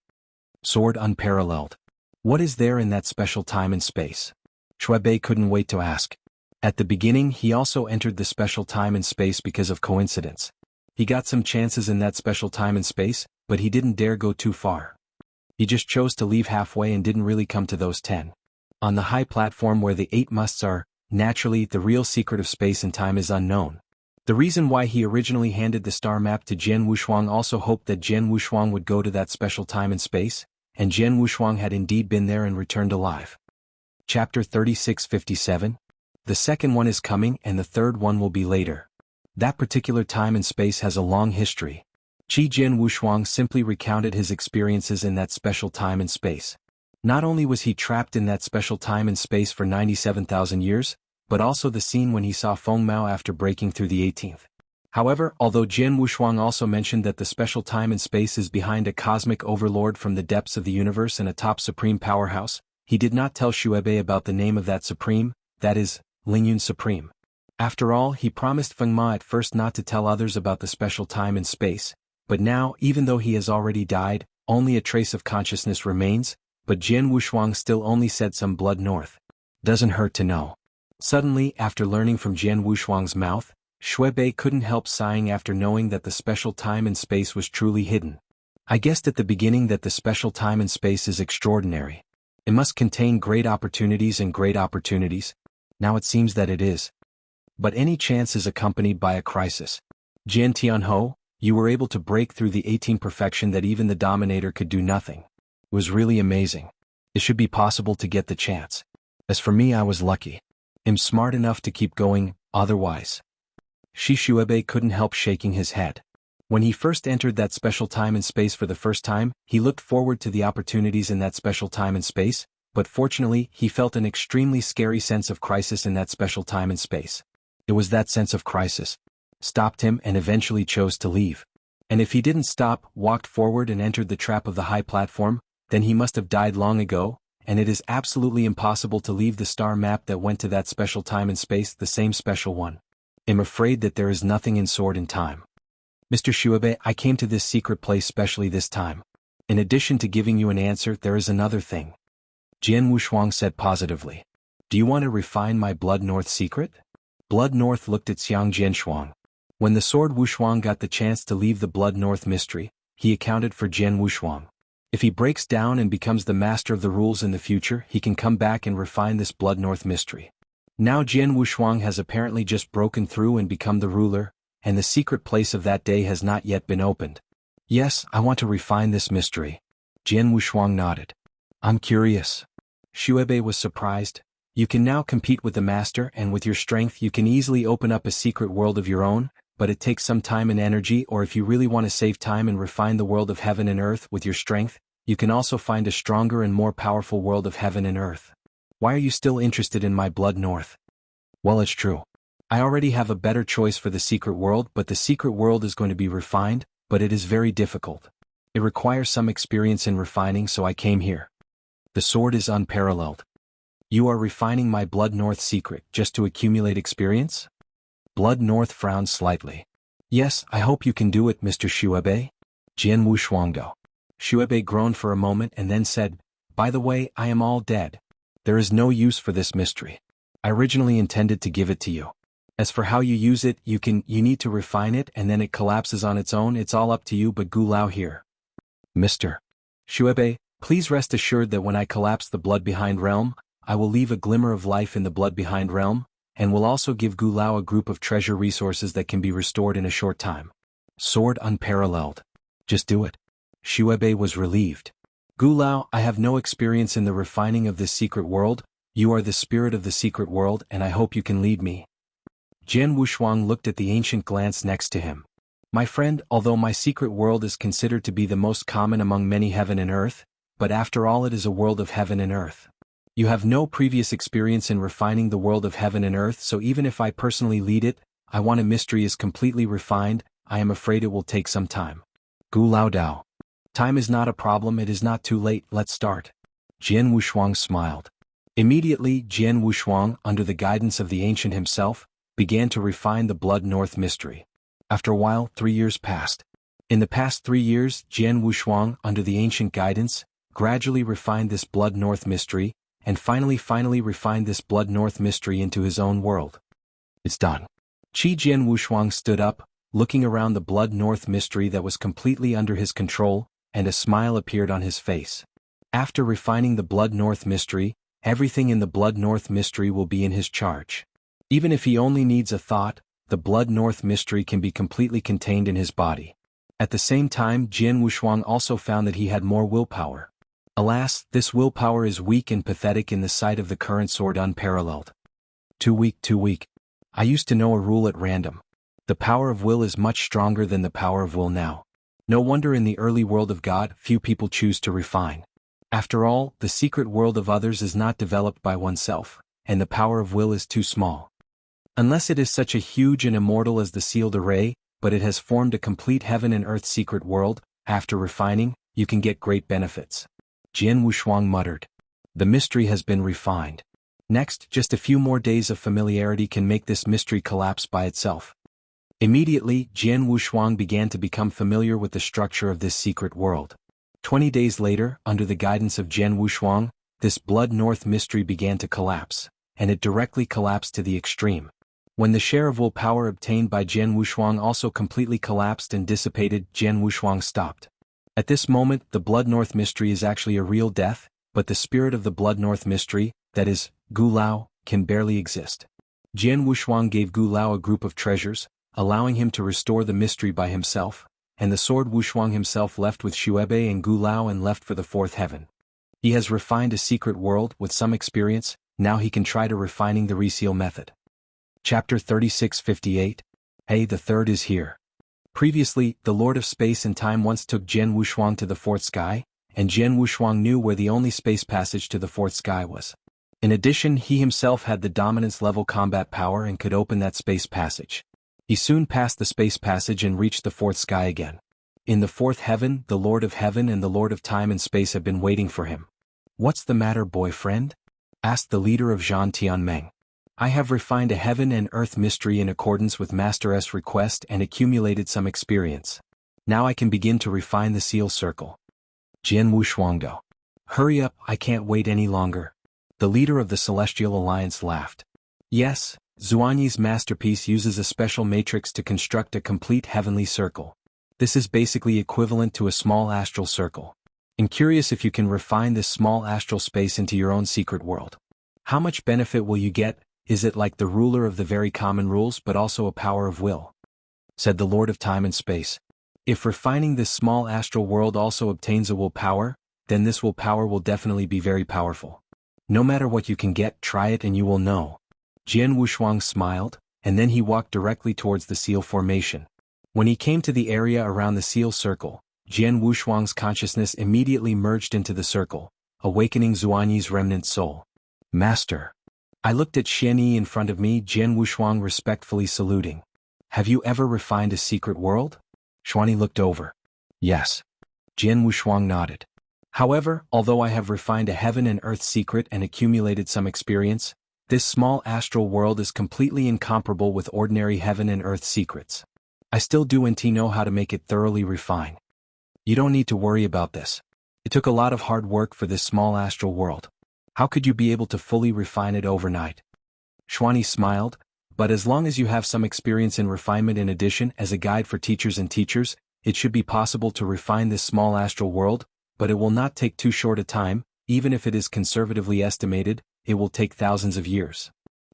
Sword unparalleled. What is there in that special time and space? Xuebe couldn't wait to ask. At the beginning, he also entered the special time and space because of coincidence. He got some chances in that special time and space, but he didn't dare go too far. He just chose to leave halfway and didn't really come to those 10. On the high platform where the 8 musts are, naturally the real secret of space and time is unknown. The reason why he originally handed the star map to Jian Wushuang also hoped that Jian Wushuang would go to that special time and space, and Jian Wushuang had indeed been there and returned alive. Chapter 3657. The second one is coming and the third one will be later. That particular time and space has a long history. Jian Wushuang simply recounted his experiences in that special time and space. Not only was he trapped in that special time and space for 97,000 years, but also the scene when he saw Feng Mao after breaking through the 18th However, although Jian Wushuang also mentioned that the special time and space is behind a cosmic overlord from the depths of the universe and a top supreme powerhouse, he did not tell Xuebe about the name of that supreme, that is, Lingyun Supreme. After all, he promised Feng Ma at first not to tell others about the special time and space, but now, even though he has already died, only a trace of consciousness remains, but Jian Wushuang still only said some blood north. Doesn't hurt to know. Suddenly, after learning from Jian Wushuang's mouth, Xuebe couldn't help sighing after knowing that the special time and space was truly hidden. I guessed at the beginning that the special time and space is extraordinary. It must contain great opportunities and great opportunities. Now it seems that it is. But any chance is accompanied by a crisis. Jian Tianho, you were able to break through the 18 perfection that even the Dominator could do nothing. It was really amazing. It should be possible to get the chance. As for me, I was lucky. I'm smart enough to keep going, otherwise. Xuebe couldn't help shaking his head. When he first entered that special time and space for the first time, he looked forward to the opportunities in that special time and space, but fortunately, he felt an extremely scary sense of crisis in that special time and space. It was that sense of crisis stopped him and eventually chose to leave. And if he didn't stop, walked forward and entered the trap of the high platform, then he must have died long ago, and it is absolutely impossible to leave the star map that went to that special time and space, the same special one. I'm afraid that there is nothing in Sword in Time. Mr. Xuebe, I came to this secret place specially this time. In addition to giving you an answer, there is another thing. Jian Wushuang said positively. Do you want to refine my Blood North secret? Blood North looked at Xiang Jianshuang. When the Sword Wushuang got the chance to leave the Blood North mystery, he accounted for Jian Wushuang. If he breaks down and becomes the master of the rules in the future, he can come back and refine this Blood North mystery. Now Jian Wushuang has apparently just broken through and become the ruler, and the secret place of that day has not yet been opened. Yes, I want to refine this mystery. Jian Wushuang nodded. I'm curious. Xuebe was surprised. You can now compete with the master, and with your strength you can easily open up a secret world of your own, but it takes some time and energy, or if you really want to save time and refine the world of heaven and earth with your strength, you can also find a stronger and more powerful world of heaven and earth. Why are you still interested in my Blood North? Well, it's true. I already have a better choice for the secret world, but the secret world is going to be refined, but it is very difficult. It requires some experience in refining, so I came here. The sword is unparalleled. You are refining my Blood North secret just to accumulate experience? Blood North frowned slightly. Yes, I hope you can do it, Mr. Xuebe. Jian Wushuangdo. Xuebe groaned for a moment and then said, by the way, I am all dead. There is no use for this mystery. I originally intended to give it to you. As for how you use it, you need to refine it and then it collapses on its own. It's all up to you, but Gu Lao here. Mr. Xuebe, please rest assured that when I collapse the Blood Behind realm, I will leave a glimmer of life in the Blood Behind realm, and will also give Gu Lao a group of treasure resources that can be restored in a short time. Sword unparalleled. Just do it. Xuebe was relieved. Gu Lao, I have no experience in the refining of this secret world. You are the spirit of the secret world, and I hope you can lead me. Jian Wushuang looked at the ancient glance next to him. My friend, although my secret world is considered to be the most common among many heaven and earth, but after all it is a world of heaven and earth. You have no previous experience in refining the world of heaven and earth, so even if I personally lead it, I want a mystery is completely refined, I am afraid it will take some time. Gu Lao Dao. Time is not a problem, it is not too late, let's start. Jian Wushuang smiled. Immediately, Jian Wushuang, under the guidance of the ancient himself, began to refine the Blood North mystery. After a while, 3 years passed. In the past 3 years, Jian Wushuang, under the ancient guidance, gradually refined this Blood North mystery, and finally refined this Blood North mystery into his own world. It's done. Jian Wushuang stood up, looking around the Blood North mystery that was completely under his control, and a smile appeared on his face. After refining the Blood North mystery, everything in the Blood North mystery will be in his charge. Even if he only needs a thought, the Blood North mystery can be completely contained in his body. At the same time, Jian Wushuang also found that he had more willpower. Alas, this willpower is weak and pathetic in the sight of the current sword unparalleled. Too weak. I used to know a rule at random. The power of will is much stronger than the power of will now. No wonder in the early world of God, few people choose to refine. After all, the secret world of others is not developed by oneself, and the power of will is too small. Unless it is such a huge and immortal as the sealed array, but it has formed a complete heaven and earth secret world. After refining, you can get great benefits. Jian Wushuang muttered. The mystery has been refined. Next, just a few more days of familiarity can make this mystery collapse by itself. Immediately, Jian Wushuang began to become familiar with the structure of this secret world. 20 days later, under the guidance of Jian Wushuang, this Blood North mystery began to collapse, and it directly collapsed to the extreme. When the share of willpower obtained by Jian Wushuang also completely collapsed and dissipated, Jian Wushuang stopped. At this moment, the Blood North mystery is actually a real death, but the spirit of the Blood North mystery, that is, Gu Lao, can barely exist. Jian Wushuang gave Gu Lao a group of treasures, allowing him to restore the mystery by himself, and the sword Wushuang himself left with Xuebe and Gu Lao and left for the fourth heaven. He has refined a secret world with some experience, now he can try to refining the reseal method. Chapter 3658. Hey, the third is here. Previously, the Lord of Space and Time once took Jian Wushuang to the fourth sky, and Jian Wushuang knew where the only space passage to the fourth sky was. In addition, he himself had the dominance level combat power and could open that space passage. He soon passed the space passage and reached the fourth sky again. In the fourth heaven, the Lord of Heaven and the Lord of Time and Space have been waiting for him. What's the matter, boyfriend? Asked the leader of Zhan Tianmeng. I have refined a heaven and earth mystery in accordance with Master S' request and accumulated some experience. Now I can begin to refine the seal circle. Jian Wushuangdo. Hurry up, I can't wait any longer. The leader of the Celestial Alliance laughed. Yes, Zuanyi's masterpiece uses a special matrix to construct a complete heavenly circle. This is basically equivalent to a small astral circle. I'm curious if you can refine this small astral space into your own secret world. How much benefit will you get? Is it like the ruler of the very common rules but also a power of will? Said the Lord of Time and Space. If refining this small astral world also obtains a willpower, then this willpower will definitely be very powerful. No matter what you can get, try it and you will know. Jian Wushuang smiled, and then he walked directly towards the seal formation. When he came to the area around the seal circle, Jian Wushuang's consciousness immediately merged into the circle, awakening Zuanyi's remnant soul. Master. I looked at Xian Yi in front of me, Jian Wushuang respectfully saluting. Have you ever refined a secret world? Xuanyi looked over. Yes. Jian Wushuang nodded. However, although I have refined a heaven and earth secret and accumulated some experience, this small astral world is completely incomparable with ordinary heaven and earth secrets. I still don't know how to make it thoroughly refine. You don't need to worry about this. It took a lot of hard work for this small astral world. How could you be able to fully refine it overnight? Xuanyi smiled, but as long as you have some experience in refinement in addition as a guide for teachers and teachers, it should be possible to refine this small astral world, but it will not take too short a time, even if it is conservatively estimated, it will take thousands of years.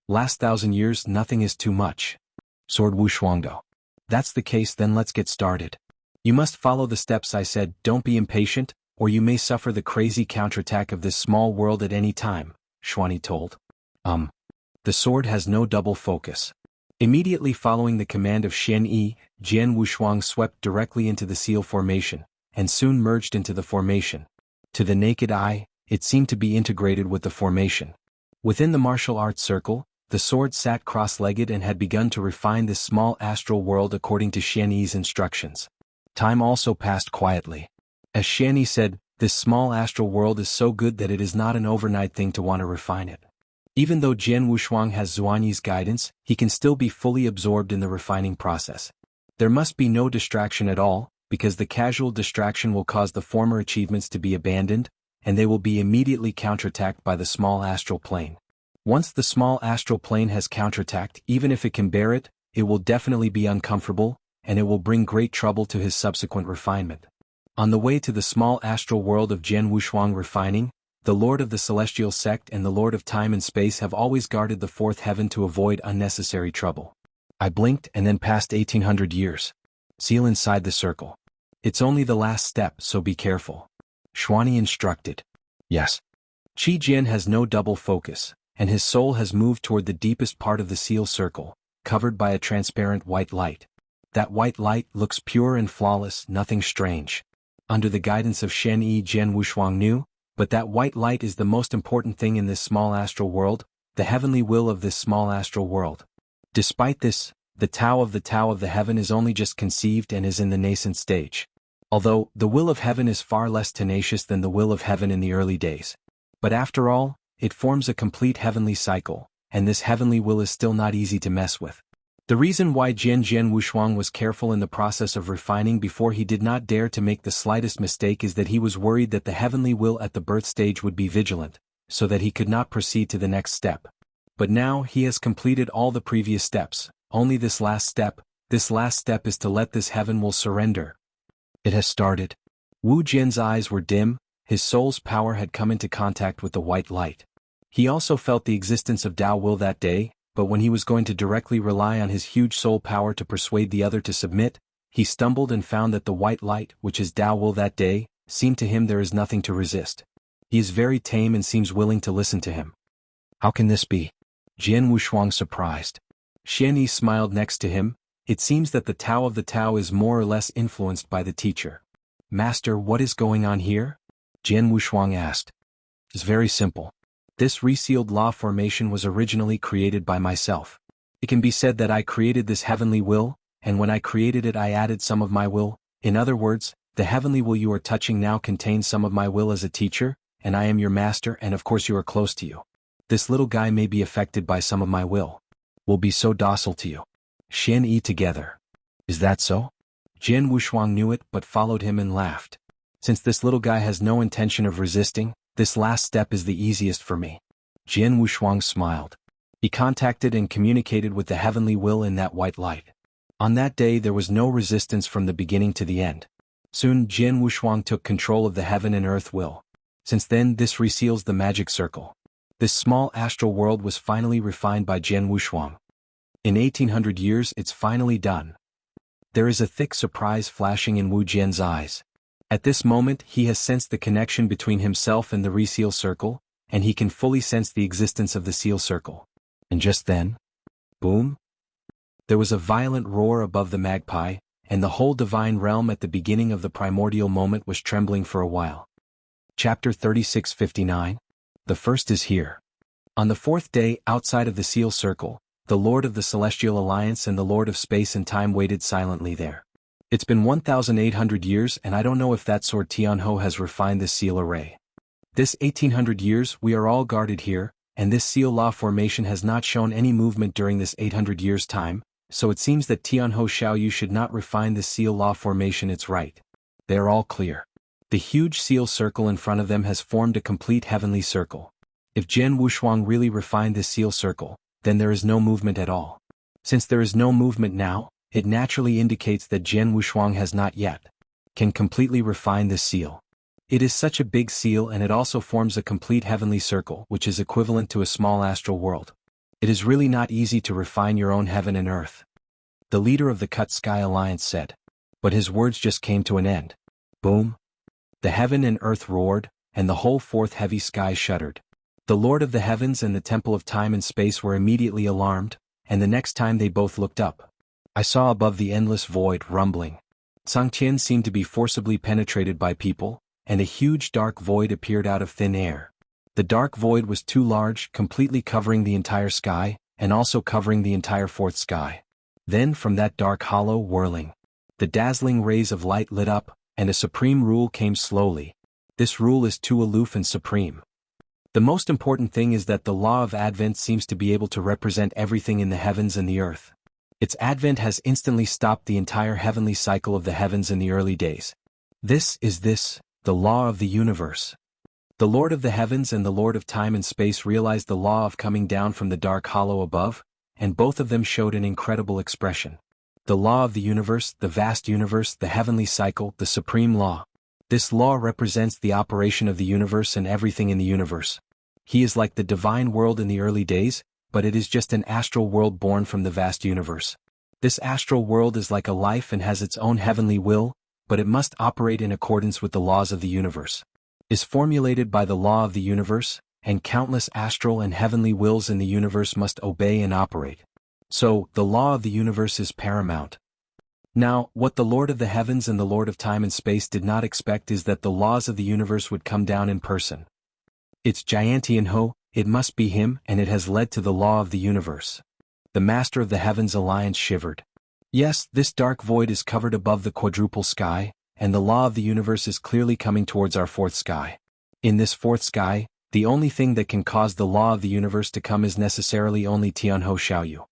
Last 1,000 years, nothing is too much. Sword Wushuangdo. That's the case, then let's get started. You must follow the steps I said, don't be impatient, or you may suffer the crazy counterattack of this small world at any time, Xuanyi told. The sword has no double focus. Immediately following the command of Xian Yi, Jian Wushuang swept directly into the seal formation, and soon merged into the formation. To the naked eye, it seemed to be integrated with the formation. Within the martial arts circle, the sword sat cross-legged and had begun to refine this small astral world according to Xian Yi's instructions. Time also passed quietly. As Xian Yi said, this small astral world is so good that it is not an overnight thing to want to refine it. Even though Jian Wushuang has Zuanyi's guidance, he can still be fully absorbed in the refining process. There must be no distraction at all, because the casual distraction will cause the former achievements to be abandoned, and they will be immediately counterattacked by the small astral plane. Once the small astral plane has counterattacked, even if it can bear it, it will definitely be uncomfortable, and it will bring great trouble to his subsequent refinement. On the way to the small astral world of Jian Wushuang refining, the Lord of the Celestial Sect and the Lord of Time and Space have always guarded the fourth heaven to avoid unnecessary trouble. I blinked and then passed 1800 years. Seal inside the circle. It's only the last step, so be careful. Xuanyi instructed. Yes. Qi Jian has no double focus, and his soul has moved toward the deepest part of the seal circle, covered by a transparent white light. That white light looks pure and flawless, nothing strange. Under the guidance of Xian Yi, Jian Wushuang knew, but that white light is the most important thing in this small astral world, the heavenly will of this small astral world. Despite this, The Tao of the heaven is only just conceived and is in the nascent stage. Although, the will of heaven is far less tenacious than the will of heaven in the early days. But after all, it forms a complete heavenly cycle, and this heavenly will is still not easy to mess with. The reason why Jian Wushuang was careful in the process of refining before he did not dare to make the slightest mistake is that he was worried that the heavenly will at the birth stage would be vigilant, so that he could not proceed to the next step. But now he has completed all the previous steps, only this last step is to let this heaven will surrender. It has started. Wu Jian's eyes were dim, his soul's power had come into contact with the white light. He also felt the existence of Tao will that day, but when he was going to directly rely on his huge soul power to persuade the other to submit, he stumbled and found that the white light, which is Tao will that day, seemed to him there is nothing to resist. He is very tame and seems willing to listen to him. How can this be? Jian Wushuang surprised. Xian Yi smiled next to him. It seems that the Tao of the Tao is more or less influenced by the teacher. Master, what is going on here? Jian Wushuang asked. It's very simple. This resealed law formation was originally created by myself. It can be said that I created this heavenly will, and when I created it I added some of my will. In other words, the heavenly will you are touching now contains some of my will as a teacher, and I am your master and of course you are close to you. This little guy may be affected by some of my will. Will be so docile to you. Xian Yi together. Is that so? Jian Wushuang knew it but followed him and laughed. Since this little guy has no intention of resisting, this last step is the easiest for me. Jian Wushuang smiled. He contacted and communicated with the heavenly will in that white light. On that day there was no resistance from the beginning to the end. Soon Jian Wushuang took control of the heaven and earth will. Since then this reseals the magic circle. This small astral world was finally refined by Jian Wushuang. In 1800 years it's finally done. There is a thick surprise flashing in Wu Jian's eyes. At this moment he has sensed the connection between himself and the reseal circle, and he can fully sense the existence of the seal circle. And just then, boom! There was a violent roar above the magpie, and the whole divine realm at the beginning of the primordial moment was trembling for a while. Chapter 36:59. The first is here. On the fourth day outside of the seal circle, the Lord of the Celestial Alliance and the Lord of Space and Time waited silently there. It's been 1,800 years and I don't know if that sword Tianhou has refined this seal array. This 1800 years we are all guarded here, and this seal law formation has not shown any movement during this 800 years time, so it seems that Tianhou Xiaoyu should not refine this seal law formation. It's right. They are all clear. The huge seal circle in front of them has formed a complete heavenly circle. If Jian Wushuang really refined this seal circle, then there is no movement at all. Since there is no movement now, it naturally indicates that Jian Wushuang has not yet can completely refine this seal. It is such a big seal and it also forms a complete heavenly circle which is equivalent to a small astral world. It is really not easy to refine your own heaven and earth. The leader of the Cut Sky Alliance said. But his words just came to an end. Boom! The heaven and earth roared, and the whole fourth heavy sky shuddered. The Lord of the Heavens and the Temple of Time and Space were immediately alarmed, and the next time they both looked up, I saw above the endless void rumbling. Sangtian seemed to be forcibly penetrated by people, and a huge dark void appeared out of thin air. The dark void was too large, completely covering the entire sky, and also covering the entire fourth sky. Then from that dark hollow whirling, the dazzling rays of light lit up, and a supreme rule came slowly. This rule is too aloof and supreme. The most important thing is that the law of Advent seems to be able to represent everything in the heavens and the earth. Its advent has instantly stopped the entire heavenly cycle of the heavens in the early days. This is the law of the universe. The Lord of the Heavens and the Lord of Time and Space realized the law of coming down from the dark hollow above, and both of them showed an incredible expression. The law of the universe, the vast universe, the heavenly cycle, the supreme law. This law represents the operation of the universe and everything in the universe. He is like the divine world in the early days, but it is just an astral world born from the vast universe. This astral world is like a life and has its own heavenly will, but it must operate in accordance with the laws of the universe. Is formulated by the law of the universe, and countless astral and heavenly wills in the universe must obey and operate. So, the law of the universe is paramount. Now, what the Lord of the Heavens and the Lord of Time and Space did not expect is that the laws of the universe would come down in person. It's Jian Tianhou, it must be him, and it has led to the law of the universe. The Master of the Heavens Alliance shivered. Yes, this dark void is covered above the quadruple sky, and the law of the universe is clearly coming towards our fourth sky. In this fourth sky, the only thing that can cause the law of the universe to come is necessarily only Tianho Xiaoyu.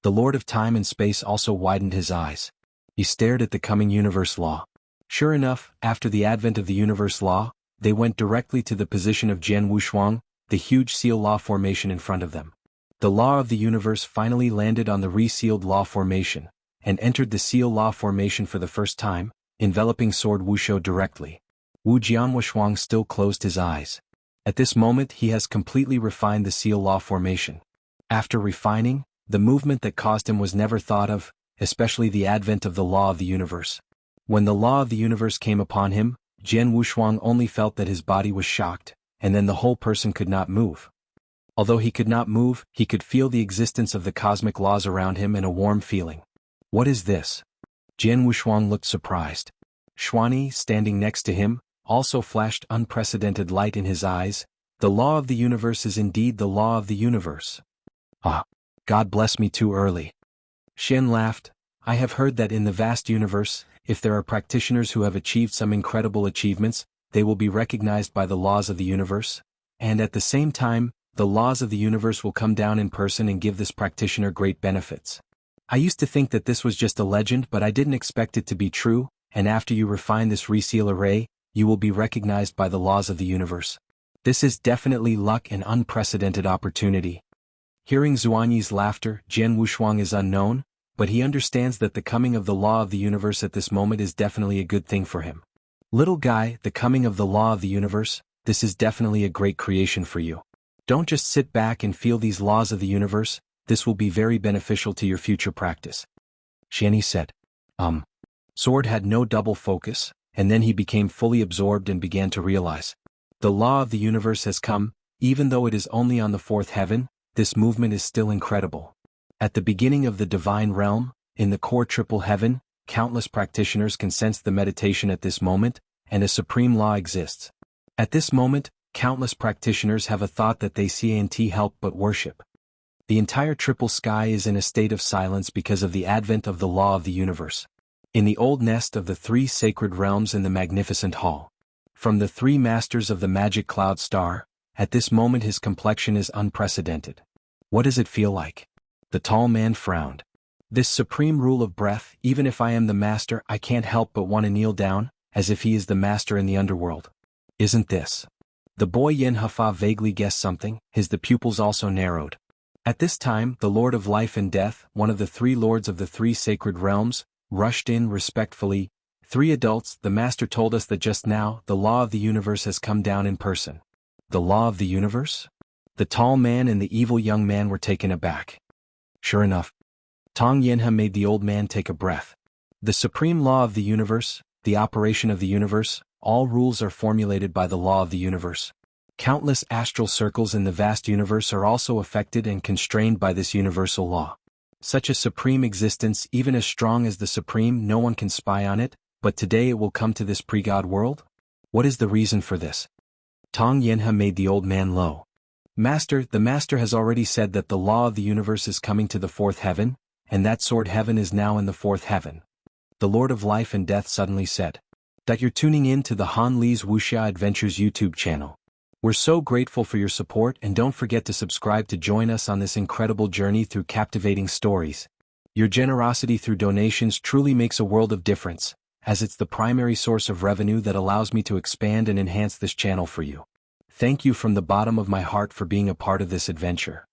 The Lord of Time and Space also widened his eyes. He stared at the coming universe law. Sure enough, after the advent of the universe law, they went directly to the position of Jianwu Shuang, the huge seal law formation in front of them. The law of the universe finally landed on the resealed law formation, and entered the seal law formation for the first time, enveloping Sword Wuxia directly. Wu Jianwu still closed his eyes. At this moment he has completely refined the seal law formation. After refining, the movement that caused him was never thought of, especially the advent of the law of the universe. When the law of the universe came upon him, Jianwu Shuang only felt that his body was shocked, and then the whole person could not move. Although he could not move, he could feel the existence of the cosmic laws around him and a warm feeling. What is this? Jianwu Shuang looked surprised. Xuanyi, standing next to him, also flashed unprecedented light in his eyes. The law of the universe is indeed the law of the universe. Ah, God bless me too early. Shen laughed. I have heard that in the vast universe, if there are practitioners who have achieved some incredible achievements, they will be recognized by the laws of the universe, and at the same time, the laws of the universe will come down in person and give this practitioner great benefits. I used to think that this was just a legend, but I didn't expect it to be true, and after you refine this reseal array, you will be recognized by the laws of the universe. This is definitely luck and unprecedented opportunity. Hearing Xuanyi's laughter, Jianwu Shuang is unknown, but he understands that the coming of the law of the universe at this moment is definitely a good thing for him. Little guy, the coming of the law of the universe, this is definitely a great creation for you. Don't just sit back and feel these laws of the universe, this will be very beneficial to your future practice. Xianyi said. Sword had no double focus, and then he became fully absorbed and began to realize. The law of the universe has come, even though it is only on the fourth heaven, this movement is still incredible. At the beginning of the divine realm, in the core triple heaven, countless practitioners can sense the meditation at this moment, and a supreme law exists. At this moment, countless practitioners have a thought that they can't help but worship. The entire triple sky is in a state of silence because of the advent of the law of the universe. In the old nest of the three sacred realms in the magnificent hall. From the three masters of the magic cloud star, at this moment his complexion is unprecedented. What does it feel like? The tall man frowned. This supreme rule of breath, even if I am the master, I can't help but want to kneel down, as if he is the master in the underworld. Isn't this? The boy Yin Hefa vaguely guessed something, the pupils also narrowed. At this time, the Lord of Life and Death, one of the three lords of the three sacred realms, rushed in respectfully. 3 adults, the master told us that just now, the law of the universe has come down in person. The law of the universe? The tall man and the evil young man were taken aback. Sure enough, Tong Yinhe made the old man take a breath. The supreme law of the universe, the operation of the universe, all rules are formulated by the law of the universe. Countless astral circles in the vast universe are also affected and constrained by this universal law. Such a supreme existence, even as strong as the supreme, no one can spy on it, but today it will come to this pre-God world? What is the reason for this? Tong Yinhe made the old man low. Master, the master has already said that the law of the universe is coming to the fourth heaven, and that sword heaven is now in the fourth heaven. The Lord of Life and Death suddenly said. That you're tuning in to the Han Li's Wuxia Adventures YouTube channel. We're so grateful for your support, and don't forget to subscribe to join us on this incredible journey through captivating stories. Your generosity through donations truly makes a world of difference, as it's the primary source of revenue that allows me to expand and enhance this channel for you. Thank you from the bottom of my heart for being a part of this adventure.